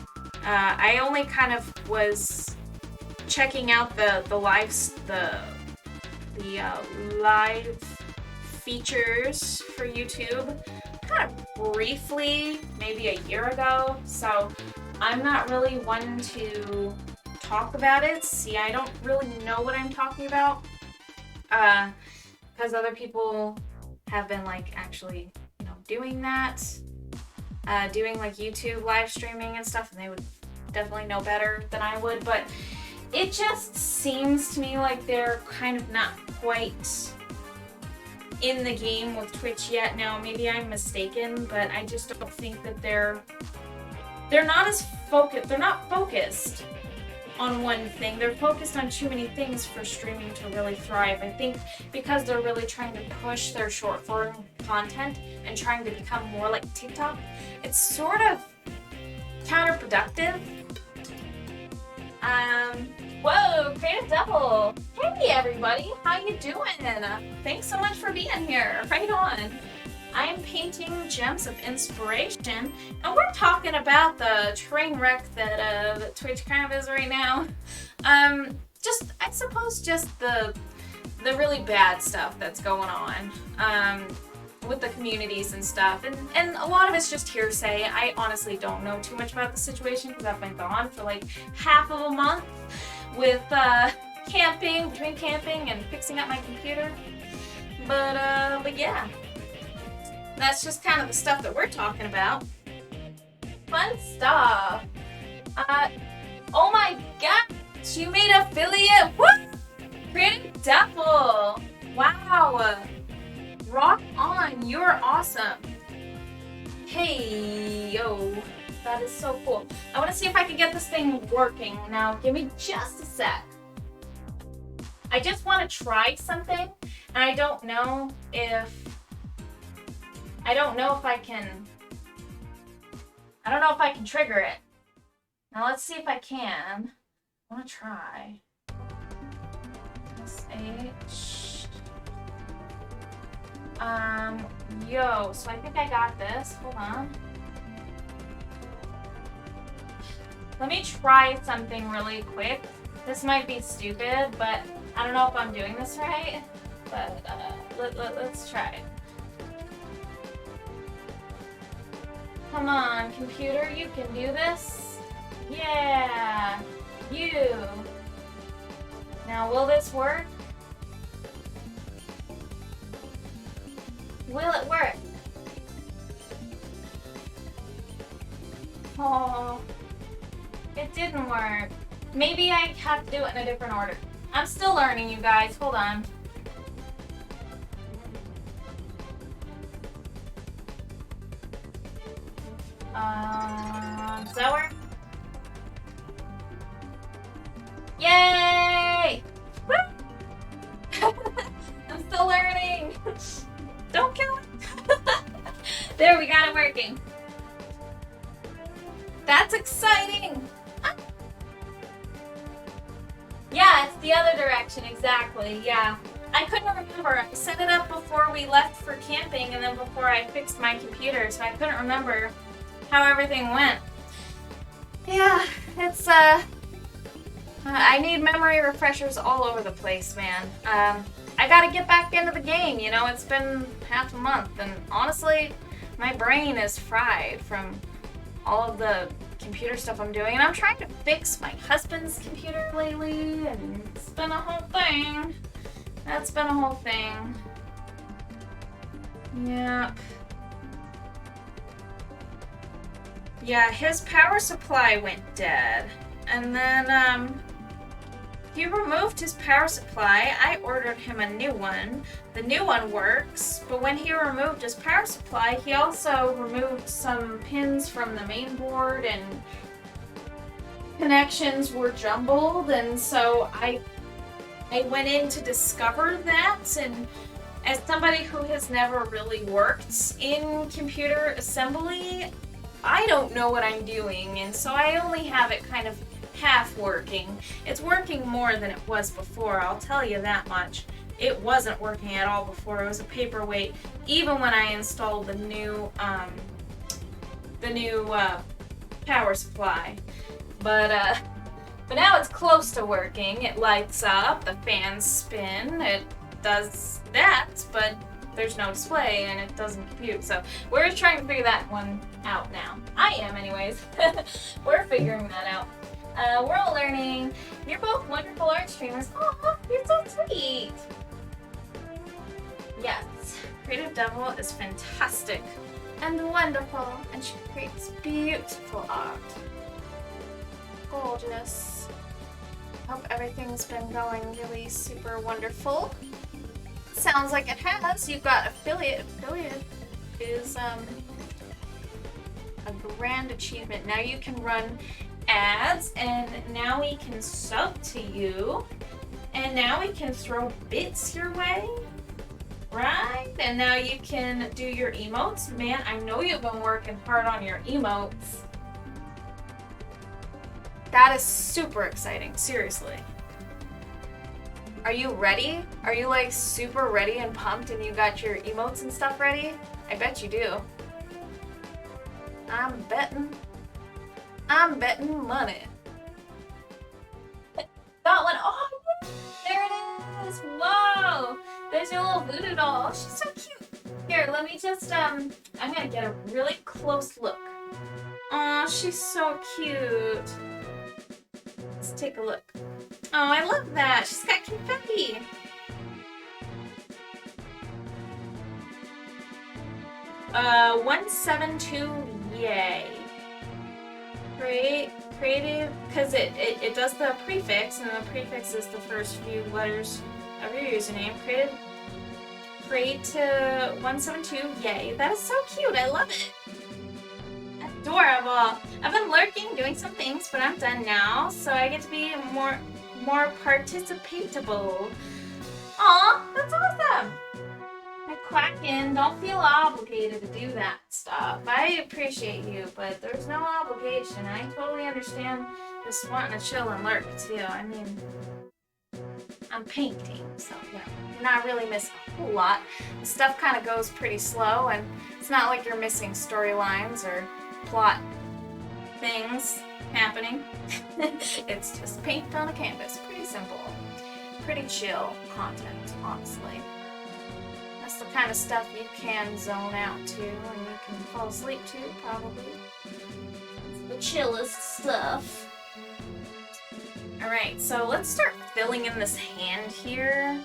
I only kind of was checking out the live features for YouTube kind of briefly, maybe a year ago, so I'm not really one to talk about it. See, I don't really know what I'm talking about, because other people have been like actually, doing that, doing like YouTube live streaming and stuff, and they would definitely know better than I would, but it just seems to me like they're kind of not quite in the game with Twitch yet. Now, maybe I'm mistaken, but I just don't think that they're not as focused. They're not focused on one thing. They're focused on too many things for streaming to really thrive. I think because they're really trying to push their short form content and trying to become more like TikTok, it's sort of counterproductive. Whoa, Creative Devil. Hey everybody, how you doing? Thanks so much for being here. Right on. I am painting Gems of Inspiration, and we're talking about the train wreck that Twitch kind of is right now. I suppose just the really bad stuff that's going on with the communities and stuff, and a lot of it's just hearsay. I honestly don't know too much about the situation because I've been gone for like half of a month with between camping and fixing up my computer. But yeah. That's just kind of the stuff that we're talking about. Fun stuff. Oh my gosh, you made affiliate. What? Creative Devil. Wow. Rock on. You're awesome. Hey, yo. That is so cool. I want to see if I can get this thing working. Now, give me just a sec. I just want to try something, and I don't know if I can trigger it. Now let's see if I can. I want to try. SH. Yo, so I think I got this. Hold on. Let me try something really quick. This might be stupid, but I don't know if I'm doing this right. But let's try it. Come on, computer, you can do this. Yeah, you. Now, will this work? Will it work? Oh, it didn't work. Maybe I have to do it in a different order. I'm still learning, you guys. Hold on. Does that work? Yay! Woo! I'm still learning. Don't kill it. There, we got it working. That's exciting. Yeah, it's the other direction, exactly. Yeah. I couldn't remember. I set it up before we left for camping and then before I fixed my computer, so I couldn't remember how everything went. Yeah, it's I need memory refreshers all over the place, man. I gotta get back into the game, it's been half a month, and honestly, my brain is fried from all of the computer stuff I'm doing, and I'm trying to fix my husband's computer lately, and it's been a whole thing. That's been a whole thing. Yep. Yeah, his power supply went dead, and then he removed his power supply. I ordered him a new one. The new one works, but when he removed his power supply, he also removed some pins from the main board, and connections were jumbled, and so I went in to discover that, and as somebody who has never really worked in computer assembly, I don't know what I'm doing, and so I only have it kind of half working. It's working more than it was before, I'll tell you that much. It wasn't working at all before. It was a paperweight, even when I installed the new power supply. But now it's close to working. It lights up, the fans spin, it does that, but there's no display and it doesn't compute. So we're trying to figure that one out now. I am anyways. We're figuring that out. We're all learning. You're both wonderful art streamers. Oh, you're so sweet. Yes, Creative Devil is fantastic and wonderful, and she creates beautiful art. Gorgeous. Hope everything's been going really super wonderful. Sounds like it has. You've got affiliate. Affiliate is a grand achievement. Now you can run ads, and now we can sub to you, and now we can throw bits your way, right? And now you can do your emotes. Man, I know you've been working hard on your emotes. That is super exciting, seriously. Are you ready? Are you like super ready and pumped and you got your emotes and stuff ready? I bet you do. I'm betting money. Got one. Oh, there it is. Whoa. There's your little voodoo doll. Oh, she's so cute. Here, let me just, I'm gonna get a really close look. Oh, she's so cute. Let's take a look. Oh, I love that. She's got confetti. Uh, 172, yay. Creative, because it does the prefix, and the prefix is the first few letters of your username. Create 172, yay. That is so cute. I love it. Adorable. I've been lurking, doing some things, but I'm done now, so I get to be more participatable. Aw, that's awesome. I quack in. Don't feel obligated to do that stuff. I appreciate you, but there's no obligation. I totally understand just wanting to chill and lurk too. I mean, I'm painting, so yeah, you're not really missing a whole lot. The stuff kind of goes pretty slow, and it's not like you're missing storylines or plot things happening. It's just paint on a canvas. Pretty simple. Pretty chill content, honestly. That's the kind of stuff you can zone out to and you can fall asleep to, probably. It's the chillest stuff. Alright, so let's start filling in this hand here.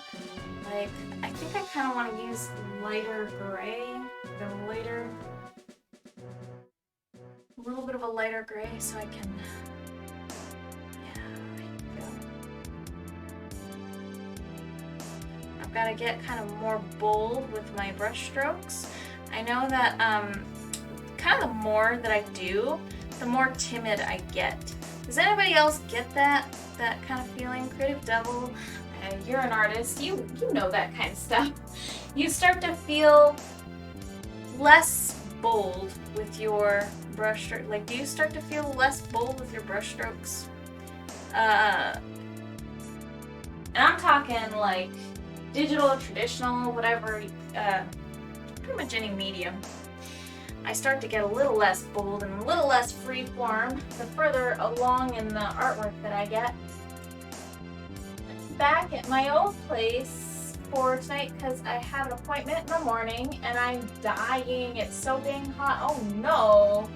Like, I think I kind of want to use lighter gray. A little bit of a lighter gray so I can... Yeah, there you go. I've got to get kind of more bold with my brush strokes. I know that kind of the more that I do, the more timid I get. Does anybody else get that kind of feeling? Creative Devil, you're an artist, you know that kind of stuff. You start to feel less bold with your brush stroke. Like, do you start to feel less bold with your brush strokes? And I'm talking like digital, traditional, whatever, pretty much any medium. I start to get a little less bold and a little less freeform the further along in the artwork that I get. Back at my old place for tonight because I have an appointment in the morning and I'm dying. It's so dang hot. Oh no.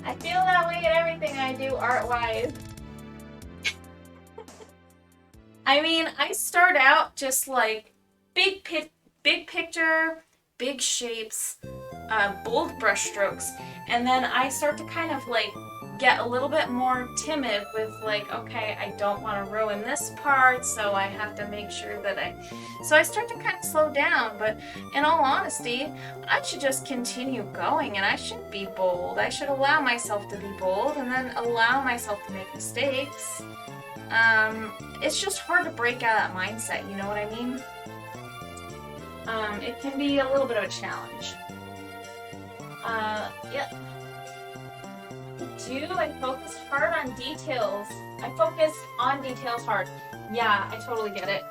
I feel that way at everything I do art-wise. I mean, I start out just like big picture, big shapes, bold brush strokes, and then I start to kind of like get a little bit more timid with like, okay, I don't want to ruin this part, so I have to make sure that so I start to kind of slow down. But in all honesty, I should just continue going and I shouldn't be bold. I should allow myself to be bold and then allow myself to make mistakes. It's just hard to break out of that mindset, you know what I mean? It can be a little bit of a challenge. Yeah. I focus hard on details. I focus on details hard. Yeah, I totally get it.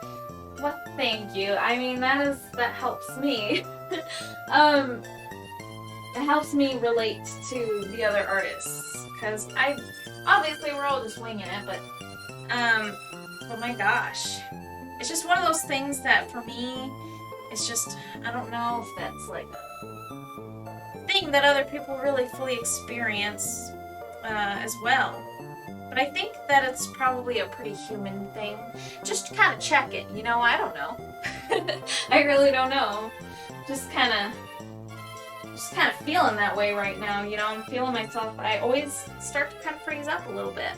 Well, thank you. I mean, that helps me. It helps me relate to the other artists. Because obviously we're all just winging it, but, oh my gosh. It's just one of those things that for me, It's just, I don't know if that's like a thing that other people really fully experience as well. But I think that it's probably a pretty human thing. Just to kind of check it, you know? I don't know. I really don't know. Just kind of feeling that way right now, you know? I'm feeling myself. I always start to kind of freeze up a little bit.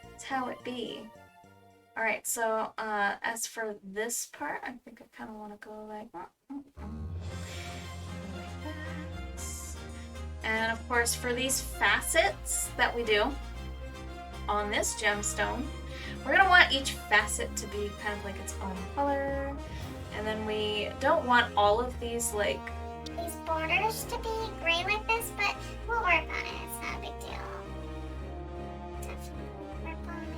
That's how it be. Alright, so as for this part, I think I kind of want to go like that. And of course, for these facets that we do on this gemstone, we're going to want each facet to be kind of like its own color. And then we don't want all of these like these borders to be gray like this, but we'll work on it. It's not a big deal. Definitely work on it.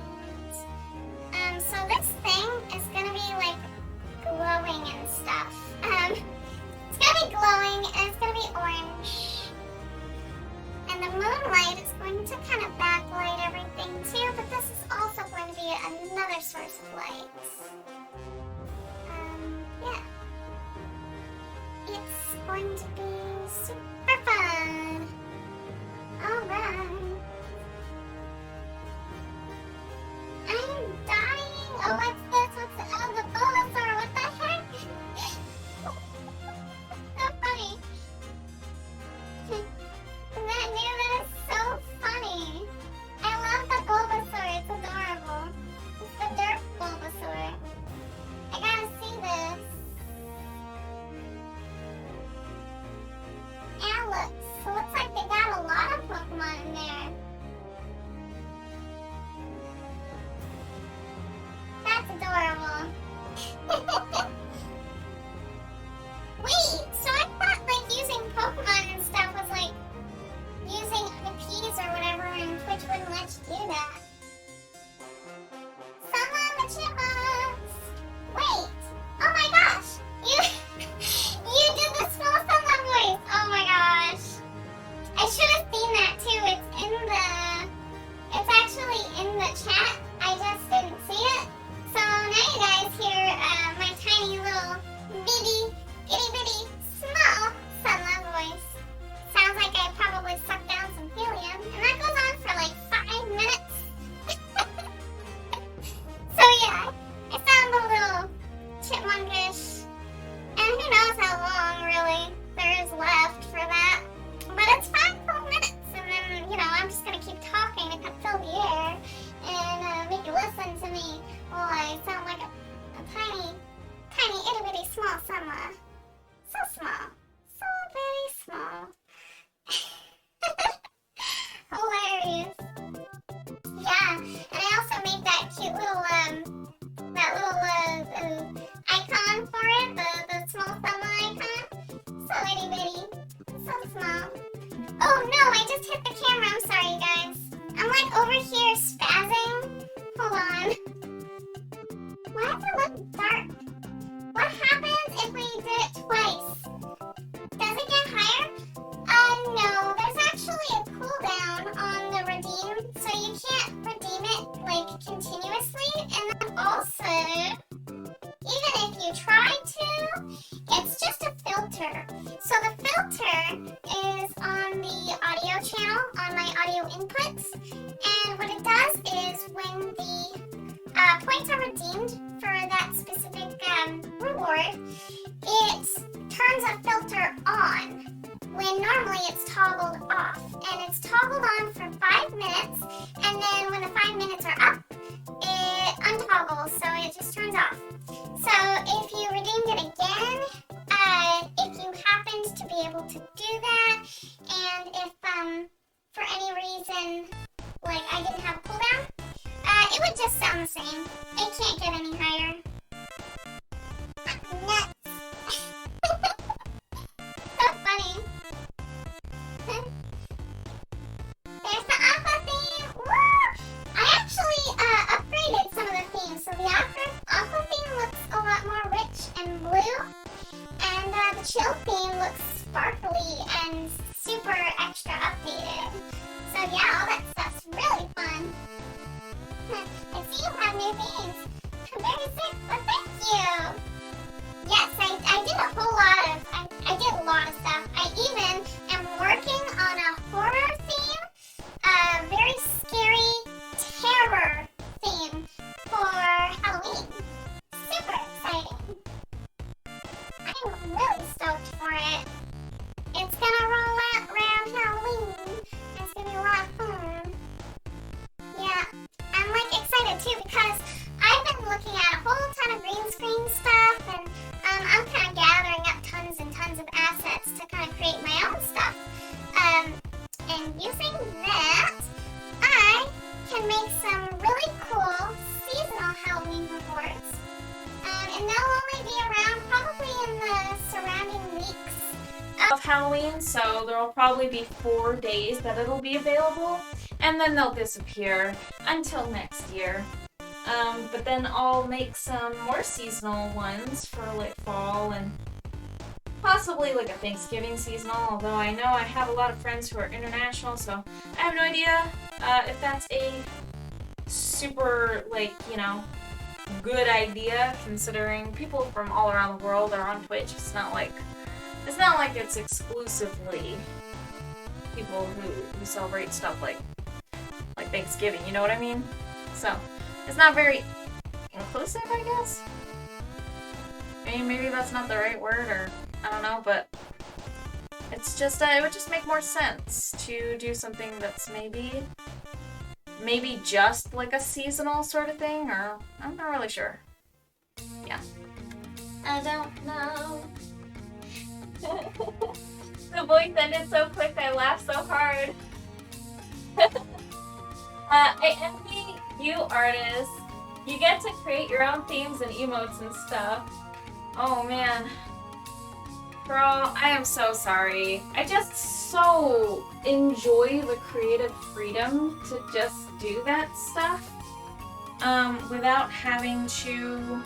So this thing is gonna be like glowing and stuff. It's gonna be glowing and it's gonna be orange. And the moonlight is going to kind of backlight everything too, but this is also going to be another source of light. Yeah. It's going to be super fun. Alright. I'm dying. Oh, what's this? What's the, oh, the Bulbasaur. What the heck? So funny. That new, that is so funny. I love the Bulbasaur. It's adorable. It's the Dirt Bulbasaur. I gotta see this. And look, so it looks like they got a lot of Pokemon in there. That's adorable. Wait, so I thought like using Pokemon and stuff was like using the keys or whatever, and Twitch wouldn't let you do that. Some of the chipmunks. Wait, oh my gosh, you did the small Sunlight voice. Oh my gosh, I should have seen that too. It's actually in the chat. I just didn't see it. So now you guys hear my tiny little bitty, itty bitty, small Sunlight voice. Sounds like I probably sucked down some helium, and that goes on for like 5 minutes. So yeah, I sound a little chipmunkish, and who knows how long really there is left for that. But it's 5 full minutes, and then, you know, I'm just gonna keep talking to fill the air and make you listen to me while I sound like a tiny, tiny, itty bitty small Sunla. So small. So very small. Hilarious. Yeah, and I also made that cute little icon for it, the small Sunla icon. So itty bitty. So small. Oh no, I just hit the camera. I'm sorry, you guys. I'm like over here spazzing. Hold on. Why does it look dark? What happens if we do it twice? Does it get higher? No. There's actually a cooldown on the redeem, so you can't redeem it like continuously. And then also, even if you try to, it's just a filter. So the filter is on the audio channel, on my audio inputs, and what it does is when the points are redeemed for that specific reward, it turns a filter on when normally it's toggled off. And it's toggled on for 5 minutes, and then when the 5 minutes are up, it untoggles, so it just turns off. So if you redeemed it again, if you happened to be able to do that, and if for any reason, like I didn't have a cooldown, it would just sound the same. It can't get any higher. Nuts. So funny. There's the aqua theme. Woo! I actually upgraded some of the themes, so the aqua theme looks a lot more rich and blue, and the chill theme looks sparkly and super extra updated. So yeah, all that stuff's really fun. I see you have new themes. Very sick, but thank you. Yes, I and they'll only be around probably in the surrounding weeks of Halloween, so there will probably be 4 days that it'll be available, and then they'll disappear until next year. But then I'll make some more seasonal ones for like fall and possibly like a Thanksgiving seasonal, although I know I have a lot of friends who are international, so I have no idea if that's a super, like, you know, good idea, considering people from all around the world are on Twitch. It's not like it's exclusively people who celebrate stuff like Thanksgiving, you know what I mean? So it's not very inclusive, I guess. I mean, maybe that's not the right word, or I don't know, but it's just it would just make more sense to do something that's maybe just like a seasonal sort of thing, or I'm not really sure. Yeah. I don't know. The voice ended so quick, I laughed so hard. I envy you artists. You get to create your own themes and emotes and stuff. Oh man. Girl, I am so sorry. I just so enjoy the creative freedom to just do that stuff without having to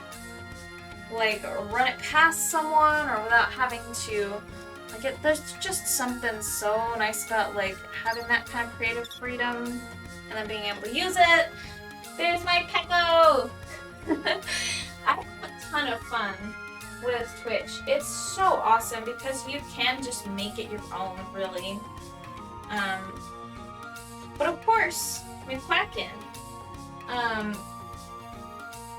like run it past someone, or without having to like there's just something so nice about like having that kind of creative freedom and then being able to use it. There's my Pecco! I have a ton of fun with Twitch. It's so awesome because you can just make it your own, really. But of course, McQuacken,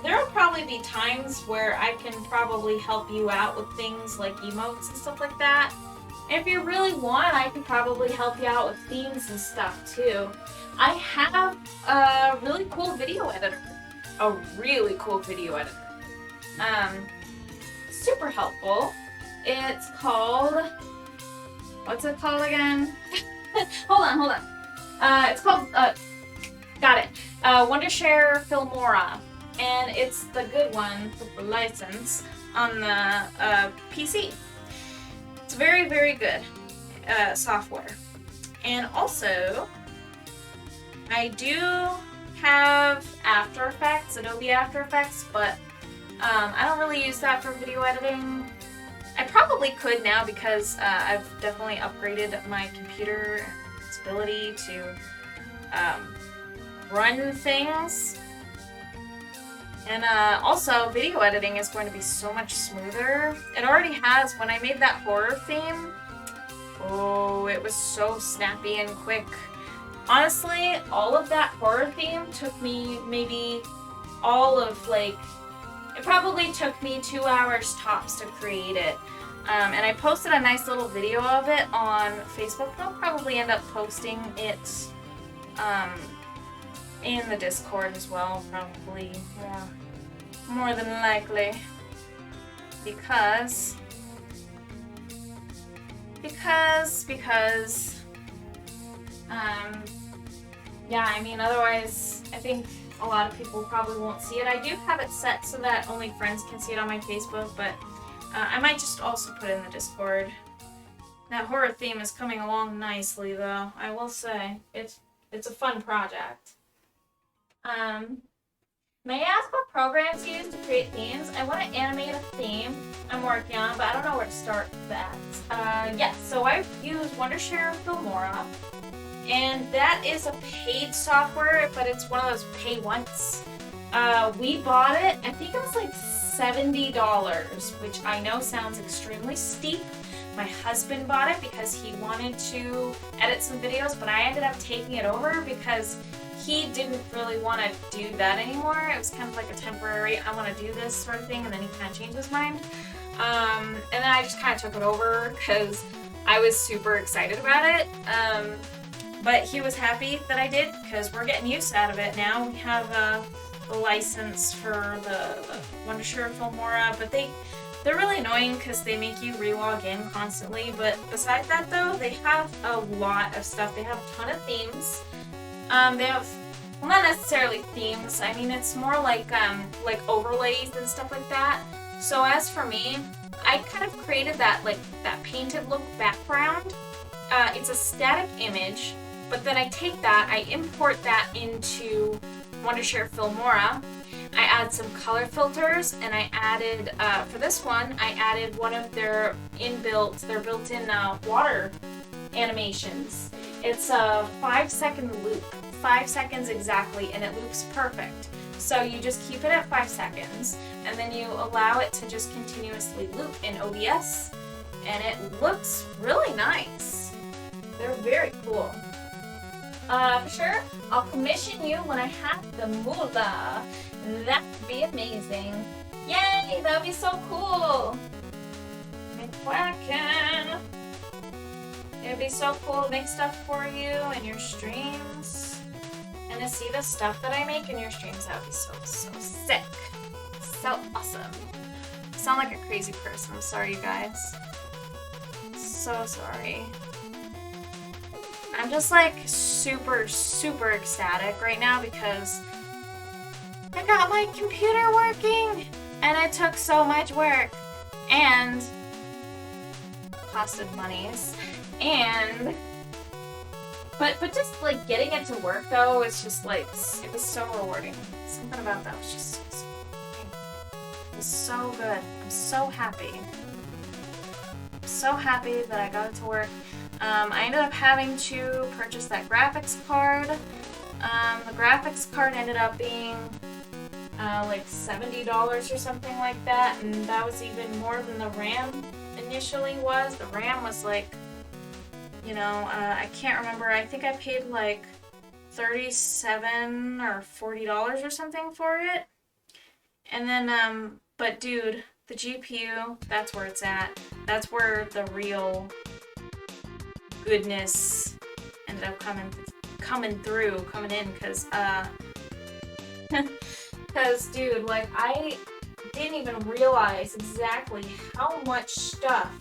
there will probably be times where I can probably help you out with things like emotes and stuff like that. And if you really want, I can probably help you out with themes and stuff too. I have a really cool video editor. Super helpful. It's called, what's it called again? hold on. It's called, got it. Wondershare Filmora. And it's the good one with the license on the PC. It's very, very good software. And also, I do have After Effects, Adobe After Effects, but I don't really use that for video editing. I probably could now because I've definitely upgraded my computer and its ability to run things. And also, video editing is going to be so much smoother. It already has. When I made that horror theme, oh, it was so snappy and quick. Honestly, all of that horror theme took me maybe all of like, it probably took me 2 hours tops to create it. And I posted a nice little video of it on Facebook. I'll probably end up posting it in the Discord as well, probably. Yeah, more than likely. Because yeah, I mean, otherwise, I think a lot of people probably won't see it. I do have it set so that only friends can see it on my Facebook, but I might just also put it in the Discord. That horror theme is coming along nicely, though, I will say. It's a fun project. May I ask what programs you use to create themes? I want to animate a theme I'm working on, but I don't know where to start with that. Yes, so I use Wondershare Filmora. And that is a paid software, but it's one of those pay once. We bought it, I think it was like $70, which I know sounds extremely steep. My husband bought it because he wanted to edit some videos, but I ended up taking it over because he didn't really want to do that anymore. It was kind of like a temporary, I want to do this sort of thing, and then he kind of changed his mind. And then I just kind of took it over because I was super excited about it. But he was happy that I did because we're getting use out of it now. We have a license for the Wondershare Filmora, but they're really annoying because they make you re-log in constantly. But besides that, though, they have a lot of stuff. They have a ton of themes. They have, well, not necessarily themes. I mean, it's more like overlays and stuff like that. So as for me, I kind of created that like that painted look background. It's a static image, but then I take that, I import that into Wondershare Filmora. I add some color filters, and I added, for this one, I added one of their built-in water animations. It's a 5-second loop, 5 seconds exactly, and it loops perfect. So you just keep it at 5 seconds, and then you allow it to just continuously loop in OBS, and it looks really nice. They're very cool. For sure, I'll commission you when I have the moolah. That'd be amazing. Yay, that'd be so cool. McQuacken. It'd be so cool to make stuff for you and your streams. And to see the stuff that I make in your streams, that would be so sick. So awesome. I sound like a crazy person. I'm sorry, you guys. So sorry. I'm just like super ecstatic right now because I got my computer working and it took so much work and costed monies and but just like getting it to work though, it's just like it was so rewarding. Something about that was just it was so good. I'm so happy. I'm so happy that I got it to work. I ended up having to purchase that graphics card. The graphics card ended up being like $70 or something like that, and that was even more than the RAM initially was. The RAM was like, you know, I can't remember. I think I paid like $37 or $40 or something for it. And then, but dude, the GPU, that's where it's at. That's where the real goodness ended up coming in, because dude, like I didn't even realize exactly how much stuff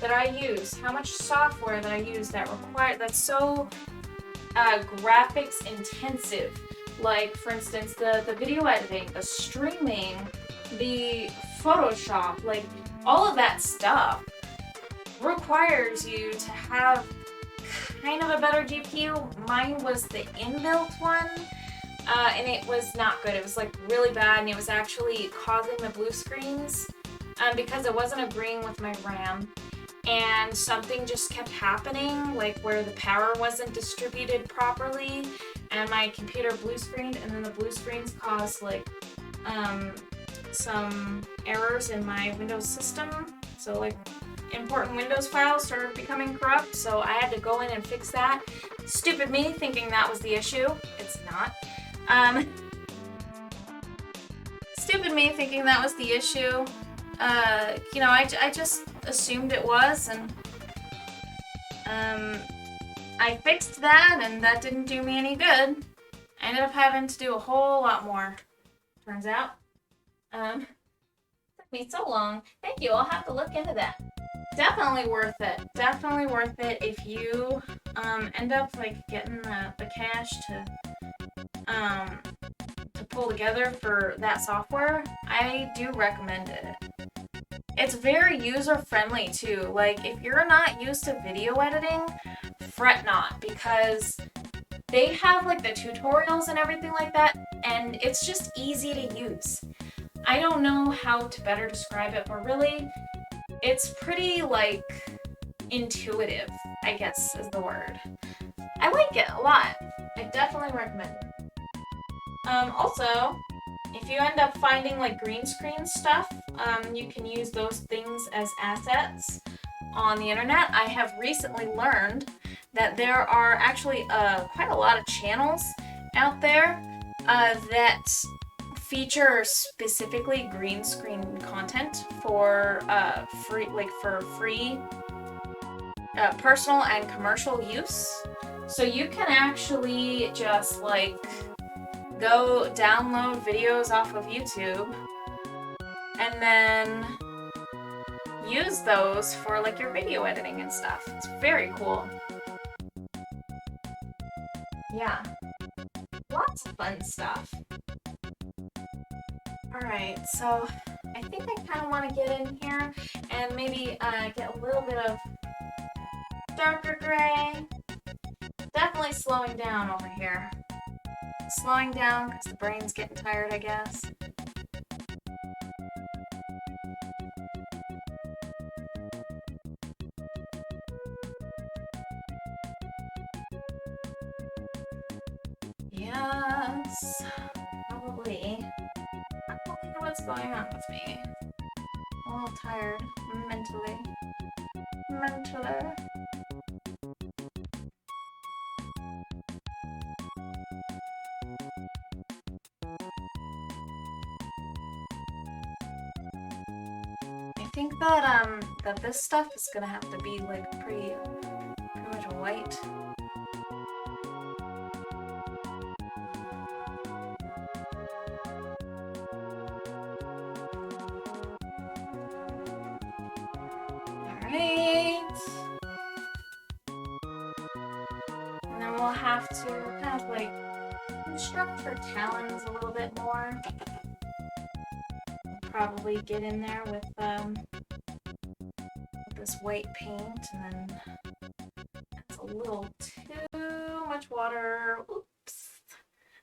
that I use, how much software that I use that's so graphics intensive. Like for instance, the video editing, the streaming, the Photoshop, like all of that stuff requires you to have kind of a better GPU. Mine was the inbuilt one, and it was not good. It was like really bad, and it was actually causing the blue screens because it wasn't agreeing with my RAM, and something just kept happening, like where the power wasn't distributed properly, and my computer blue screened, and then the blue screens caused like some errors in my Windows system. So like important Windows files started becoming corrupt, so I had to go in and fix that. Stupid me thinking that was the issue. It's not. Stupid me thinking that was the issue. You know, I just assumed it was, and I fixed that, and that didn't do me any good. I ended up having to do a whole lot more, turns out. Took me so long. Thank you, I'll have to look into that. Definitely worth it. Definitely worth it if you end up like getting the cash to pull together for that software. I do recommend it. It's very user-friendly too. Like if you're not used to video editing, fret not, because they have like the tutorials and everything like that, and it's just easy to use. I don't know how to better describe it, but really it's pretty like intuitive, I guess is the word. I like it a lot. I definitely recommend it. Also, if you end up finding like green screen stuff, you can use those things as assets on the internet. I have recently learned that there are actually quite a lot of channels out there that feature specifically green screen content for free personal and commercial use. So you can actually just like go download videos off of YouTube and then use those for like your video editing and stuff. It's very cool. Yeah, lots of fun stuff. Alright, so I think I kind of want to get in here and maybe get a little bit of darker gray. Definitely slowing down over here. Slowing down because the brain's getting tired, I guess. Yes, probably. I don't know what's going on with me. I'm a little tired mentally. I think that this stuff is gonna have to be like pretty much white. Alright. And then we'll have to kind of like construct her talons a little bit more. Probably get in there with this white paint, and then that's a little too much water. Oops.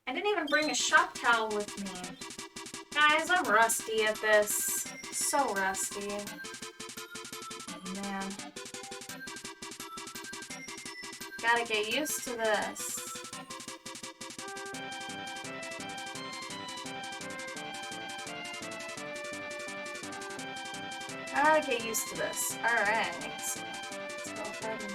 I didn't even bring a shop towel with me. Guys, I'm rusty at this. So rusty. Oh, man. Gotta get used to this. Gotta get used to this. Alright. Let's go ahead and...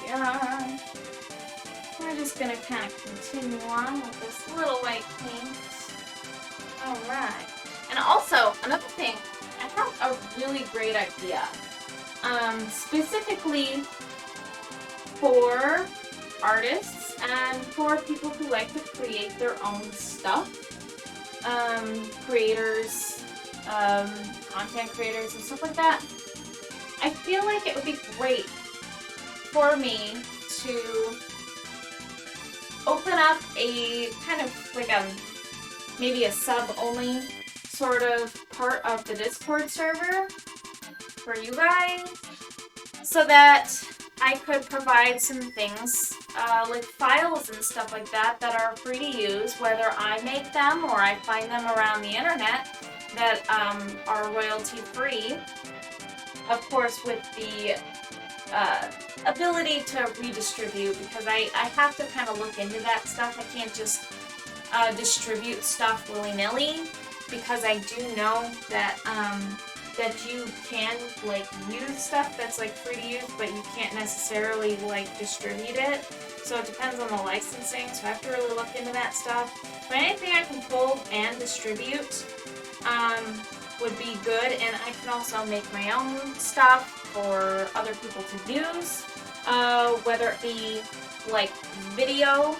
Yeah. We're just gonna kind of continue on with this little white paint. Alright. And also, another thing, I have a really great idea. Specifically for artists and for people who like to create their own stuff. Creators, content creators and stuff like that. I feel like it would be great for me to open up a kind of like maybe a sub-only sort of part of the Discord server for you guys, so that I could provide some things like files and stuff like that that are free to use, whether I make them or I find them around the internet that are royalty free. Of course, with the ability to redistribute, because I have to kind of look into that stuff. I can't just distribute stuff willy-nilly, because I do know that that you can like use stuff that's like free to use, but you can't necessarily like distribute it. So it depends on the licensing, so I have to really look into that stuff. But anything I can pull and distribute would be good, and I can also make my own stuff for other people to use, whether it be like video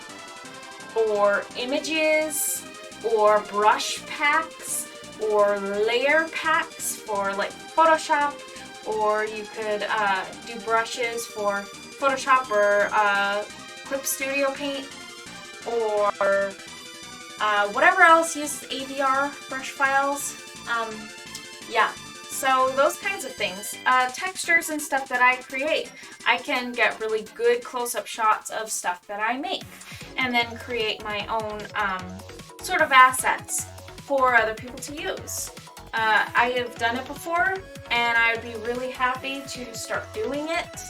or images or brush packs or layer packs for like Photoshop, or you could do brushes for Photoshop or Clip Studio Paint, or whatever else uses AVR brush files. Yeah, so those kinds of things. Textures and stuff that I create. I can get really good close-up shots of stuff that I make, and then create my own sort of assets for other people to use. I have done it before, and I would be really happy to start doing it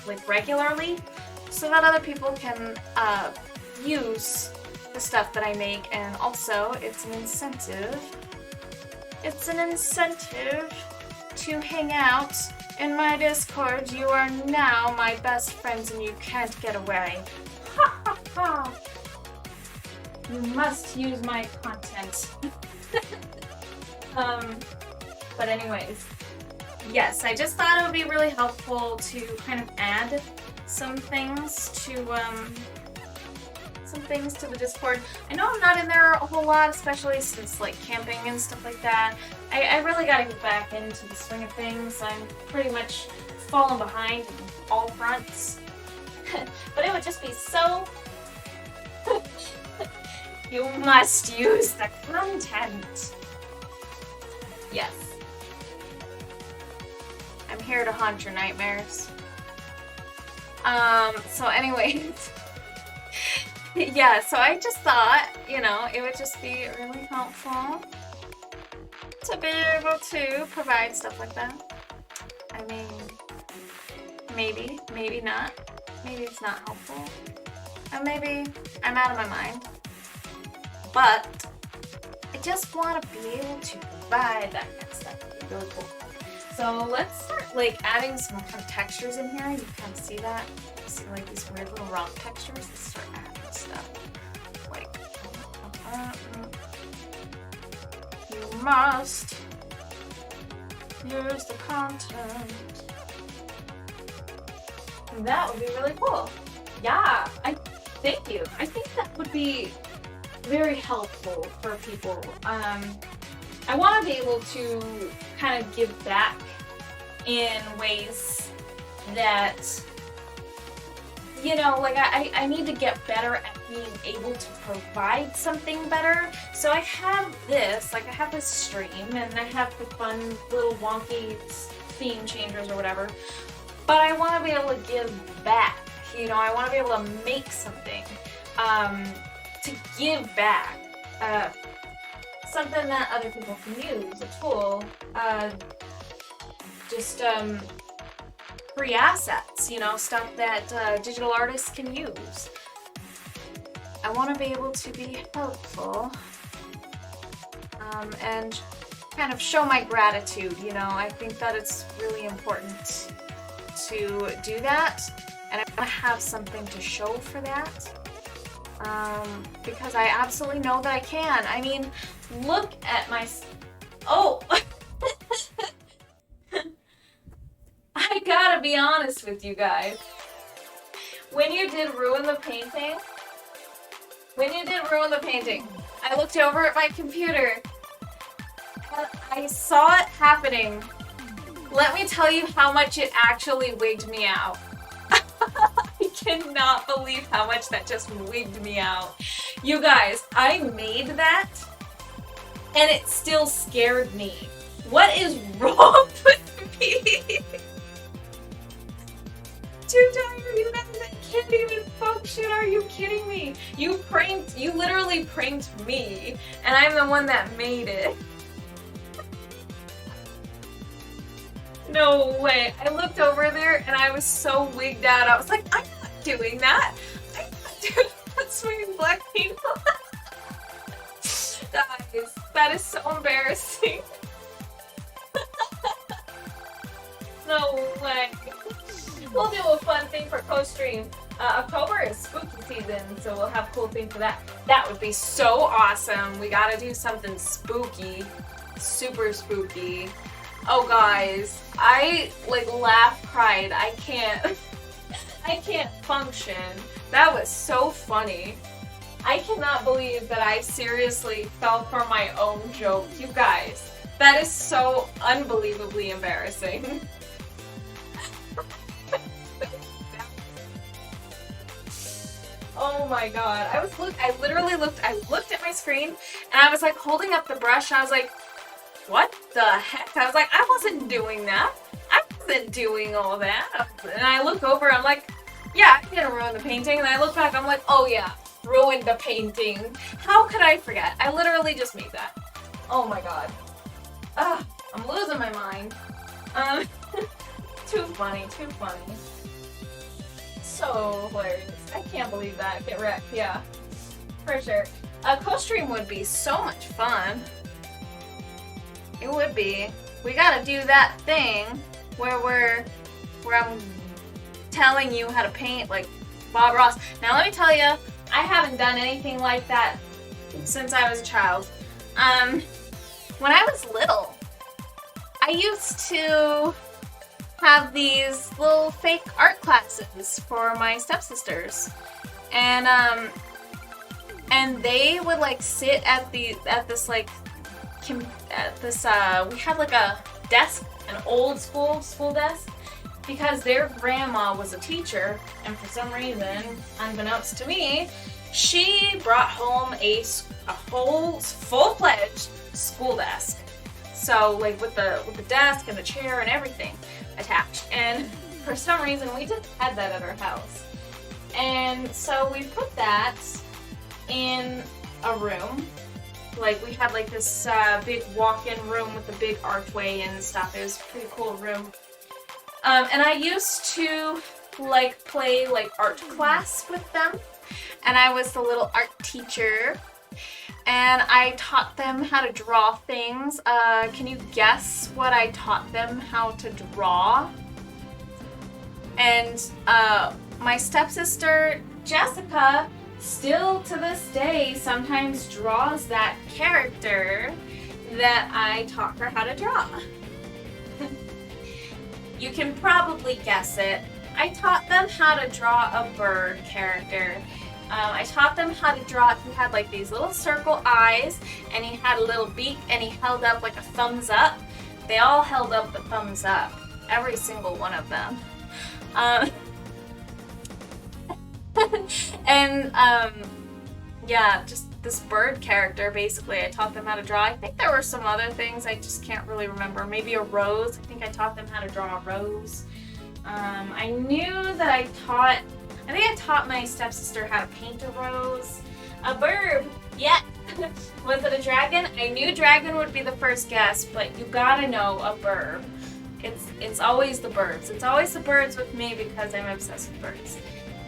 like regularly, so that other people can use the stuff that I make, and also it's an incentive. It's an incentive to hang out in my Discord. You are now my best friends and you can't get away. Ha ha ha! You must use my content. But anyways, yes, I just thought it would be really helpful to kind of add some things to some things to the Discord. I know I'm not in there a whole lot, especially since like camping and stuff like that. I really gotta get back into the swing of things. I'm pretty much falling behind in all fronts. But it would just be so... You must use the content. Yes. I'm here to haunt your nightmares. So anyways, yeah, so I just thought, you know, it would just be really helpful to be able to provide stuff like that. I mean, maybe, maybe not. Maybe it's not helpful. And maybe I'm out of my mind. But I just want to be able to provide that kind of stuff. It'd be really cool. So let's start like adding some kind of textures in here. You can kind of see that. You see like these weird little rock textures. Let's start adding stuff. Like, you must use the content. That would be really cool. Yeah, thank you. I think that would be very helpful for people. I want to be able to kind of give back in ways that, you know, like I need to get better at being able to provide something better. So I have this, like I have this stream and I have the fun little wonky theme changers or whatever, but I want to be able to give back, you know, I want to be able to make something, to give back, something that other people can use, a tool, just free assets, you know, stuff that digital artists can use. I want to be able to be helpful and kind of show my gratitude, you know. I think that it's really important to do that, and I want to have something to show for that. Because I absolutely know that I can. I mean, look at my... Oh! I gotta be honest with you guys. When you did ruin the painting, I looked over at my computer and I saw it happening. Let me tell you how much it actually wigged me out. I cannot believe how much that just wigged me out. You guys, I made that and it still scared me. What is wrong with me? Too tired, you guys, I can't even function. Are you kidding me? You literally pranked me and I'm the one that made it. No way. I looked over there and I was so wigged out. I was like, I'm not doing that. I'm not doing that swinging black paint. Guys, that is so embarrassing. No way. We'll do a fun thing for co-stream. October is spooky season, so we'll have a cool thing for that. That would be so awesome. We gotta do something spooky. Super spooky. Oh guys, I like cried. I can't function. That was so funny. I cannot believe that I seriously fell for my own joke. You guys, that is so unbelievably embarrassing. Oh my god. I looked at my screen and I was like holding up the brush and I was like, what the heck? I was like, I wasn't doing that. I wasn't doing all that. And I look over, I'm like, yeah, I didn't ruin the painting. And I look back, I'm like, oh yeah, ruined the painting. How could I forget? I literally just made that. Oh my god. Ugh, I'm losing my mind. Too funny, too funny. So hilarious. I can't believe that. Get wrecked, yeah. For sure. A co-stream would be so much fun. It would be. We gotta do that thing where I'm telling you how to paint like Bob Ross. Now let me tell you, I haven't done anything like that since I was a child. When I was little, I used to have these little fake art classes for my stepsisters. And and they would like sit at this like we had like a desk, an old school desk, because their grandma was a teacher, and for some reason, unbeknownst to me, she brought home a whole full-fledged school desk. So like with the desk and the chair and everything attached. And for some reason we just had that at our house. And so we put that in a room. Like we had like this big walk-in room with a big archway and stuff. It was a pretty cool room. And I used to like play like art class with them. And I was the little art teacher. And I taught them how to draw things. Can you guess what I taught them how to draw? And my stepsister, Jessica, still to this day sometimes draws that character that I taught her how to draw. You can probably guess it. I taught them how to draw a bird character. I taught them how to draw. He had like these little circle eyes, and he had a little beak, and he held up like a thumbs up. They all held up the thumbs up. Every single one of them. And yeah, just this bird character, basically, I taught them how to draw. I think there were some other things I just can't really remember. Maybe a rose. I think I taught them how to draw a rose. I knew that I think I taught my stepsister how to paint a rose. A bird, yeah. Was it a dragon? I knew dragon would be the first guess, but you gotta know a bird. It's always the birds. It's always the birds with me because I'm obsessed with birds.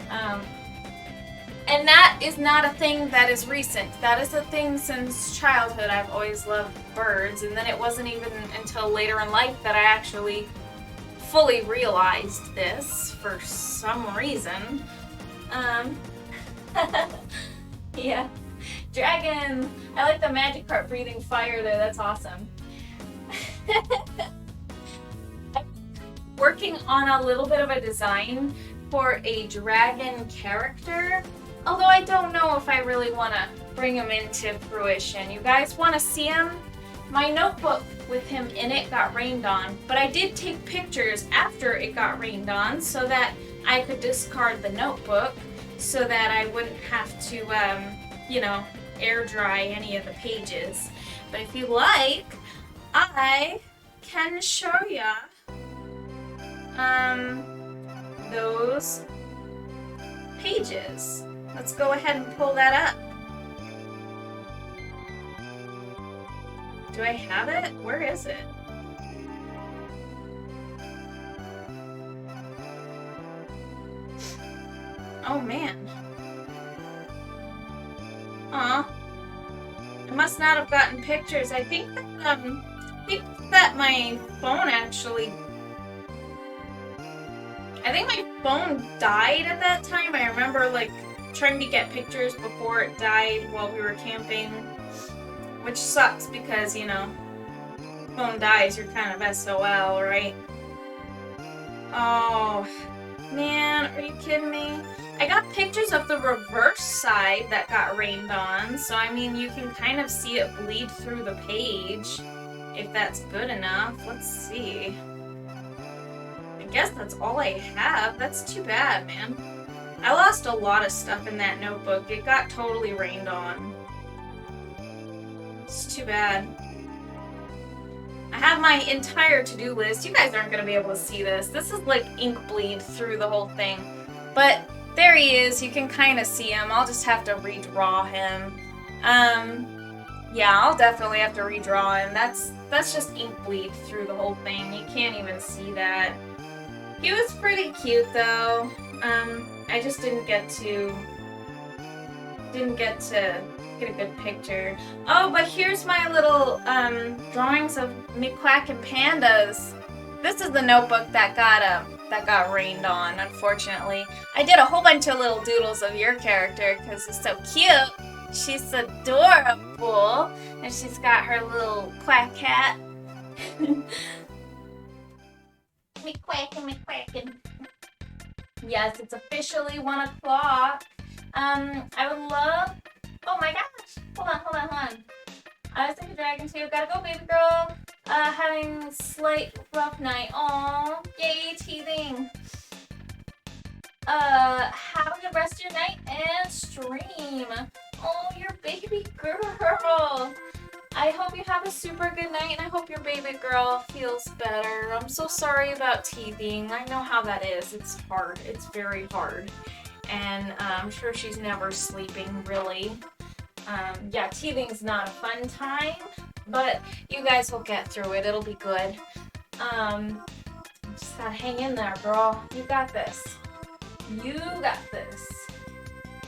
And that is not a thing that is recent. That is a thing since childhood. I've always loved birds, and then it wasn't even until later in life that I actually fully realized this for some reason. Yeah. Dragon! I like the magic carp breathing fire there, that's awesome. I'm working on a little bit of a design for a dragon character, although I don't know if I really want to bring him into fruition. You guys want to see him? My notebook with him in it got rained on, but I did take pictures after it got rained on so that I could discard the notebook so that I wouldn't have to, air dry any of the pages. But if you like, I can show ya those pages. Let's go ahead and pull that up. Do I have it? Where is it? Oh man. Aw. I must not have gotten pictures. I think that my phone actually... I think my phone died at that time. I remember like trying to get pictures before it died while we were camping. Which sucks because, phone dies, you're kind of SOL, right? Oh, man, are you kidding me? I got pictures of the reverse side that got rained on, so I mean, you can kind of see it bleed through the page, if that's good enough. Let's see. I guess that's all I have. That's too bad, man. I lost a lot of stuff in that notebook. It got totally rained on. It's too bad. I have my entire to-do list. You guys aren't going to be able to see this. This is like ink bleed through the whole thing. But there he is. You can kind of see him. I'll just have to redraw him. Yeah, I'll definitely have to redraw him. That's just ink bleed through the whole thing. You can't even see that. He was pretty cute though. I just didn't get to get a good picture. Oh, but here's my little drawings of McQuack and pandas. This is the notebook that got rained on, unfortunately. I did a whole bunch of little doodles of your character because it's so cute. She's adorable, and she's got her little quack hat. McQuackin'. Yes, it's officially 1 o'clock. I would love Oh my gosh. Hold on. I was thinking dragon too. Gotta go, baby girl. Having a slight rough night. Aw, yay, teething. Have a good rest of your night and stream. Oh, your baby girl. I hope you have a super good night, and I hope your baby girl feels better. I'm so sorry about teething. I know how that is. It's hard. It's very hard. And I'm sure she's never sleeping, really. Yeah, teething's not a fun time, but you guys will get through it. It'll be good. Just gotta hang in there, girl. You got this. You got this.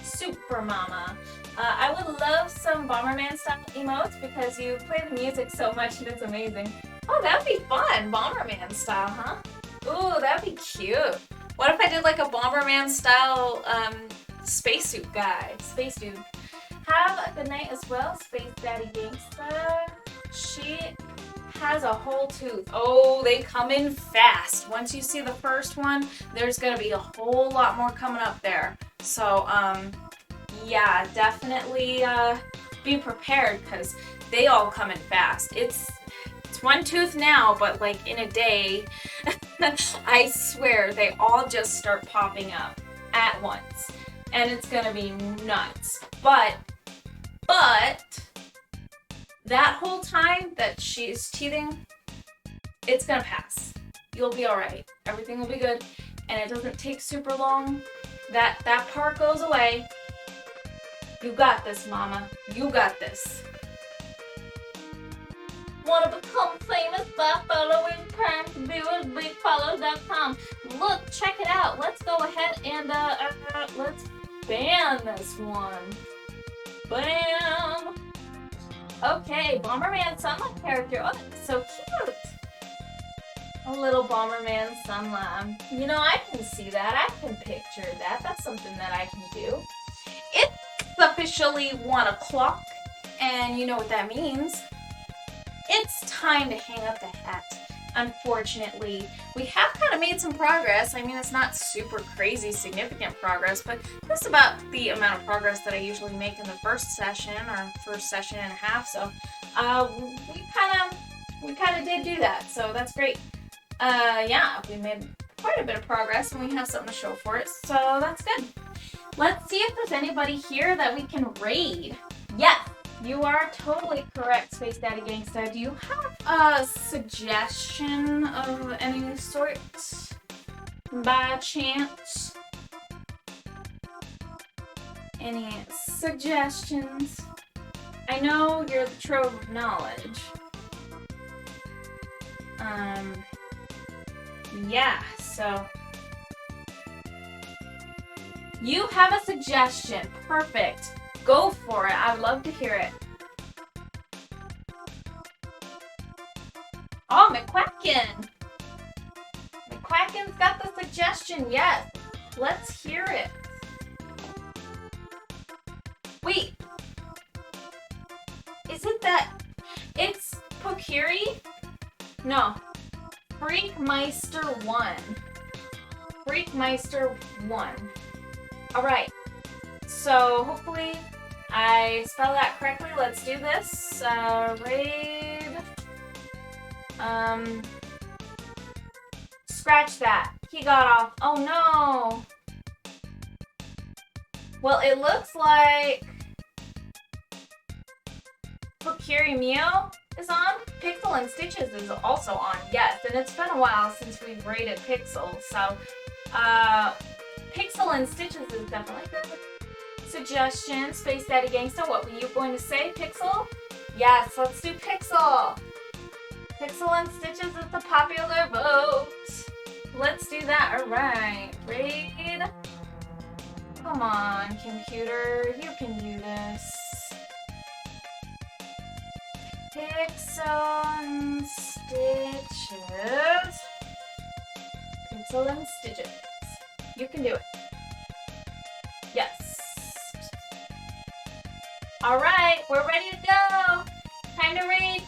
Super mama. I would love some Bomberman style emotes because you play the music so much and it's amazing. Oh, that'd be fun. Bomberman style, huh? Ooh, that'd be cute. What if I did like a Bomberman style spacesuit guy? Space dude. Have a good night as well, Space Daddy Gangsta. She has a whole tooth. Oh, they come in fast. Once you see the first one, there's gonna be a whole lot more coming up there. So, yeah, definitely be prepared because they all come in fast. It's one tooth now, but like in a day, I swear they all just start popping up at once. And it's gonna be nuts. But that whole time that she's teething, it's gonna pass. You'll be alright. Everything will be good. And it doesn't take super long. That part goes away. You got this, mama. You got this. Want to become famous by following current viewers? BigFollows.com. Look, check it out. Let's go ahead and let's ban this one. Bam! Okay, Bomberman Sunlight character. Oh, that's so cute. A little Bomberman Sunlight. You know, I can see that. I can picture that. That's something that I can do. It's officially 1 o'clock, and you know what that means. It's time to hang up the hat. Unfortunately, we have kind of made some progress. I mean, it's not super crazy significant progress, but that's about the amount of progress that I usually make in the first session or first session and a half. So we kind of did do that. So that's great. Yeah, we made quite a bit of progress, and we have something to show for it. So that's good. Let's see if there's anybody here that we can raid. Yes. You are totally correct, Space Daddy Gangsta. Do you have a suggestion of any sort by chance? Any suggestions? I know you're the trove of knowledge. Yeah, so you have a suggestion. Perfect. Go for it. I would love to hear it. Oh, McQuacken. McQuacken's got the suggestion. Yes. Let's hear it. Wait. Is it that it's Pokiri? No. Freakmeister 1. Freakmeister 1. Alright. So, hopefully I spell that correctly. Let's do this. Raid. Scratch that. He got off. Oh no. Well, it looks like Pokiri Mio is on. Pixel and Stitches is also on. Yes, and it's been a while since we've raided Pixel. So, Pixel and Stitches is definitely good. Suggestion, Space Daddy Gangsta, what were you going to say, Pixel? Yes, let's do Pixel. Pixel and Stitches is the popular vote. Let's do that. Alright, raid. Come on, computer, you can do this. Pixel and Stitches. Pixel and Stitches. You can do it. Yes. Alright, we're ready to go. Time to raid